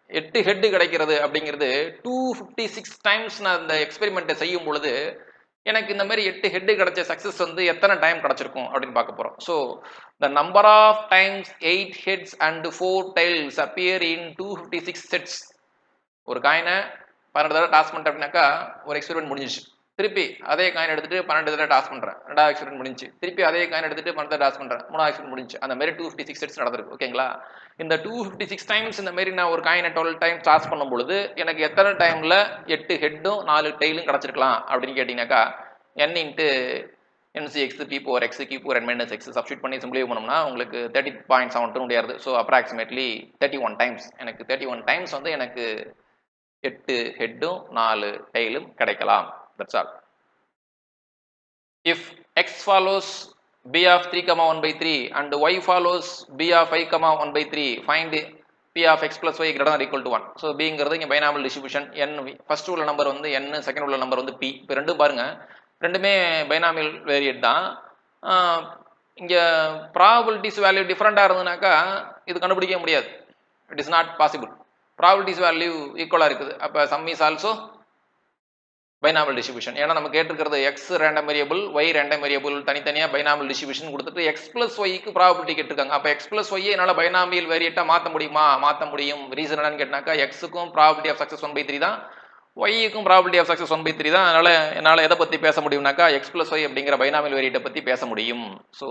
8 ஹெட்டு கிடைக்கிறது அப்படிங்கிறது 256 டைம்ஸ் நான் இந்த எக்ஸ்பெரிமெண்ட்டை செய்யும் பொழுது எனக்கு இந்த மாதிரி 8 ஹெட்டு கிடைச்ச சக்ஸஸ் வந்து எத்தனை டைம் கிடைச்சிருக்கும் அப்படின்னு பார்க்க போகிறோம். So the number of times 8 heads and 4 tails appear in 256 sets. ஒரு காயினை 12 தடவை டாஸ் பண்ணுறேன் அப்படின்னாக்கா ஒரு எக்ஸ்பெரிமெண்ட் முடிஞ்சிச்சு. திருப்பி அதே காயின் எடுத்துட்டு 12 தடவை டாஸ் பண்ணுறேன், 2வது எக்ஸ்பெரிமெண்ட் முடிஞ்சு. திருப்பி அதே காயின் எடுத்துட்டு 12 தடவை டாஸ் பண்ணுறேன், 3வது எக்ஸ்பெரிமெண்ட் முடிஞ்சு. அந்த மாதிரி 256 செட்ஸ் நடந்திருக்கு. ஓகேங்களா? இந்த 256 டைம்ஸ் இந்த மாதிரி நான் ஒரு காயினை 12 டைம்ஸ் டாஸ் பண்ணும் பொழுது எனக்கு எத்தனை டைமில் 8 ஹெட்டும் 4 டெய்லும் கிடச்சிருக்கலாம் அப்படின்னு கேட்டிங்கனாக்கா n into ncx p power x q power n minus x substitute பண்ணி சிம்பிளிஃபை பண்ணோம்னா உங்களுக்கு 30.72 முடியாது. ஸோ அப்ராக்சிமேட்லி 31 டைம்ஸ், எனக்கு 31 டைம்ஸ் வந்து எனக்கு 8 ஹெட்டும் 4 டெய்லும் கிடைக்கலாம். That's all. If x follows b of 3, 1/3 and y follows b of i, 1/3, find p of x plus y greater than or equal to 1. So bங்கிறது இங்கே binomial distribution. n first உள்ள number வந்து n, second உள்ள number வந்து p. இப்போ ரெண்டும் பாருங்க, ரெண்டுமே binomial variate தான். இங்கே ப்ராபபிலிட்டிஸ் வேல்யூ டிஃப்ரெண்ட்டாக இருந்ததுனாக்கா இது கண்டுபிடிக்க முடியாது. It is not possible. Probabilities value ஈக்குவலாக இருக்குது. அப்போ sum is also binomial distribution. ஏன்னா நம்ம கேட்டிருக்கிறது x random variable, y random variable தனித்தனியாக பைனாமியல் டிஸ்ட்ரிபியூஷன் கொடுத்துட்டு எக்ஸ் பிளஸ் ஒய்க்கு ப்ராபபிலிட்டி கேட்டிருக்காங்க. அப்போ எக்ஸ் பிளஸ் ஒய்யை என்னால் பைனாமியல் வேரியட்டாக மாற்ற முடியுமா? மாற்ற முடியும். ரீசன் என்னன்னு கேட்டாக்கா எக்ஸுக்கும் ப்ராபபிலிட்டி ஆஃப் சக்ஸஸ் 1/3 தான், ஒய்க்கும் ப்ராபபிலிட்டி ஆஃப் சக்ஸஸ் 1/3 தான். அதனால் என்னால் எதை பற்றி பேச முடியும்னாக்கா எக்ஸ் பிளஸ் ஒய் அப்படிங்கிற பைனாமியல் வேரியட்டை பற்றி பேச முடியும். So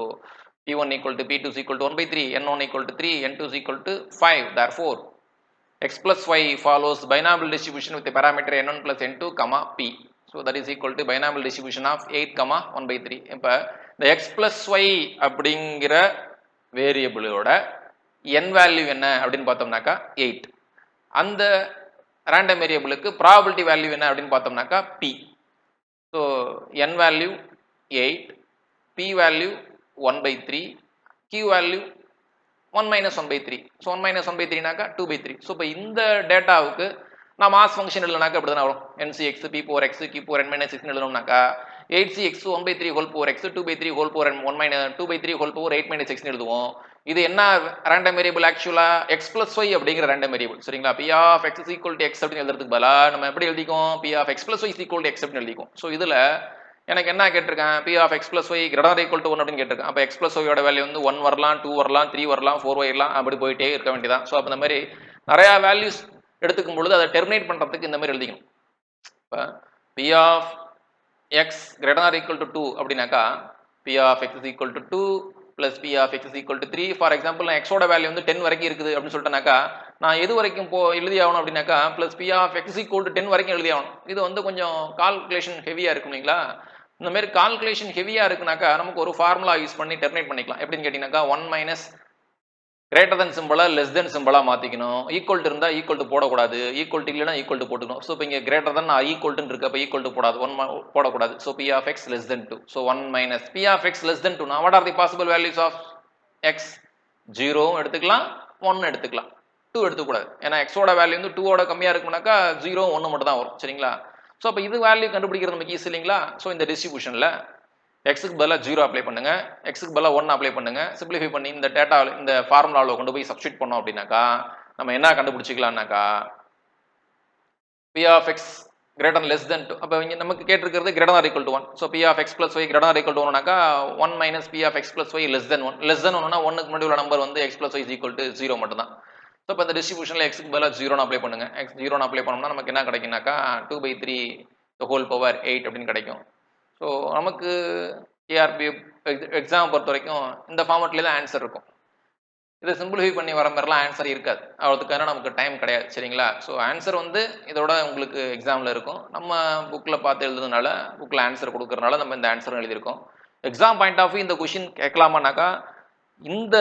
p1 equal to p2 equal to 1/3, n1 equal to 3, n2 equal to 5. Therefore x plus y follows binomial distribution with the parameter n1 plus n2 comma p. So that is equal to binomial distribution of 8 comma 1 by 3. இப்போ இந்த x plus y அப்படிங்கிற வேரியபிளோட n value என்ன அப்படின்னு பார்த்தோம்னாக்கா 8. அந்த random வேரியபிளுக்கு probability value என்ன அப்படின்னு பார்த்தோம்னாக்கா p. So n value 8, p value 1 by 3, q value 1 minus 1 by 3. So 1 minus 1 by 3 நாக்கா 2 by 3. So இப்போ இந்த டேட்டாவுக்கு நான் மாஸ் ஃபங்க்ஷன் எழுதுனாக்கா அப்படி தானே வரும். NCX p power x q power n minus 6 எழுதணும்னாக்கா 8cx 1 by 3 whole power x 2 by 3 whole power n 1 minus 2 by 3 whole power 8 minus 6 எழுதுவோம். இது என்ன random variable ஆக்சுவலா x plus y அப்படிங்கிற ரேண்டம் வேரியபிள் சரிங்களா. p of x is equal to x அப்படின்னு எழுதுறதுக்கு பதிலா நம்ம எப்படி எழுதிக்கும் p of x plus y is equal to x அப்படின்னு எழுதிக்கும். ஸோ இதுல எனக்கு என்ன கேட்டிருக்கேன் p of x plus y greater than equal to 1 அப்படின்னு கேட்டிருக்கேன். அப்போ x plus y யோட வேல்யூ வந்து 1 வரலாம், 2 வரலாம், 3 வரலாம், 4 வரலாம், அப்படி போயிட்டே இருக்க வேண்டியதான். ஸோ அப்போ இந்த மாதிரி நிறைய வேல்யூஸ் எடுத்துக்கும் பொழுது அதை டெர்மினேட் பண்றதுக்கு இந்த மாதிரி எழுதிக்கணும். இப்போ p of x greater than equal to 2 அப்படின்னாக்கா p of x is equal to 2 plus p of x is equal to 3. For example நான் x ஓட வேல்யூ வந்து 10 வரைக்கும் இருக்குது அப்படின்னு சொல்லிட்டேனாக்கா நான் எது வரைக்கும் எழுதி ஆகணும் அப்படின்னாக்கா plus p of x is equal to 10 வரைக்கும் எழுதி ஆகணும். இது வந்து கொஞ்சம் கால்குலேஷன் ஹெவியா இருக்கும் இல்லைங்களா. இந்த மாதிரி கால்குலேஷன் ஹெவியா இருக்குனாக்கா நமக்கு ஒரு ஃபார்முலா யூஸ் பண்ணி டெர்மினேட் பண்ணிக்கலாம். எப்படின்னு கேட்டீங்கன்னாக்கா 1 மைனஸ் கிரேட்டர் தென் சிம்பிளா லெஸ் தென் சிம்பிளா மாத்திக்கணும். ஈக்குவல் டு இருந்தா ஈக்குவல் டு போடக்கூடாது, ஈக்குவல் டு இல்லைனா ஈக்குவல் டு போட்டுக்கணும். ஸோ இப்போ இங்கே கிரேட்டர் தென் ஈக்குவல் டு இருக்கு, அப்போ ஈக்குவல் டு போடாது, 1 போடக்கூடாது. So p of x less than 2. So 1 minus p of x less than 2. Now what are the possible values of x? 0 எடுத்துக்கலாம், 1 எடுத்துக்கலாம், 2 எடுத்துக்கூடாது. ஏன்னா x ஓட வேல்யூ வந்து 2 ஓட கம்மியா இருக்கும்னாக்கா 0 1 மட்டும் தான் வரும் சரிங்களா. ஸோ அப்போ இது வேல்யூ கண்டுபிடிக்கிறது நமக்கு ஈஸி இல்லைங்களா. ஸோ இந்த டிஸ்ட்ரிபியூஷன்ல எக்ஸுக்கு பதிலாக 0 அப்ளை பண்ணுங்க, எக்ஸுக்கு பதிலாக 1 அப்ளை பண்ணுங்க. சிம்பிளிஃபை பண்ணி இந்த டேட்டா இந்த ஃபார்முலாவில் கொண்டு போய் சப்ஸ்டிட் பண்ணோம் அப்படின்னாக்கா நம்ம என்ன கண்டுபிடிச்சிக்கலாம்னாக்கா p of x greater than less than 2. அப்போ இங்கே நமக்கு கேட்டிருக்கிறது greater than equal to 1. So p of x plus y greater than equal to 1னாக்கா 1 minus p of x plus y less than 1. less than 1னா 1க்கு முன்னாடி உள்ள number வந்து x plus y is equal to 0 மட்டும் தான். So இப்போ இந்த டிஸ்ட்ரிபியூஷனில் எக்ஸுக்கு பதிலாக 0 அப்ளை பண்ணுங்க. x 0 அப்ளை பண்ணோம்னா நமக்கு என்ன கிடைக்கும்னாக்கா 2 by 3 the whole power 8 அப்படின்னு கிடைக்கும். ஸோ நமக்கு ஏஆர்பி எக்ஸாம் பொறுத்த வரைக்கும் இந்த ஃபார்மட்லேயே தான் ஆன்சர் இருக்கும். இதை சிம்பிளிஃபை பண்ணி வர மாதிரிலாம் ஆன்சர் இருக்காது, அதுக்கான நமக்கு டைம் கிடையாது சரிங்களா. ஸோ ஆன்சர் வந்து இதோட உங்களுக்கு எக்ஸாமில் இருக்கும். நம்ம புக்கில் பார்த்து எழுதுனால புக்கில் ஆன்சர் கொடுக்கறனால நம்ம இந்த ஆன்சர் எழுதியிருக்கோம். எக்ஸாம் பாயிண்ட் ஆஃப் வியூ இந்த கொஷின் கேட்கலாமானாக்கா இந்த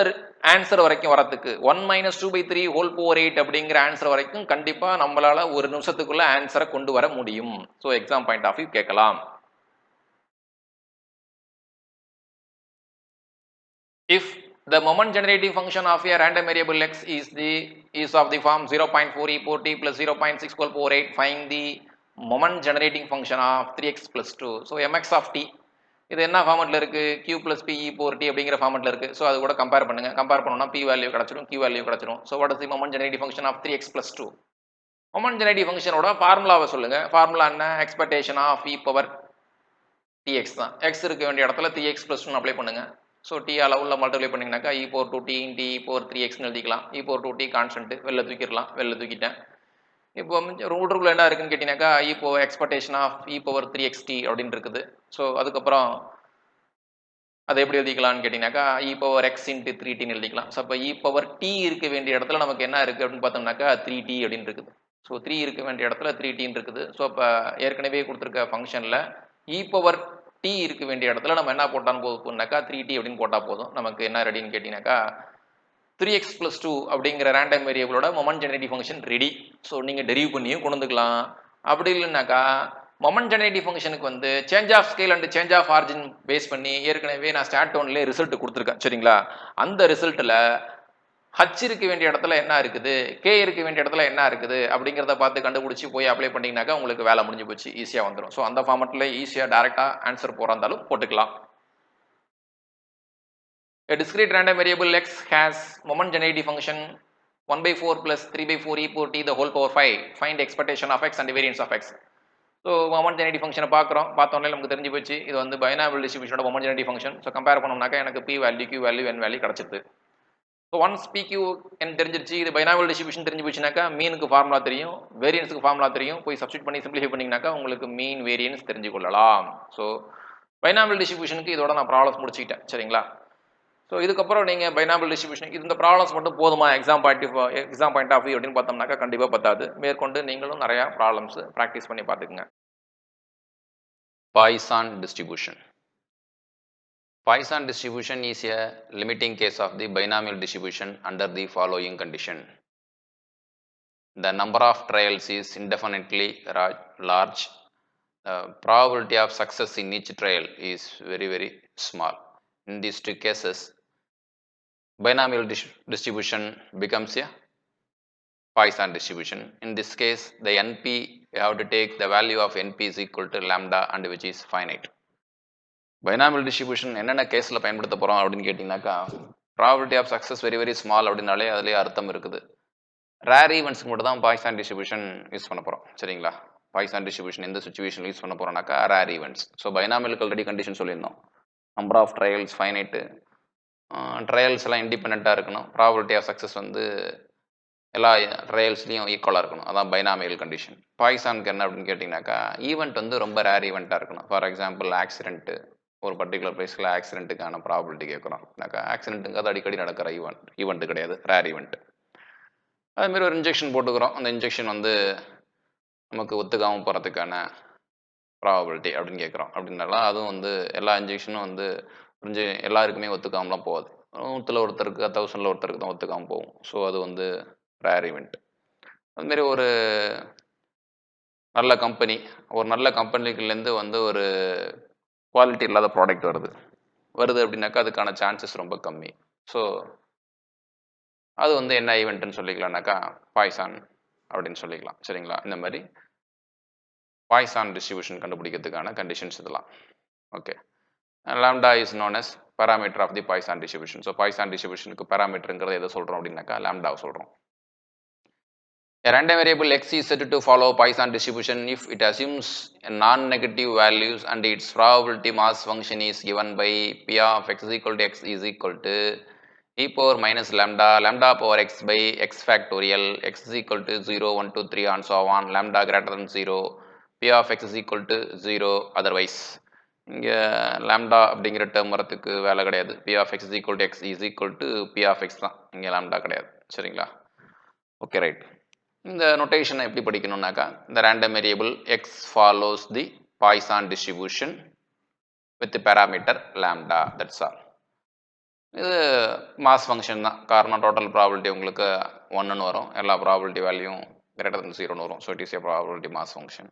ஆன்சர் வரைக்கும் வரத்துக்கு 1 மைனஸ் 2 by 3 ஹோல் பவர் 8 அப்படிங்கிற ஆன்சர் வரைக்கும் கண்டிப்பாக நம்மளால ஒரு நிமிஷத்துக்குள்ள ஆன்சரை கொண்டு வர முடியும். So exam point of view கேட்கலாம். If the moment generating function of a random variable x is of the form 0.4 e power t plus 0.6 whole power 8, find the moment generating function of 3x plus 2. So mx of t இது என்ன ஃபார்மட்ல இருக்கு, q plus p e power t அப்படிங்கிற ஃபார்மட்ல இருக்கு. So அது கூட compare பண்ணுங்க. Compare பண்ணோம்னா p value கிடைச்சிடும், q வேல்யூ கிடைச்சிடும். So what is the moment generating function of 3x plus 2? moment generating functionோட ஃபார்முலாவை சொல்லுங்க. ஃபார்முலா என்ன, expectation of e power tx தான். x இருக்க வேண்டிய இடத்துல 3x plus 2 அப்ளை பண்ணுங்க. ஸோ டி அளவுள்ள மல்டிப்ளை பண்ணிங்கனாக்கா e power 2t into e power 3xன்னு எழுதிக்கலாம். e power 2t கான்ஸ்டன்ட் வெளில தூக்கிடலாம், வெளில தூக்கிட்டேன். இப்போ ரூட்ருக்குள்ள என்ன இருக்குன்னு கேட்டிங்கனாக்கா இப்போ expectation of e power 3xt அப்படின்னு இருக்குது. ஸோ அதுக்கப்புறம் அதை எப்படி எழுதிக்கலாம்னு கேட்டிங்கனாக்கா e power x இன்ட்டு 3tன்னு எழுதிக்கலாம். ஸோ அப்போ e power t இருக்க வேண்டிய இடத்துல நமக்கு என்ன இருக்குது அப்படின்னு பார்த்தோம்னாக்கா 3t அப்படின்னு இருக்குது. ஸோ 3 இருக்க வேண்டிய இடத்துல 3tன்னு இருக்குது. ஸோ அப்போ ஏற்கனவே கொடுத்துருக்க ஃபங்க்ஷனில் e power t இருக்க வேண்டிய இடத்துல நம்ம என்ன போட்டான்னு போதுனாக்கா 3t அப்படின்னு போட்டால் போதும். நமக்கு என்ன ரெடின்னு கேட்டிங்கனாக்கா 3x plus 2 அப்படிங்கிற ரேண்டம் வேரியபிளோட moment generative function ready. So நீங்கள் டெரிவ் பண்ணியும் கொண்டு வந்துக்கலாம். அப்படி இல்லைனாக்கா மொமெண்ட் ஜெனரேட்டிவ் ஃபங்க்ஷனுக்கு வந்து change of scale and change of origin base பண்ணி ஏற்கனவே நான் ஸ்டார்ட் ஒன்லேயே ரிசல்ட் கொடுத்துருக்கேன் சரிங்களா. அந்த ரிசல்ட்டில் ஹச் இருக்க வேண்டிய இடத்துல என்ன இருக்குது, கே இருக்க வேண்டிய இடத்துல என்ன இருக்குது அப்படிங்கிறத பார்த்து கண்டுபிடிச்சி போய் அப்ளை பண்ணிங்கனாக்கா உங்களுக்கு வேலை முடிஞ்சு போச்சு, ஈஸியாக வந்துடும். ஸோ அந்த ஃபார்மெட்டில் ஈஸியாக டேரெக்டாக ஆன்சர் போகிறா இருந்தாலும் போட்டுக்கலாம். A discrete random variable x has moment generating function 1/4 plus 3/4 e power t the whole power 5. Find expectation of x and the variance of x. So moment generating ஃபங்க்ஷனை பார்த்தோன்னே நமக்கு தெரிஞ்சு போச்சு இது வந்து பைனாமியல் டிஸ்ட்ரிபியூஷனோட moment generating ஃபங்க்ஷன். So compare பண்ணோம்னாக்கா எனக்கு p value q value n value கிடச்சிது. ஸோ ஒன்ஸ் PQ n தெரிஞ்சிருச்சு, இது பைனாமியல் டிஸ்ட்ரிபியூஷன் தெரிஞ்சு போச்சுனாக்கா மீனுக்கு ஃபார்முலா தெரியும், வேரியன்ஸுக்கு ஃபார்முலா தெரியும். போய் சப்ஸ்டிட் பண்ணி சிம்பிளிஃபை பண்ணிங்கனாக்கா உங்களுக்கு மீன் வேரியன்ஸ் தெரிஞ்சு கொள்ளலாம். ஸோ பைனாமியல் டிஸ்ட்ரிபியூஷனுக்கு இதோட நான் ப்ராப்ளம்ஸ் முடிச்சுக்கிட்டேன் சரிங்களா. ஸோ இதுக்கப்புறம் நீங்கள் பைனாமியல் டிஸ்ட்ரிபியூஷன் இந்த ப்ராப்ளம்ஸ் மட்டும் போதுமா எக்ஸாம் பாயிண்ட் ஆஃப் வியூ அப்படின்னு பார்த்தோம்னாக்கா கண்டிப்பாக பத்தாது. மேற்கொண்டு நீங்களும் நிறையா ப்ராப்ளம்ஸ் ப்ராக்டிஸ் பண்ணி பார்த்துக்குங்க. Poisson distribution. Poisson distribution is a limiting case of the binomial distribution under the following condition. The number of trials is indefinitely large. The probability of success in each trial is very small. In these two cases, binomial distribution becomes a Poisson distribution. In this case, the NP, you have to take the value of NP is equal to lambda and which is finite. Binomial distribution என்னென்ன கேஸில் பயன்படுத்த போகிறோம் அப்படின்னு கேட்டிங்கனாக்கா, probability of success very small அப்படின்னாலே அதுலேயே அர்த்தம் இருக்குது. ரேர் ஈவெண்ட்ஸ்க்கு மட்டும் தான் பாய்சான் டிஸ்ட்ரிபியூஷன் யூஸ் பண்ண போகிறோம். சரிங்களா? பாய்சான் டிஸ்ட்ரிபியூஷன் எந்த சுச்சுவேஷன் யூஸ் பண்ண போகிறோம்னாக்கா ரேர் ஈவெண்ட்ஸ். ஸோ பைனாமியலுக்கு ஆல்ரெடி கண்டிஷன் சொல்லியிருந்தோம். Number of trials finite, trials எல்லாம் இண்டிபெண்ட்டாக இருக்கணும், ப்ராபபிலிட்டி ஆஃப் சக்ஸஸ் வந்து எல்லா ட்ரையல்ஸ்லையும் ஈக்குவலாக இருக்கணும். அதான் பைனாமியல் கண்டிஷன். பாய்சானுக்கு என்ன அப்படின்னு கேட்டிங்கனாக்கா, ஈவெண்ட் வந்து ரொம்ப ரேர் ஈவெண்ட்டாக இருக்கணும். ஃபார் எக்ஸாம்பிள் ஆக்சிடென்ட்டு, ஒரு பர்டிகுலர் பிளேஸில் ஆக்சிடென்ட்டுக்கான ப்ராபபிலிட்டி கேட்குறோம்னாக்கா, ஆக்சிடென்ட்டுங்கிறது அடிக்கடி நடக்கிற ஈவெண்ட்டு கிடையாது, ரேர் ஈவெண்ட்டு. அதுமாரி ஒரு இன்ஜெக்ஷன் போட்டுக்கிறோம், அந்த இன்ஜெக்ஷன் வந்து நமக்கு ஒத்துக்காமல் போகிறதுக்கான ப்ராபபிலிட்டி அப்படின்னு கேட்குறோம். அப்படின்னாலாம் அதுவும் வந்து எல்லா இன்ஜெக்ஷனும் வந்து எல்லாருக்குமே ஒத்துக்காமலாம் போகாது. 100ல் ஒருத்தருக்கு 1000ல் ஒருத்தருக்கு தான் ஒத்துக்காமல் போகும். ஸோ அது வந்து ரேர் ஈவெண்ட். அதுமாரி ஒரு நல்ல கம்பெனிலேருந்து வந்து ஒரு குவாலிட்டி இல்லாத ப்ராடக்ட் வருது அப்படின்னாக்கா அதுக்கான சான்சஸ் ரொம்ப கம்மி. ஸோ அது வந்து என்ன ஈவெண்ட்டுன்னு சொல்லிக்கலாம்னாக்கா பாய்சான் அப்படின்னு சொல்லிக்கலாம். சரிங்களா? இந்த மாதிரி பாய்சான் டிஸ்ட்ரிபியூஷன் கண்டுபிடிக்கிறதுக்கான கண்டிஷன்ஸ் இதெல்லாம். Okay. Lambda is known as parameter of the Poisson distribution. So Poisson டிஸ்ட்ரிபியூஷனுக்கு பேராமீட்டருங்கிறத எதை சொல்கிறோம் அப்படின்னாக்கா லாம்டாவை சொல்கிறோம். A random variable x is said to follow Poisson distribution if it assumes non-negative values and its probability mass function is given by p of x is equal to e power minus lambda power x by x factorial, x is equal to 0, 1, 2, 3 and so on, lambda greater than 0, p of x is equal to 0 otherwise. இங்கே lambda அப்படிங்கிற term வரத்துக்கு வேலை கிடையாது. p of x is equal to p of x தான், இங்கே lambda கிடையாது. சரிங்களா? Okay, right. இந்த நொட்டேஷனை எப்படி படிக்கணும்னாக்கா, இந்த random variable X follows the Poisson distribution with parameter lambda, that's all. இது மாஸ் ஃபங்க்ஷன் தான். காரணம் டோட்டல் ப்ராபபிலிட்டி உங்களுக்கு 1ன்னு வரும், எல்லா ப்ராபபிலிட்டி வேல்யூயும் கிரேட்டர் தன் 0ன்னு வரும். So it is a probability mass function.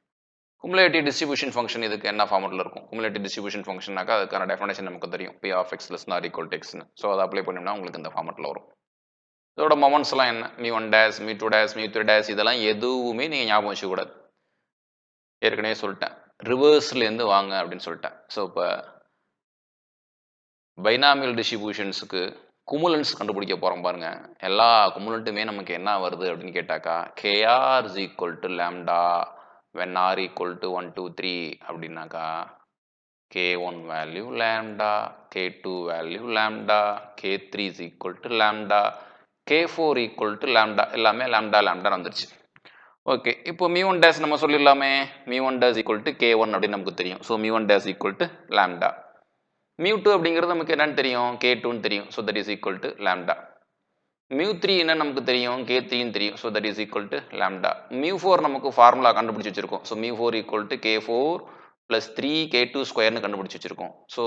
Cumulative distribution function இதுக்கு என்ன ஃபார்மெட்டில் இருக்கும்? குமுலேட்டிவ் டிஸ்ட்ரிபியூஷன் ஃபங்க்ஷனாக்கா அதுக்கான டெஃபினேஷன் நமக்கு தெரியும், p of x less than or equal to xன்னு. ஸோ அதை அப்ளை பண்ணோம்னா உங்களுக்கு இந்த ஃபார்மெட்டில் வரும். இதோட மொமெண்ட்ஸ்லாம் என்ன? μ1 dash, μ2 dash, μ3 dash இதெல்லாம் எதுவுமே நீங்கள் ஞாபகம் வச்சுக்கூடாது. ஏற்கனவே சொல்லிட்டேன், ரிவர்ஸ்லேருந்து வாங்க அப்படின்னு சொல்லிட்டேன். ஸோ இப்போ பைனாமியல் டிஸ்ட்ரிபியூஷன்ஸுக்கு குமுலன்ஸ் கண்டுபிடிக்க போகிறோம் பாருங்க. எல்லா குமுலண்ட்டுமே நமக்கு என்ன வருது அப்படின்னு கேட்டாக்கா kr is equal to lambda when r equal to 1, 2, 3 அப்படின்னாக்கா k1 value lambda, k2 value lambda, k3 is equal to lambda, k4 equal to lambda, எல்லாமே lambda வந்துருச்சு. ஓகே, இப்போ μ1 dash நம்ம சொல்லிடலாமே, μ1 dash equal to k1 அப்படின்னு நமக்கு தெரியும். So μ1 dash equal to lambda. μ2 அப்படிங்கிறது நமக்கு என்னன்னு தெரியும், k2ன்னு தெரியும். So that is equal to lambda. μ3 என்ன நமக்கு தெரியும், k3ன்னு தெரியும். So that is equal to lambda. μ4 நமக்கு ஃபார்முலா கண்டுபிடிச்சி வச்சிருக்கோம். So μ4 equal to k4 plus 3k2 ஸ்கொயர்னு கண்டுபிடிச்சி வச்சிருக்கோம். ஸோ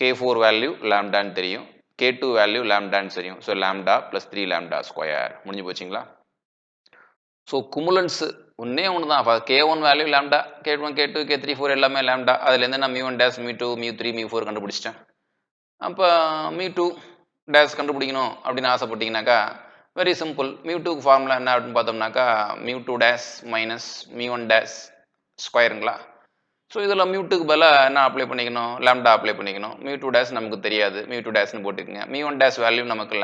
k4 வேல்யூ லாம்டான்னு தெரியும், k2 வேல்யூ லாம்டான்னு தெரியும். So lambda plus 3 lambda square. முடிஞ்சு போச்சுங்களா? ஸோ குமுலன்ஸ் ஒன்றே ஒன்று தான். k1 value lambda, k1, k2, k3, 4 எல்லாமே லாம்டா. அதுலேருந்து நான் μ1 டேஷ், μ2, μ3, μ4 கண்டுபிடிச்சிட்டேன். அப்போ μ2 டேஷ் கண்டுபிடிக்கணும் அப்படின்னு ஆசைப்பட்டீங்கன்னாக்கா வெரி சிம்பிள். μ2க்கு ஃபார்முலா என்ன அப்படின்னு பார்த்தோம்னாக்கா μ2 டேஷ் மைனஸ் μ1 டேஷ் ஸ்கொயருங்களா. ஸோ இதில் μ2க்கு பதிலாக என்ன அப்ளை பண்ணிக்கணும், லாம்டா அப்ளை பண்ணிக்கணும். μ2 டேஷ் நமக்கு தெரியாது, μ2 டேஷ்னு போட்டுக்கோங்க. μ1 டேஷ் வேல்யூ நமக்கு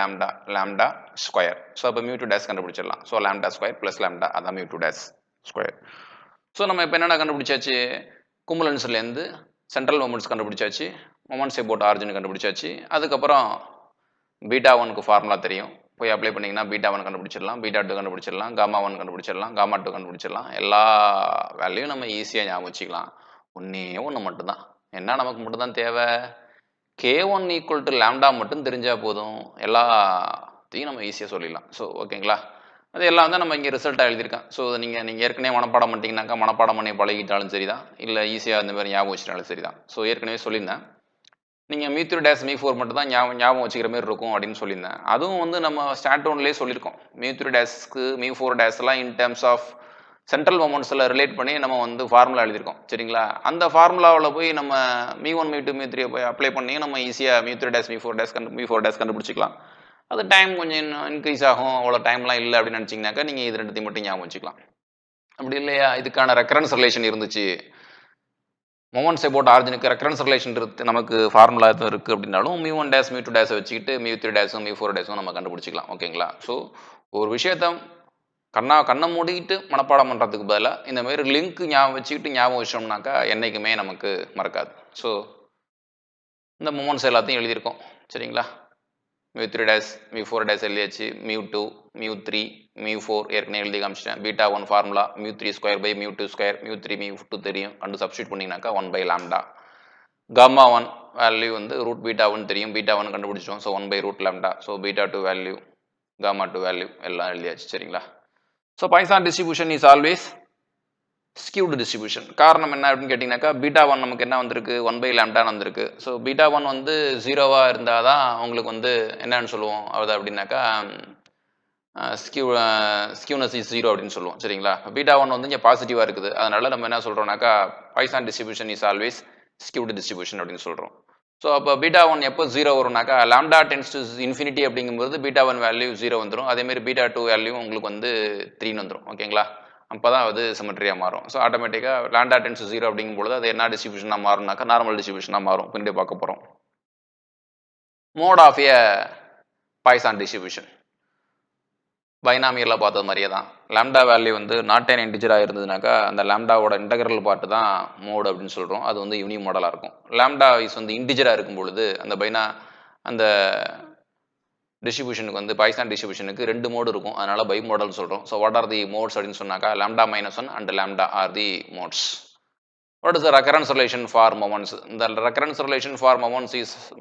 லாம்டா ஸ்கொயர். ஸோ அப்போ μ2 டேஷ் கண்டுபிடிச்சிடலாம். So lambda square plus lambda, அதான் μ2 டேஷ் ஸ்கொயர். ஸோ நம்ம இப்போ என்னென்ன கண்டுபிடிச்சாச்சு, குமுலன்ஸ்லேருந்து சென்ட்ரல் மொமெண்ட்ஸ் கண்டுபிடிச்சாச்சு, மொமெண்ட்ஸ் அபவுட் ஆரிஜின் கண்டுபிடிச்சாச்சு. அதுக்கப்புறம் β1க்கு ஃபார்முலா தெரியும், போய் அப்ளை பண்ணிங்கன்னா β1 கண்டுபிடிச்சிடலாம், β2 கண்டுபிடிச்சிடலாம், γ1 கண்டுபிடிச்சிடலாம், γ2 கண்டுபிடிச்சிடலாம். எல்லா வேல்யூயும் நம்ம ஈஸியாக ஞாபகம் வச்சுக்கலாம். ஒன்று மட்டும்தான், என்ன நமக்கு மட்டும்தான் தேவை, K1 ஈக்குவல் டு லேம்டா மட்டும் தெரிஞ்சால் போதும், எல்லாத்தையும் நம்ம ஈஸியாக சொல்லிடலாம். ஸோ ஓகேங்களா, அது எல்லாம் தான் நம்ம இங்கே ரிசல்ட்டாக எழுதியிருக்கேன். ஸோ நீங்கள் ஏற்கனவே மனப்பாடம் பண்ணிட்டீங்கன்னாக்கா மனப்பாடம் பண்ணி பழகிட்டாலும் சரி தான், இல்லை ஈஸியாக இந்த மாதிரி ஞாபகம் வச்சுட்டாலும் சரி தான். ஸோ ஏற்கனவே சொல்லியிருந்தேன், நீங்கள் மீ3 டேஸ் மீ4 மட்டும் தான் ஞாபகம் வச்சுக்கிற மாதிரி இருக்கும் அப்படின்னு சொல்லியிருந்தேன். அதுவும் வந்து நம்ம ஸ்டார்ட் ஒன்லேயே சொல்லியிருக்கோம். மீ3 டேஸ்க்கு மீ4 டேஸ்லாம் இன் டேர்ம்ஸ் ஆஃப் சென்ட்ரல் மொமெண்ட்ஸில் ரிலேட் பண்ணி நம்ம வந்து ஃபார்முலா எழுதியிருக்கோம். சரிங்களா, அந்த ஃபார்முலாவில் போய் நம்ம மீ1 மீ2 மீ3 போய் அப்ளை பண்ணி நம்ம ஈஸியாக மீ3 டேஸ் மீ4 டேஸ் கண்டுபிடிச்சிக்கலாம். அது டைம் கொஞ்சம் இன்க்ரீஸ் ஆகும், அவ்வளோ டைம்லாம் இல்லை அப்படின்னு நினச்சிங்கனாக்கா நீங்கள் இது ரெண்டுத்தையும் மட்டும் ஞாபகம் வச்சுக்கலாம். அப்படி இல்லையா, இதுக்கான ரெக்கரன்ஸ் ரிலேஷன் இருந்துச்சு, மொமெண்ட்ஸ் அபவுட் ஆரிஜினுக்கு ரெக்கரன்ஸ் ரிலேஷன் நமக்கு ஃபார்முலா எதுவும் இருக்குது அப்படின்னாலும் மீ1 டேஸ் மீ2 டேஸை வச்சுக்கிட்டு மீ3 டேஸும் மீ4 டேஸும் நம்ம கண்டுபிடிச்சிக்கலாம். ஓகேங்களா, ஸோ ஒரு விஷயத்த கண்ணை மூடிக்கிட்டு மனப்பாடம் பண்ணுறதுக்கு பதிலாக இந்த மாதிரி லிங்க் ஞாபகம் வச்சுக்கிட்டு ஞாபகம் வச்சோம்னாக்கா என்றைக்குமே நமக்கு மறக்காது. ஸோ இந்த மொமெண்ட்ஸ் எல்லாத்தையும் எழுதியிருக்கோம். சரிங்களா, மீ3 டேஸ் மீ4 டேஸ் எழுதியாச்சு, மீ2 மீ3 மீ4 ஏற்கனவே எழுதி காமிச்சிட்டேன். β1 ஃபார்முலா μ3 ஸ்கொயர் பை μ2 ஸ்கொயர், μ3 μ2 தெரியும், கண்டு சப்ஸ்டியூட் பண்ணிங்கனாக்கா 1 லாம்டா. γ1 வேல்யூ வந்து ரூட் β1 தெரியும், β1 கண்டுபிடிச்சோம். So 1 lambda. So β2 value γ2 value எல்லாம் எழுதியாச்சு. சரிங்களா, so Poisson distribution is always skewed distribution. காரணம் என்ன அப்படின்னு கேட்டிங்கனாக்கா, β1 நமக்கு என்ன வந்திருக்கு, 1 லாம்டான்னு வந்திருக்கு. ஸோ β1 வந்து 0வாக இருந்தால் தான் உங்களுக்கு வந்து என்னன்னு சொல்லுவோம் அது அப்படின்னாக்கா ஸ்கியூனஸ் இஸ் 0 அப்படின்னு சொல்லுவோம். சரிங்களா, β1 வந்து இங்கே பாசிட்டிவாக இருக்குது, அதனால நம்ம என்ன சொல்கிறோம்னாக்கா Poisson distribution is always skewed distribution அப்படின்னு சொல்கிறோம். ஸோ அப்போ β1 எப்போ 0 வரும்னாக்கா லாம்டா டென்ஸ் டு இன்ஃபினிட்டி அப்படிங்கும்போது β1 வேல்யூ 0 வந்துடும், அதேமாதிரி β2 வேல்யூ உங்களுக்கு வந்து 3 வந்துடும். ஓகேங்களா, அப்போ தான் அது சிமெட்ரியாக மாறும். ஸோ ஆட்டோமேட்டிக்காக லாம்டா டென்ஸ் 0 அப்படிங்கும்போது அது என்ன டிஸ்ட்ரிபியூஷனாக மாறும்னாக்கா நார்மல் டிஸ்ட்ரிபியூஷனாக மாறும். பின்னாடி பார்க்க போகிறோம். Mode of a Poisson distribution பைனாமியலில் பார்த்தது மாதிரியே தான். லாம்டா வேல்யூ வந்து நாட் அன் இன்டிஜராக இருந்ததுனாக்கா அந்த லாம்டாவோட இன்டகரல் பார்ட்டு தான் மோடு அப்படின்னு சொல்கிறோம். அது வந்து யூனி மாடலாக இருக்கும். லாம்டா இஸ் வந்து இன்டிஜராக இருக்கும் பொழுது அந்த டிஸ்ட்ரிபியூஷனுக்கு வந்து பாய்சான் டிஸ்ட்ரிபியூஷனுக்கு 2 மோடு இருக்கும், அதனால பை மோடல் சொல்கிறோம். So what are the modes அப்படின்னு சொன்னாக்கா lambda -1 and lambda are the modes. What is the recurrence relation for moments? The recurrence relation for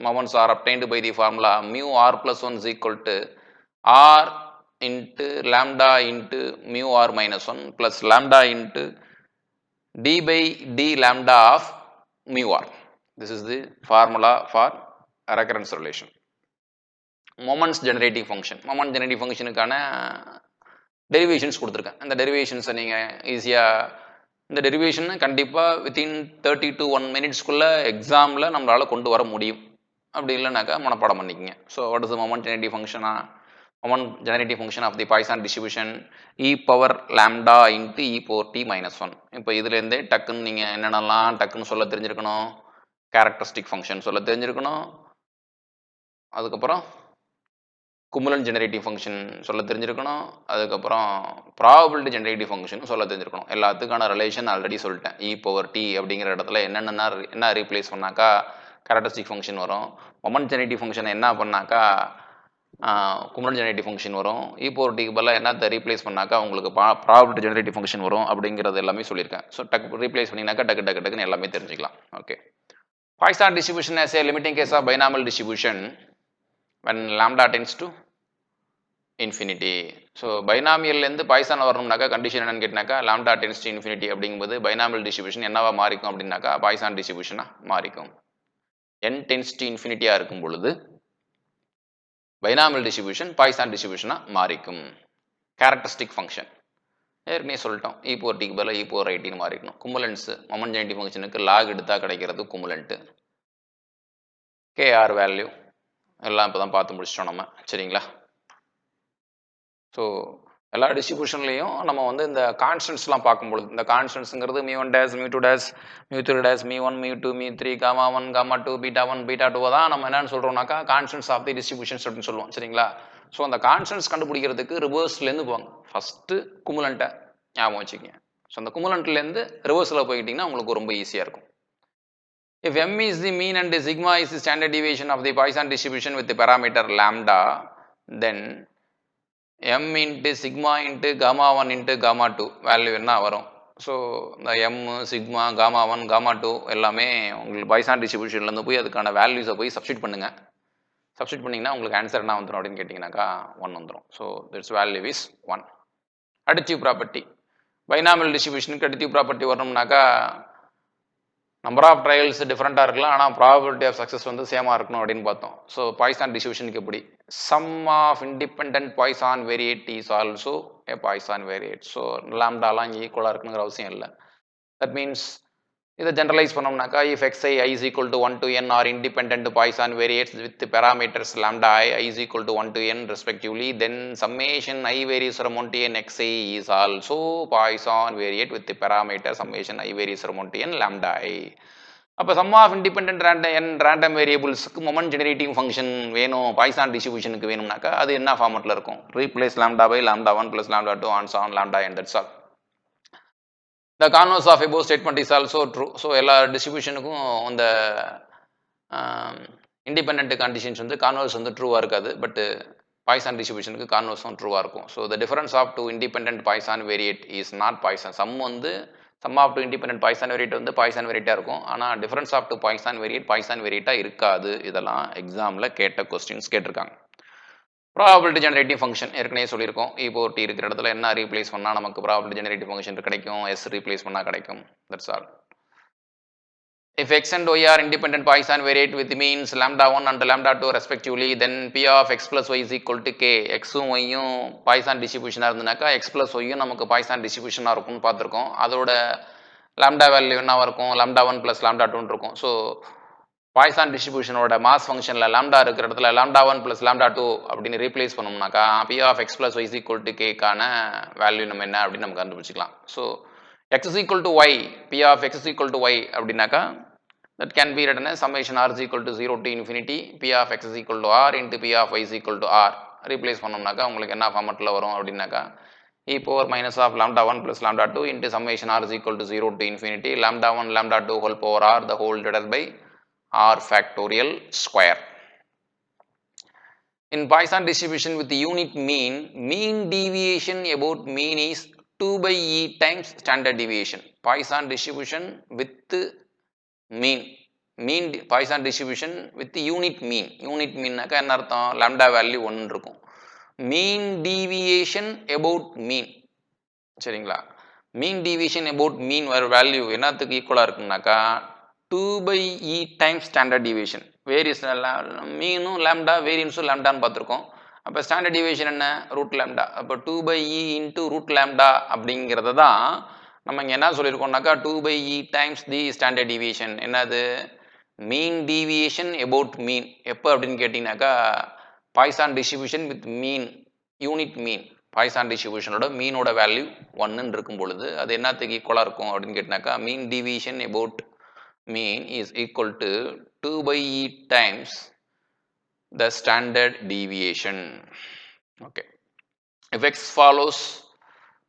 moments are obtained by the formula mu r plus 1 is equal to r into lambda into mu r minus 1 plus lambda into d by d lambda of mu r. This is the formula for recurrence relation. Moments generating function. Moment generating function க்கான derivations கொடுத்துருக்கேன். இந்த derivations நீங்கள் ஈஸியாக இந்த derivation கண்டிப்பாக within 30 to 1 minutesக்குள்ளே எக்ஸாமில் நம்மளால் கொண்டு வர முடியும். அப்படி இல்லைனாக்கா மனப்பாடம் பண்ணிக்கங்க. So what is the moment generative ஃபங்க்ஷனா? Moment generative function of the Poisson distribution e power lambda into e power t minus 1. இப்போ இதுலேருந்தே டக்குன்னு நீங்கள் என்னென்னலாம் டக்குன்னு சொல்ல தெரிஞ்சிருக்கணும், கேரக்டரிஸ்டிக் ஃபங்க்ஷன் சொல்ல தெரிஞ்சிருக்கணும், அதுக்கப்புறம் குமுலன் ஜெனரேட்டிவ் ஃபங்க்ஷன் சொல்ல தெரிஞ்சிருக்கணும், அதுக்கப்புறம் ப்ராபபிலிட்டி ஜெனரேட்டிவ் ஃபங்க்ஷன் சொல்ல தெரிஞ்சிருக்கணும். எல்லாத்துக்கான ரிலேஷன் ஆல்ரெடி சொல்லிட்டேன். e பவர் t அப்படிங்கிற இடத்துல என்ன ரீப்ளேஸ் பண்ணாக்கா கேரக்டரிஸ்டிக் ஃபங்க்ஷன் வரும், மொமெண்ட் ஜெனரேட்டிவ் ஃபங்க்ஷனை என்ன பண்ணாக்கா குமுலன் ஜெனரேட்டிவ் ஃபங்க்ஷன் வரும், e பவர் tக்கு பதிலாக என்னத்தை ரீப்ளேஸ் பண்ணாக்கா உங்களுக்கு ப்ராபபிலிட்டி ஜெனரேட்டிவ் ஃபங்க்ஷன் வரும் அப்படிங்கிறது எல்லாமே சொல்லியிருக்கேன். ஸோ ரீப்ளேஸ் பண்ணிங்கனாக்கா டக்குன்னு எல்லாமே தெரிஞ்சுக்கலாம். Okay, Poisson distribution as a limiting case of binomial distribution when lambda tends to infinity. So பைனாமியல்லேருந்து பாய்சான் வரணும்னாக்கா கண்டிஷன் என்னன்னு கேட்டினாக்கா லாம்டா டென்ஸ் டு இன்ஃபினிட்டி அப்படிங்கும்போது பைனாமியல் டிஸ்ட்ரிபியூஷன் என்னவா மாறிக்கும் அப்படின்னாக்கா பாய்சான் டிஸ்ட்ரிபியூஷனாக மாறிக்கும். n டென்ஸ் டு இன்ஃபினிட்டியாக இருக்கும் பொழுது பைனாமியல் டிஸ்ட்ரிபியூஷன் பாய்சான் டிஸ்ட்ரிபியூஷனாக மாறிக்கும். கேரக்டரிஸ்டிக் ஃபங்க்ஷன் ஏற்கனவே சொல்லிட்டோம், e பவர் tக்கு பதிலாக e பவர் it மாறிக்கணும். குமுலன்ஸ் மொமெண்ட் ஜெனரேட்டிவ் ஃபங்க்ஷனுக்கு லாக் எடுத்தால் கிடைக்கிறது குமுலன்ட்டு. kr வேல்யூ எல்லாம் இப்போ தான் பார்த்து முடிச்சிட்டோம் நம்ம. சரிங்களா, ஸோ எல்லா டிஸ்ட்ரிபியூஷன்லேயும் நம்ம வந்து இந்த கான்ஸ்டன்ட்ஸ்லாம் பார்க்கும்பொழுது இந்த கான்ஸ்டன்ட்ஸுங்கிறது μ1 டேஸ் μ2 டேஸ் μ3 டேஸ் μ1 μ2 μ3 γ1 γ2 β1 β2 தான் நம்ம என்னன்னு சொல்கிறோம்னாக்கா கான்ஸ்டன்ட்ஸ் ஆஃப் தி டிஸ்ட்ரிபியூஷன்ஸ் அப்படின்னு சொல்லுவோம். சரிங்களா, ஸோ அந்த கான்ஸ்டன்ட்ஸ் கண்டுபிடிக்கிறதுக்கு ரிவர்ஸ்லேருந்து போவாங்க. ஃபஸ்ட்டு குமுலண்ட்டை ஞாபகம் வச்சுக்கோங்க. ஸோ அந்த குமுலண்ட்லேருந்து ரிவர்ஸில் போய்கிட்டிங்கன்னா உங்களுக்கு ரொம்ப ஈஸியாக இருக்கும். If m is the mean and sigma is the standard deviation of the Poisson distribution with the parameter lambda, then m into sigma into gamma 1 into gamma 2 value என்ன வரும்? ஸோ இந்த எம், சிக்மா, காமா 1, காமா 2 எல்லாமே உங்களுக்கு Poisson டிஸ்ட்ரிபியூஷன்லேருந்து போய் அதுக்கான வேல்யூஸை போய் substitute பண்ணுங்கள். சப்ஸ்டிட் பண்ணிங்கன்னா உங்களுக்கு ஆன்சர் என்ன வந்துடும் அப்படின்னு கேட்டிங்கனாக்கா 1 வந்துடும். So its value is 1. Additive property. Binomial டிஸ்ட்ரிபியூஷனுக்கு அடிட்டிவ் ப்ராப்பர்ட்டி வரணும்னாக்கா நம்பர் ஆஃப் ட்ரையல்ஸ் டிஃப்ரெண்ட்டாக இருக்கலாம், ஆனால் ப்ராபபிலிட்டி ஆஃப் சக்ஸஸ் வந்து சேமாக இருக்கணும் அப்படின்னு பார்த்தோம். ஸோ பாய்சான் டிஸ்ட்ரிபியூஷனுக்கு எப்படி sum of independent Poisson variate is also a Poisson variate. So லாம்டாலாம் இங்கே ஈக்குவலாக இருக்கணுங்கிற அவசியம் இல்லை. தட் மீன்ஸ் இதை ஜென்ரலைஸ் பண்ணோம்னாக்கா if xi i is equal to 1 to n are independent Poisson variates with the parameters lambda I is equal to 1 to n respectively, then summation i varies from 1 to n xi is also Poisson variate with the parameter summation i varies from 1 to n lambda I. அப்போ sum of independent random வேரியபிள்ஸ்க்கு moment generating function வேணும் Poisson டிஸ்ட்ரிபியூஷனுக்கு வேணும்னாக்கா அது என்ன ஃபார்மெட்டில் இருக்கும்? Replace lambda by lambda 1 plus lambda 2 and so on lambda n, that's all. The converse of above statement is also true. So எல்லா டிஸ்ட்ரிபியூஷனுக்கும் அந்த இண்டிபெண்ட் கண்டிஷன்ஸ் வந்து கான்வர்ஸ் வந்து ட்ரூவாக இருக்காது, பட் பாய்சான் டிஸ்ட்ரிபியூஷனுக்கு கான்வர்ஸும் ட்ரூவாக இருக்கும். So the difference of two independent Poisson variate is not Poisson. Sum of two independent Poisson variate வந்து Poisson வேரியேட்டாக இருக்கும், ஆனால் டிஃபரன்ஸ் ஆஃப் டூ பாய்சான் வேரியேட்டாக இருக்காது. இதெல்லாம் எக்ஸாமில் கேட்ட கொஸ்டின்ஸ் கேட்டிருக்காங்க. ப்ராபபிலிட்டி ஜெனரேட்டிவ் ஃபங்க்ஷன் ஏற்கனவே சொல்லியிருக்கோம். இப்போ டி இருக்கிற இடத்துல என்ன ரீப்ளேஸ் பண்ணால் நமக்கு ப்ராபபிலிட்டி ஜெனரேட்டிவ் ஃபங்க்ஷன் கிடைக்கும், எஸ் ரீப்ளேஸ் பண்ணால் கிடைக்கும். That's all. If x and y are independent Poisson variate with means lambda 1 and lambda 2 respectively, then p of x plus y is equal to k. x-ம் y-ம் Poisson டிஸ்ட்ரிபியூஷனாக இருந்ததுனாக்கா x plus y-யும் நமக்கு Poisson டிஸ்ட்ரிபியூஷனாக இருக்கும்னு பார்த்துருக்கோம். அதோட லாம்டா வேல்யூ என்னவா இருக்கும்? லாம்டா 1 plus லாம்டா 2 இருக்கும். ஸோ பாய்சான் டிஸ்ட்ரிபியூஷனோட மாஸ் ஃபங்க்ஷனில் லாம்டா இருக்கிற இடத்துல லாம்டா 1 plus லாம்டா 2 அப்படின்னு ரீப்ளேஸ் பண்ணோம்னாக்கா p of x plus y is equal to k-க்கான வேல்யூ நம்ம என்ன அப்படின்னு நம்ம கண்டுபிடிச்சிக்கலாம். So x is equal to y, p of x is equal to y அப்படின்னாக்கா that can be written as summation r is equal to 0 to infinity p of x is equal to r into p of y is equal to r. Replace பண்ணோம்னாக்கா உங்களுக்கு என்ன ஃபார்மெட்டில் வரும் அப்படின்னாக்கா e power minus of lambda 1 plus lambda 2 into summation r is equal to 0 to infinity lambda 1 lambda 2 whole power r the whole divided by r factorial square. In Poisson distribution with the unit mean deviation about mean is 2 by e times standard deviation. Poisson distribution with mean Poisson distribution with the unit mean நாக்கா என்ன அர்த்தம்? lambda value 1 இருக்கும். mean deviation about mean, சரிங்களா? mean deviation about mean வர வேல்யூ என்னத்துக்கு ஈக்குவலாக இருக்குனாக்கா 2 by e times standard deviation. வேரியஸ் மீனும் லாம்டா வேரியன்ஸும் லாம்டான்னு பார்த்துருக்கோம். அப்போ ஸ்டாண்டர்ட் டிவியேஷன் என்ன? Root lambda. அப்போ 2 by e into root lambda அப்படிங்கிறத தான் நம்ம இங்கே என்ன சொல்லியிருக்கோம்னாக்கா 2 by e times the standard deviation. என்னது? Mean deviation about mean. எப்போ அப்படின்னு கேட்டிங்கனாக்கா Poisson distribution with mean, unit mean. Poisson டிஸ்ட்ரிபியூஷனோட மீனோட வேல்யூ 1ன்னு இருக்கும் பொழுது அது என்னத்துக்கு ஈக்குவலாக இருக்கும் அப்படின்னு கேட்டினாக்கா mean deviation about mean is equal to 2 by e times the standard deviation. Okay. If x follows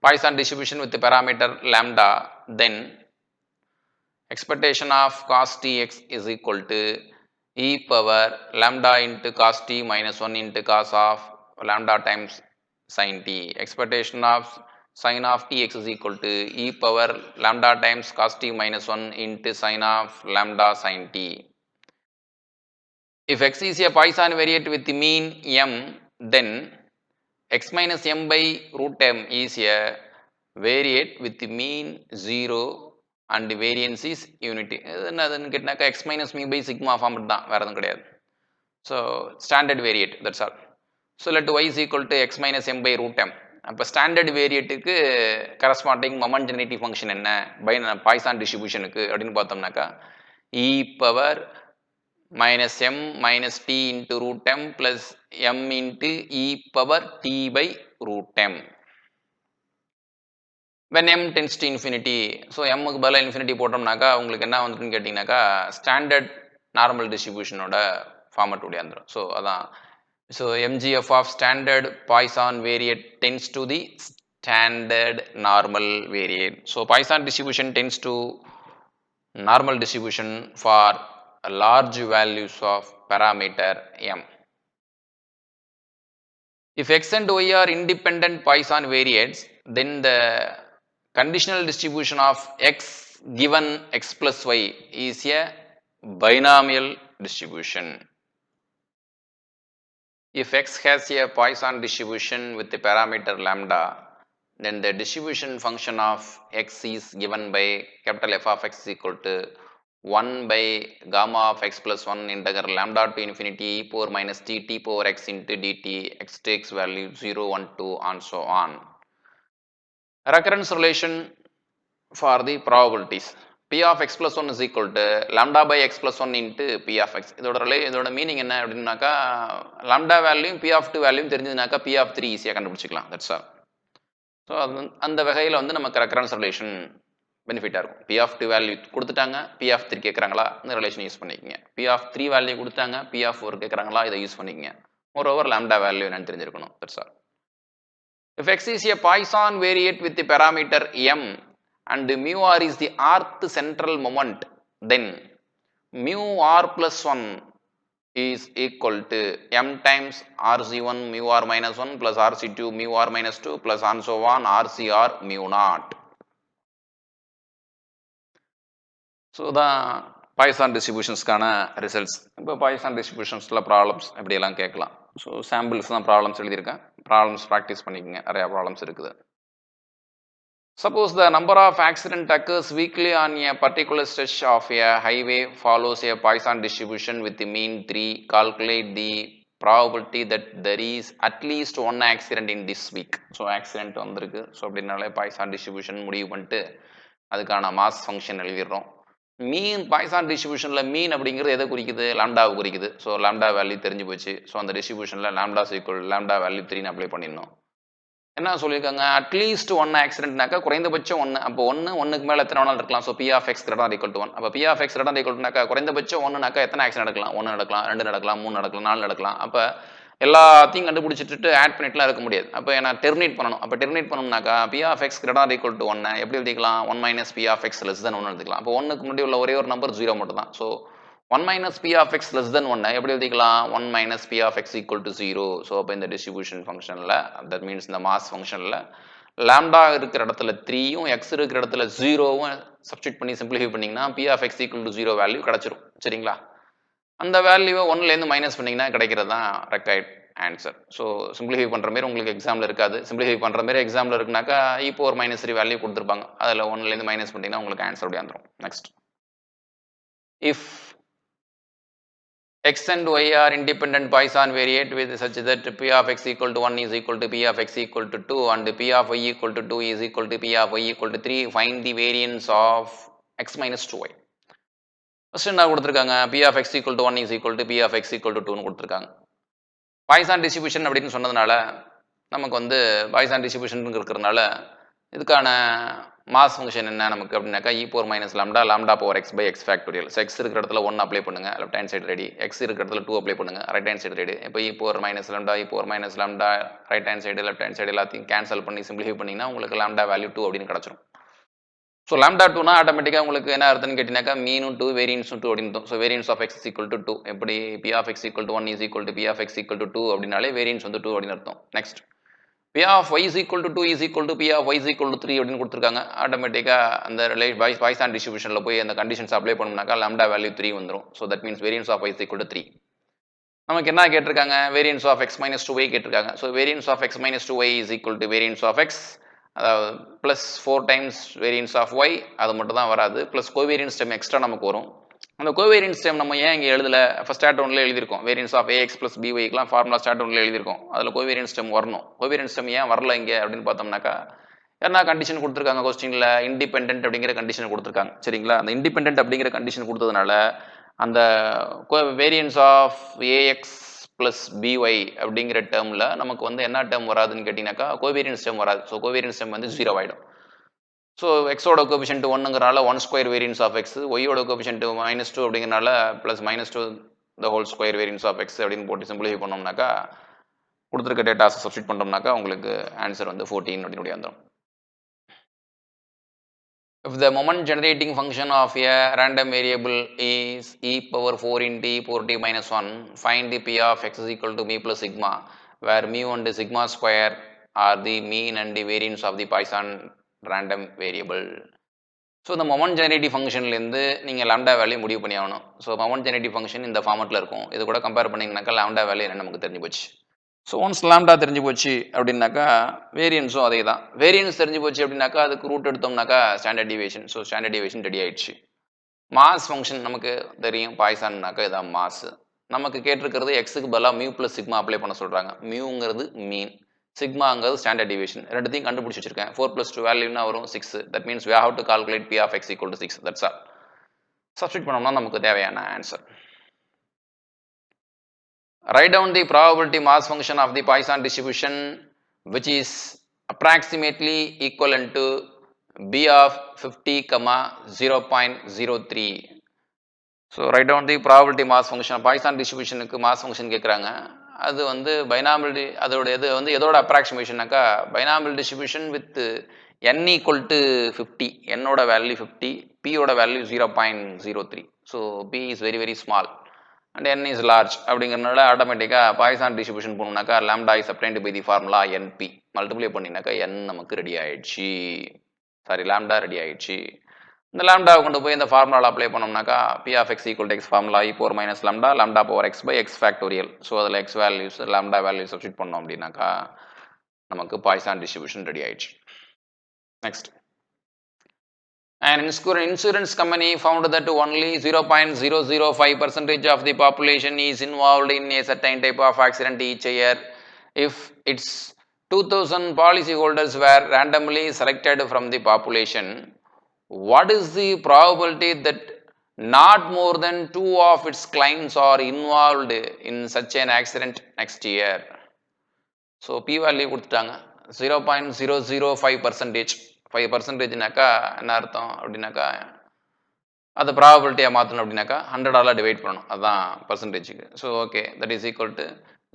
Poisson distribution with the parameter lambda, then expectation of cos tx is equal to e power lambda into cos t minus 1 into cos of lambda times sin t. Expectation of sin of tx is equal to e power lambda times cos t minus 1 into sin of lambda sin t. If x is a Poisson variate with the mean m, then x minus m by root m is a variate with the mean 0 and the variance is unity. என்னதுன்னு கேட்டாக்கா x minus me by sigma form தான், வேற எதுவும் கிடையாது. So standard variate, that's all. So let y is equal to x minus m by root m. அப்போ standard வேரியட்டுக்கு corresponding moment generative function என்ன Poisson டிஸ்ட்ரிபியூஷனுக்கு அப்படின்னு பார்த்தோம்னாக்கா e power minus m minus t into root m plus m into e power t by root m. when m tends to infinity, so எம்முக்கு பதிலாக infinity போட்டோம்னாக்கா உங்களுக்கு என்ன வந்துட்டுன்னு கேட்டிங்கனாக்கா ஸ்டாண்டர்ட் நார்மல் டிஸ்ட்ரிபியூஷனோட ஃபார்மட் உடையாந்துடும். ஸோ அதான். So MGF of standard Poisson variate tends to the standard normal variate. So Poisson distribution tends to normal distribution for large values of parameter m. If x and y are independent Poisson variates, then the conditional distribution of x given x plus y is a binomial distribution. If x has a Poisson distribution with the parameter lambda, then the distribution function of x is given by capital F of x is equal to 1 by gamma of x plus 1 integral lambda to infinity e power minus t power x into dt, x takes value 0, 1, 2 and so on. Recurrence relation for the probabilities. P of x plus 1 is equal to lambda by x plus 1 into P of x. இதோட meaning என்ன அப்படின்னாக்கா lambda வேல்யூம் P of 2 வேல்யூம் தெரிஞ்சதுனாக்கா P of 3 ஈஸியாக கண்டுபிடிச்சிக்கலாம். That's all. So அந்த வகையில் வந்து நமக்கு ரெக்கரன்ஸ் ரிலேஷன் பெனிஃபிட்டாக இருக்கும். P of 2 வேல்யூ கொடுத்துட்டாங்க, P of 3 கேட்குறாங்களா, இந்த ரிலேஷன் யூஸ் பண்ணிக்கங்க. P of 3 வேல்யூ கொடுத்தாங்க, P of 4 கேட்குறாங்களா, இதை யூஸ் பண்ணிக்கங்க. மோரோவர் lambda வேல்யூ என்னன்னு தெரிஞ்சிருக்கணும். That's all. If x is a Poisson variate with the parameter m and mu r is the rth central moment, then mu r plus 1 is equal to m times rc1 mu r minus 1 plus rc2 mu r minus 2 plus and so on rcr mu naught. So the Poisson distributionஸ்க்கான results. இப்போ Poisson distributionsல problems எப்படியெல்லாம் கேட்கலாம். So samples தான் problems எழுதியிருக்கேன். Problems practice பண்ணிக்கோங்க, நிறையா problems இருக்குது. Suppose the number of accident occurs weekly on a particular stretch of a highway follows a Poisson distribution with the mean 3. Calculate the probability that there is at least one accident in this week. So accident வந்திருக்கு. So அப்படின்னாலே Poisson distribution முடிவு பண்ணிட்டு அதுக்கான mass function எழுதிடுறோம். மீன் Poisson டிஸ்ட்ரிபியூஷனில் மீன் அப்படிங்கிறது எதை குறிக்குது, லாம்டாவை குறிக்குது. So lambda value தெரிஞ்சு போச்சு. ஸோ அந்த டிஸ்ட்ரிபியூஷனில் lambda equal lambda value 3 apply பண்ணிடணும். என்ன சொல்லியிருக்காங்க, அட்லீஸ்ட் ஒன் ஆக்சிடென்ட்னாக்கா குறைந்தபட்சம் ஒன்று. அப்போ ஒன்றுக்கு மேலே எத்தனை வேணாலும் இருக்கலாம். So p of x greater equal to 1. அப்போ p of x greater equal டுனாக்கா குறைந்தபட்சம் ஒன்றுனாக்கா எத்தனை ஆக்சிடென்ட் நடக்கலாம், 1 நடக்கலாம், 2 நடக்கலாம், 3 நடக்கலாம், 4 நடக்கலாம். அப்போ எல்லாத்தையும் கண்டுபிடிச்சிட்டு ஆட் பண்ணிட்டுலாம் இருக்க முடியாது. அப்போ நான் டெர்மினேட் பண்ணணும். அப்போ டெர்மினேட் பண்ணணும்னாக்கா p of x greater equal to 1 எப்படி எழுதிக்கலாம், 1 minus p of x less than 1 எழுதிக்கலாம். அப்போ 1க்கு முன்னாடி உள்ள ஒரே ஒரு நம்பர் 0 மட்டும் தான். So 1 minus p of x less than 1 எப்படி எழுதிக்கலாம், 1 minus p of x equal to 0. So அப்போ இந்த டிஸ்ட்ரிபியூஷன் ஃபங்க்ஷனில், தட் மீன்ஸ் இந்த மாஸ் ஃபங்க்ஷனில் லாம்டா இருக்கிற இடத்துல 3யும் எக்ஸ் இருக்கிற இடத்துல 0வும் சப்ஸ்டியூட் பண்ணி சிம்பிளிஃபை பண்ணிங்கன்னா p of x equal to 0 value கிடச்சிரும். சரிங்களா, அந்த வேல்யூவை 1லேருந்து மைனஸ் பண்ணிங்கன்னா கிடைக்கிறது தான் ரெக்கைர்ட் ஆன்சர். ஸோ சிம்பிளிஃபை பண்ணுற மாரி உங்களுக்கு எக்ஸாமில் இருக்காது. சிம்பிளிஃபை பண்ணுற மாரி எக்ஸாமில் இருக்குனாக்கா e power minus 3 வேல்யூ கொடுத்துருப்பாங்க. அதில் 1லேருந்து மைனஸ் பண்ணிங்கன்னா உங்களுக்கு ஆன்சர் அப்படியே வந்துடும். Next, if x and y are independent Poisson variate with such that p of x equal to 1 is equal to p of x equal to 2 and p of y equal to 2 is equal to p of y equal to 3, find the variance of x minus 2y. First என்ன கொடுத்துருக்காங்க, p of x equal to 1 is equal to p of x equal to 2 கொடுத்துருக்காங்க. Poisson distribution அப்படின்னு சொன்னதுனால நமக்கு வந்து Poisson distribution இருக்கிறதுனால இதுக்கான mass function என்ன நமக்கு அப்படின்னாக்கா e power minus lambda lambda power x by x factorial. So x இருக்கிற இடத்துல 1 அப்ளை பண்ணுங்க, left hand side ready. x இருக்கிற இடத்துல 2 அப்ளை பண்ணுங்க, ரைட் ஹேண்ட் சைடு ரெடி. இப்போ e power minus lambda e power minus lambda right hand side left hand side எல்லாத்தையும் cancel பண்ணி simplify பண்ணிங்கன்னா உங்களுக்கு lambda வேல்யூ 2 அப்படின்னு கிடச்சிரும். ஸோ lambda 2னா ஆட்டோமேட்டிக்காக உங்களுக்கு என்ன அர்த்தம்னு கேட்டிங்கனாக்கா மீனும் 2 வேரியன்ஸும் 2 அப்படின்னு. So variance of x equal to 2 எப்படி p of x equal to 1 is equal to p of x equal to 2 அப்படின்னாலே வேரியன்ஸ் வந்து 2 அப்படின்னு அர்த்தம். Next, p of y is equal to 2 is equal to p of y is equal to 3 அப்படின்னு கொடுத்துருக்காங்க. ஆட்டோமேட்டிக்காக அந்த Poisson டிஸ்ட்ரிபியூஷனில் போய் அந்த கண்டிஷன்ஸ் அப்ளை பண்ணோம்னாக்கா lambda வேல்யூ 3 வந்துடும். So that means variance of y is equal to 3. நமக்கு என்ன கேட்டிருக்காங்க, variance of x minus 2y கேட்டிருக்காங்க. So variance of x minus 2y is equal to variance of x, அதாவது plus 4 times variance of y, அது மட்டும் தான் வராது. Plus covariance time extra நமக்கு வரும். அந்த கோவேரியன்ஸ் டைம் நம்ம ஏன் இங்கே எழுதல, ஃபர்ஸ்ட் ஸ்டார்ட் ஒன்ல எழுதியிருக்கோம். வேரியன்ஸ் ஆஃப் ax plus byக்கெலாம் ஃபார்முலா ஸ்டார்ட் ஒன்ல எழுதியிருக்கோம். அதில் கோவேரியன்ஸ் டைம் வரணும். கோவேரியன்ஸ் டைம் ஏன் வரல இங்கே அப்படின்னு பார்த்தோம்னாக்கா, என்ன கண்டிஷன் கொடுத்துருக்காங்க கொஸ்டினில், இண்டிபெண்டன்ட் அப்படிங்கிற கண்டிஷன் கொடுத்துருக்காங்க. சரிங்களா, அந்த இண்டிபெண்டன்ட் அப்படிங்கிற கண்டிஷன் கொடுத்ததுனால அந்த variance of ax plus by அப்படிங்கிற டேர்மில் நமக்கு வந்து என்ன டேர்ம் வராதுன்னு கேட்டிங்கனாக்கா கோவேரியன்ஸ் டேர்ம் வராது. ஸோ கோவேரியன்ஸ் டேர்ம் வந்து 0 ஆகிடும். ஸோ எக்ஸோட கோபிஷன்ட் 1ங்கிறனால 1 ஸ்கொயர் வேரியன்ஸ் ஆஃப் எக்ஸ், ஒய்யோட கோபிஷன்ட் -2 அப்படிங்கிறனால plus -2 the whole square variance of x அப்படின்னு போட்டு சிம்பிளிஃபை பண்ணோம்னாக்கா கொடுத்துருக்க டேட்டாஸை சப்ஸ்டிட் பண்ணோம்னாக்கா உங்களுக்கு ஆன்சர் வந்து 14 அப்படின்னு வந்துடும். If the moment generating function of a random variable is e power 4 into e power t minus 1, find the p of x is equal to mu plus sigma, where mu and sigma square are the mean and the variance of the Poisson random variable. So இந்த moment generative ஃபங்க்ஷன்லேருந்து நீங்கள் lambda value முடிவு பண்ணி ஆகணும். So moment generative function இந்த ஃபார்மெட்டில் இருக்கும். இது கூட கம்பேர் பண்ணிங்கனாக்கா லாம்டா வேல்யூ என்ன நமக்கு தெரிஞ்சு போச்சு. ஸோ ஒன்ஸ் லாம்டா தெரிஞ்சு போச்சு அப்படின்னாக்கா வேரியன்ஸும் அதே தான். வேரியன்ஸ் தெரிஞ்சு போச்சு அப்படின்னாக்கா அதுக்கு ரூட் எடுத்தோம்னாக்கா standard deviation. So standard deviation ready ஆயிடுச்சு. மாஸ் ஃபங்க்ஷன் நமக்கு தெரியும், பாய்சான்னாக்கா இதான் மாஸ். நமக்கு கேட்டிருக்கிறது எக்ஸுக்கு பதிலாக மியூ ப்ளஸ் சிக்மா அப்ளை பண்ண சொல்கிறாங்க. மியூங்கிறது மீன், சிக்மாங்கிறது ஸ்டாண்டர்ட் டிவியேஷன். ரெண்டுத்தையும் கண்டுபிடிச்சி வச்சிருக்கேன். 4 + 2 வேல்யூனா வரும் 6. That means we have to calculate p of x equal to 6. That's all. Substitute பண்ணோம்னா நமக்கு தேவையான answer. Write down the probability mass function of the Poisson distribution which is approximately equivalent to b of 50, 0.03. So right down the probability mass function. Poisson டிஸ்ட்ரிபியூஷனுக்கு mass function கேட்குறாங்க. அது வந்து binomial அதோட இது வந்து எதோட அப்ராக்சிமேஷனாக்கா binomial distribution with n equal to 50. என்னோட வேல்யூ 50, பியோட value 0.03. So p is very very small and n is large. அப்படிங்கிறனால ஆட்டோமேட்டிக்காக பாய்சான் டிஸ்ட்ரிபியூஷன் போகணுனாக்கா lambda is obtained by the formula n p. Multiply பண்ணினாக்கா n நமக்கு ரெடி ஆயிடுச்சு. சாரி, லாம்டா ரெடி ஆயிடுச்சு. இந்த லாம்டாவை கொண்டு போய் இந்த ஃபார்முலாவில் அப்ளை பண்ணோம்னாக்கா p of x equal to x formula e power minus lambda lambda power x by x factorial. So அதில் x values lambda value substitute பண்ணோம் அப்படின்னாக்கா நமக்கு பாய்சான் டிஸ்ட்ரிபியூஷன் ரெடி ஆயிடுச்சு. Next, an insurance company found that only 0.005% of the population is involved in a certain type of accident each year. If its 2000 policyholders were randomly selected from the population, what is the probability that not more than 2 of its clients are involved in such an accident next year? So p value கொடுத்துட்டாங்க 0.005%. 5%னாக்கா என்ன அர்த்தம் அப்படின்னாக்கா அது ப்ராபபிலிட்டியாக மாற்றணும் அப்படின்னாக்கா 100ஆல் divide பண்ணணும். அதுதான் பர்சன்டேஜுக்கு. So okay, that is equal to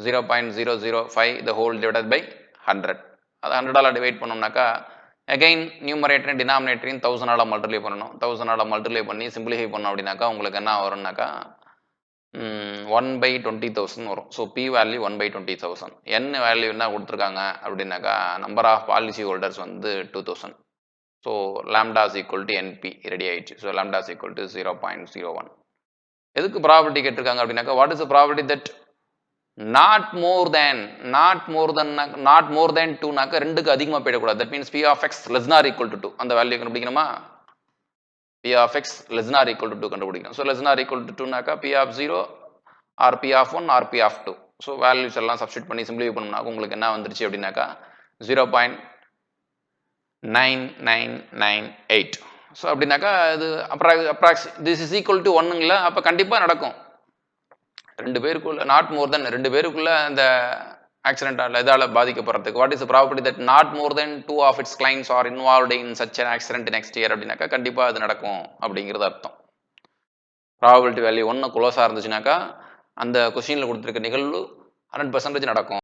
0.005 the whole divided by 100. அதை 100ஆல் டிவைட் பண்ணோம்னாக்கா அகைன் நியூமரேட்டரையும் டினாமினேட்டரையும் 1000ஆல் மல்டிப்ளை பண்ணணும். 1000ஆல் மல்டிப்ளை பண்ணி சிம்பிளிஃபை பண்ணோம் அப்படின்னாக்கா உங்களுக்கு என்ன வரும்னாக்கா 1/20,000 வரும். So p value 1/20,000. என்ன வேல்யூ என்ன கொடுத்துருக்காங்க அப்படின்னாக்கா நம்பர் ஆஃப் பாலிசி ஹோல்டர்ஸ் வந்து 2000. So lambda is equal to n p ready ஆயிடுச்சு. So lambda is equal to 0.01. எதுக்கு ப்ராபபிலிட்டி கேட்டிருக்காங்க அப்படின்னாக்கா what is the probability that not more than 2னாக்கா 2க்கு அதிகமாக போயிடக்கூடாது. That means p of x less or equal to 2. அந்த வேல்யூ கண்டுபிடிக்கணுமா? P of x less or equal to 2 கண்டுபிடிக்கணும். So less or equal to 2னாக்கா p of 0 or p of 1 R p of 2. So values எல்லாம் substitute பண்ணி simplify பண்ணோம்னாக்க உங்களுக்கு என்ன வந்துருச்சு அப்படின்னாக்கா 0.9998. ஸோ அப்படின்னாக்கா இது திஸ் இஸ் ஈக்குவல் டு 1ங்களா? அப்போ கண்டிப்பாக நடக்கும். 2 பேருக்குள்ள நாட் மோர் தென் 2 பேருக்குள்ள அந்த ஆக்சிடென்டால் இதால் பாதிக்கப்படுறதுக்கு what is probability that not more than 2 of its clients are involved in such an accident next year அப்படின்னாக்கா கண்டிப்பாக அது நடக்கும் அப்படிங்கிறது அர்த்தம். ப்ராபபிலிட்டி வேல்யூ 1 க்ளோஸாக இருந்துச்சுனாக்கா அந்த கொஸ்டினில் கொடுத்துருக்க நிகழ்வு 100% நடக்கும்.